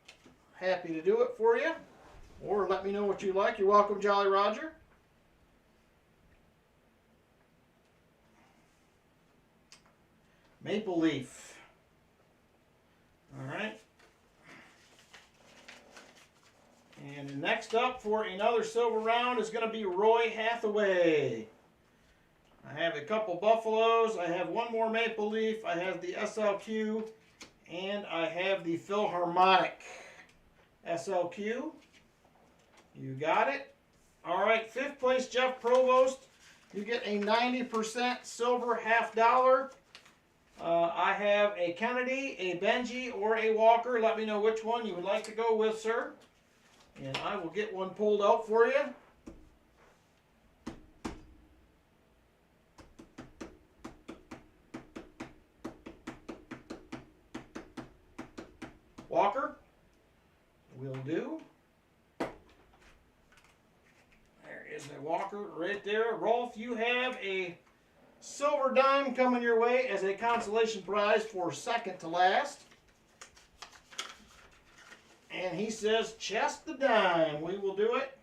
Happy to do it for you. Or let me know what you like. You're welcome, Jolly Roger. Maple Leaf. All right. And next up for another silver round is going to be Roy Hathaway. I have a couple Buffaloes. I have one more Maple Leaf. I have the SLQ. And I have the Philharmonic. SLQ. You got it. All right, fifth place, Jeff Provost. You get a 90% silver $50. I have a Kennedy, a Benji, or a Walker. Let me know which one you would like to go with, sir. And I will get one pulled out for you. Walker, will do. There is a Walker right there. Rolf, you have a silver dime coming your way as a consolation prize for second to last. And he says, chest the dime. We will do it.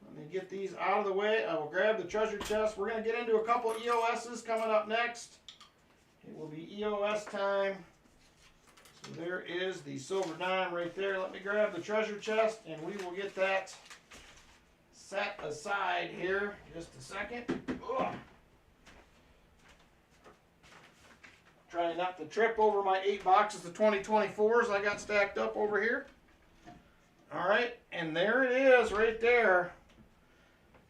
Let me get these out of the way. I will grab the treasure chest. We're going to get into a couple EOSs coming up next. It will be EOS time. So there is the silver dime right there. Let me grab the treasure chest and we will get that set aside here. Just a second. Ugh. Trying not to trip over my 8 boxes of 2024s I got stacked up over here. All right, and there it is right there.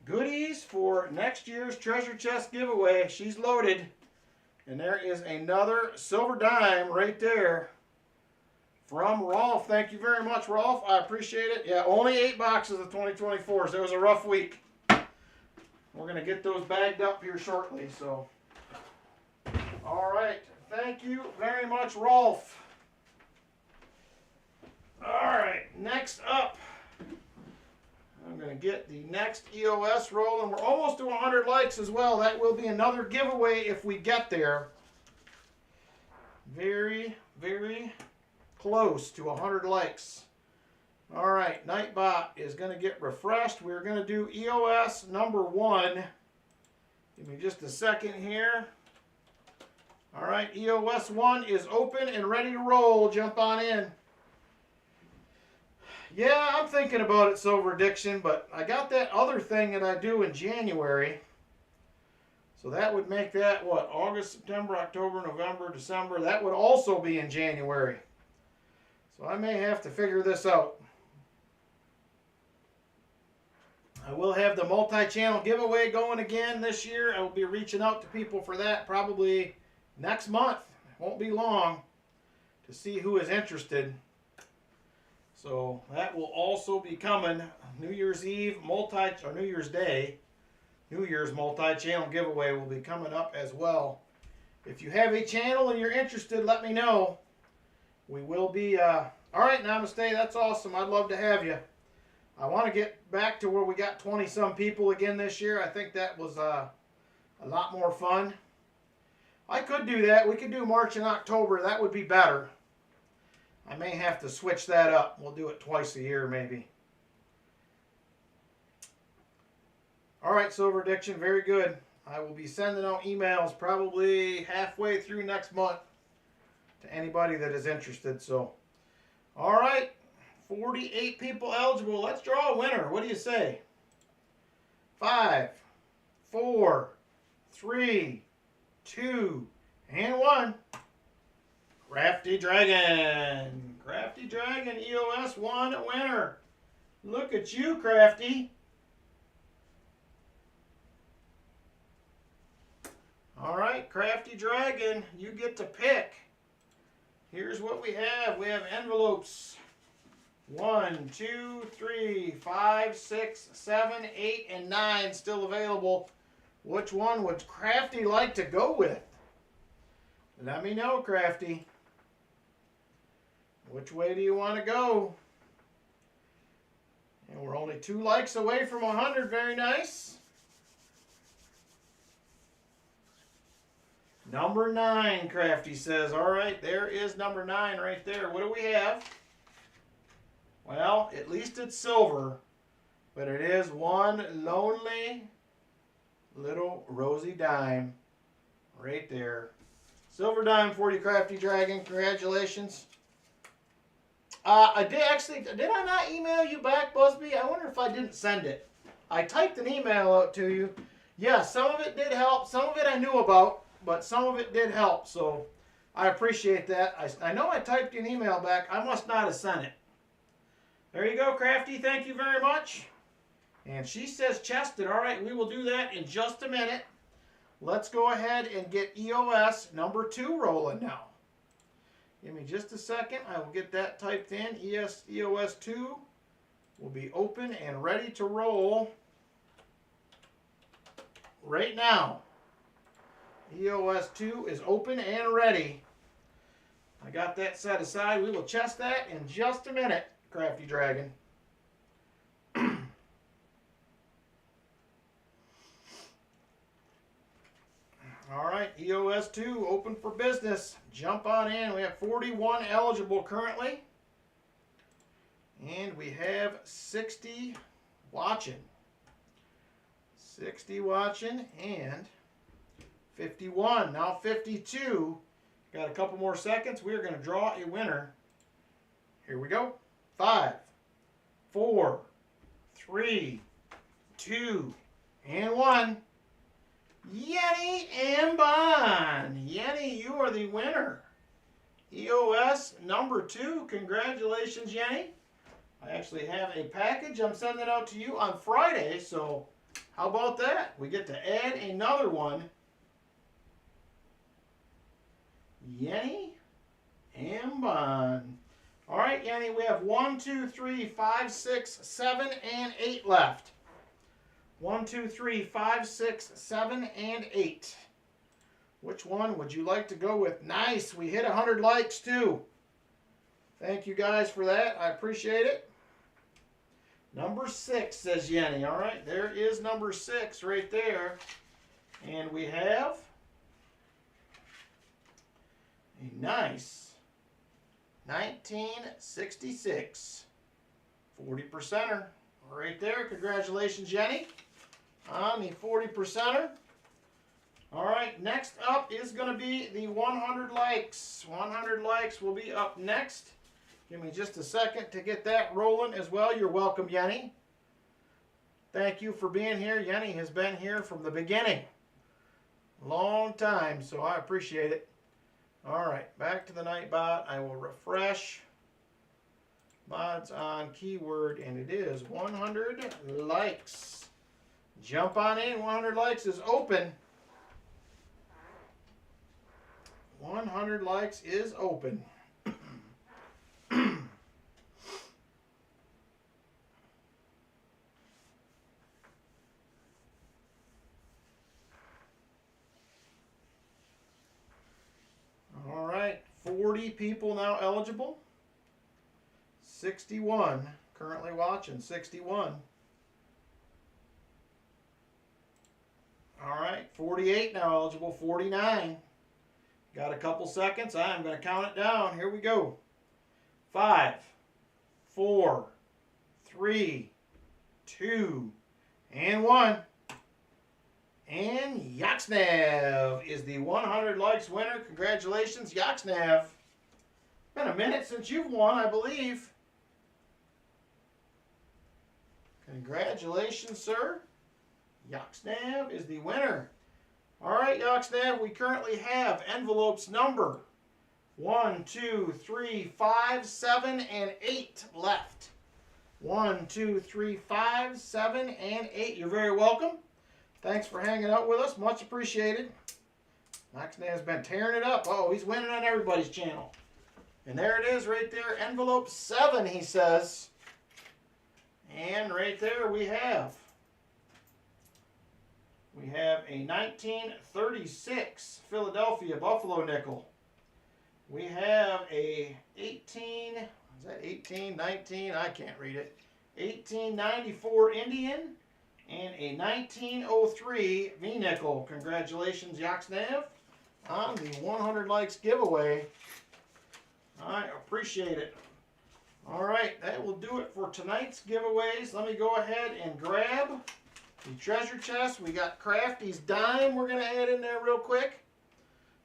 Goodies for next year's treasure chest giveaway. She's loaded. And there is another silver dime right there from Rolf. Thank you very much, Rolf. I appreciate it. Yeah, only 8 boxes of 2024s. It was a rough week. We're going to get those bagged up here shortly. So, all right. Thank you very much, Rolf. All right, next up, I'm going to get the next EOS rolling. We're almost to 100 likes as well. That will be another giveaway if we get there. Very, very close to 100 likes. All right, Nightbot is going to get refreshed. We're going to do EOS number 1. Give me just a second here. All right, EOS 1 is open and ready to roll. Jump on in. Yeah, I'm thinking about it, Silver Addiction, but I got that other thing that I do in January. So that would make that, what, August, September, October, November, December. That would also be in January. So I may have to figure this out. I will have the multi-channel giveaway going again this year. I will be reaching out to people for that probably next month. It won't be long to see who is interested. So that will also be coming. New Year's Eve or New Year's Day, New Year's multi-channel giveaway will be coming up as well. If you have a channel and you're interested, let me know. We will be, all right, Namaste, that's awesome. I'd love to have you. I want to get back to where we got 20-some people again this year. I think that was a lot more fun. I could do that. We could do March and October. That would be better. I may have to switch that up. We'll do it twice a year maybe. All right, Silver Addiction, very good. I will be sending out emails probably halfway through next month to anybody that is interested. So, all right, 48 people eligible. Let's draw a winner. What do you say? 5, 4, 3, 2, and 1. Crafty Dragon. Crafty Dragon EOS 1 winner. Look at you, Crafty. All right, Crafty Dragon, you get to pick. Here's what we have. We have envelopes. 1, 2, 3, 5, 6, 7, 8, and 9 still available. Which one would Crafty like to go with? Let me know, Crafty. Which way do you want to go? And we're only 2 likes away from 100. Very nice. Number 9, Crafty says. All right, there is number 9 right there. What do we have? Well, at least it's silver, but it is one lonely little rosy dime right there. Silver dime for you, Crafty Dragon. Congratulations. Did I not email you back, Busby? I wonder if I didn't send it. I typed an email out to you. Yeah, some of it did help. Some of it I knew about, but some of it did help. So I appreciate that. I know I typed you an email back. I must not have sent it. There you go, Crafty. Thank you very much. And she says chested. All right, we will do that in just a minute. Let's go ahead and get EOS number 2 rolling now. Give me just a second. I will get that typed in. EOS 2 will be open and ready to roll right now. EOS 2 is open and ready. I got that set aside. We will chest that in just a minute, Crafty Dragon. All right, EOS 2 open for business. Jump on in. We have 41 eligible currently. And we have 60 watching. 60 watching and 51. Now 52. Got a couple more seconds. We're going to draw a winner. Here we go. 5, 4, 3, 2, and 1. Yenny and Bond. Yenny, you are the winner. EOS number 2. Congratulations, Yenny. I actually have a package. I'm sending it out to you on Friday, so how about that? We get to add another one. Yenny and Bond. All right, Yenny, we have 1, 2, 3, 5, 6, 7, and 8 left. 1, 2, 3, 5, 6, 7, and 8. Which one would you like to go with? Nice. We hit 100 likes too. Thank you guys for that. I appreciate it. Number 6, says Yenny. All right, there is number 6 right there. And we have a nice 1966 40%er right there. Congratulations, Yenny, on the 40%er. All right, next up is going to be the 100 likes. 100 likes will be up next. Give me just a second to get that rolling as well. You're welcome, Yenny. Thank you for being here. Yenny has been here from the beginning. Long time, so I appreciate it. All right, back to the Nightbot. I will refresh. Mods on keyword, and it is 100 likes. Jump on in. 100 likes is open. 100 likes is open. All right, 40 people now eligible. 61 currently watching. 61. All right, 48 now eligible. 49. Got a couple seconds. I'm going to count it down. Here we go. 5, 4, 3, 2, and 1. And Yaksnav is the 100 likes winner. Congratulations, Yaksnav. Been a minute since you've won, I believe. Congratulations, sir. Yaksnav is the winner. All right, Yaksnav, we currently have envelopes number 1, 2, 3, 5, 7, and 8 left. 1, 2, 3, 5, 7, and 8. You're very welcome. Thanks for hanging out with us. Much appreciated. Yaksnav has been tearing it up. Oh, he's winning on everybody's channel. And there it is right there. Envelope 7, he says. And right there we have a 1936 Philadelphia Buffalo nickel. We have a 18, is that 18, 19? I can't read it. 1894 Indian and a 1903 V-nickel. Congratulations, Yaksnav, on the 100 likes giveaway. I appreciate it. All right, that will do it for tonight's giveaways. Let me go ahead and grab the treasure chest. We got Crafty's dime we're going to add in there real quick.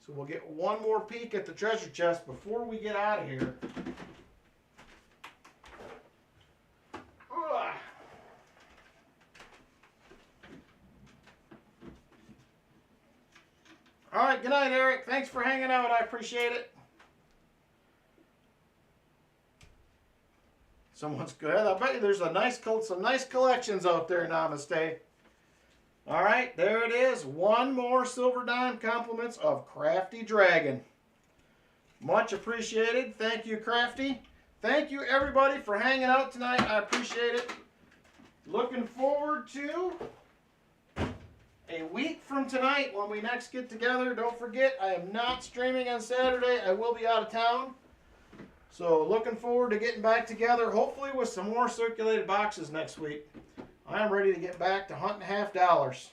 So we'll get one more peek at the treasure chest before we get out of here. All right, good night, Eric. Thanks for hanging out. I appreciate it. Someone's good. I bet you there's some nice collections out there. Namaste. All right, there it is. One more silver dime compliments of Crafty Dragon. Much appreciated. Thank you, Crafty. Thank you, everybody, for hanging out tonight. I appreciate it. Looking forward to a week from tonight when we next get together. Don't forget, I am not streaming on Saturday. I will be out of town. So looking forward to getting back together, hopefully with some more circulated boxes next week. I'm ready to get back to hunting $50.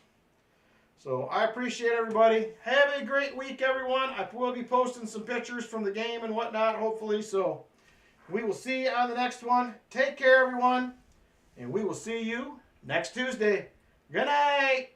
So I appreciate everybody. Have a great week, everyone. I will be posting some pictures from the game and whatnot, hopefully. So we will see you on the next one. Take care, everyone. And we will see you next Tuesday. Good night.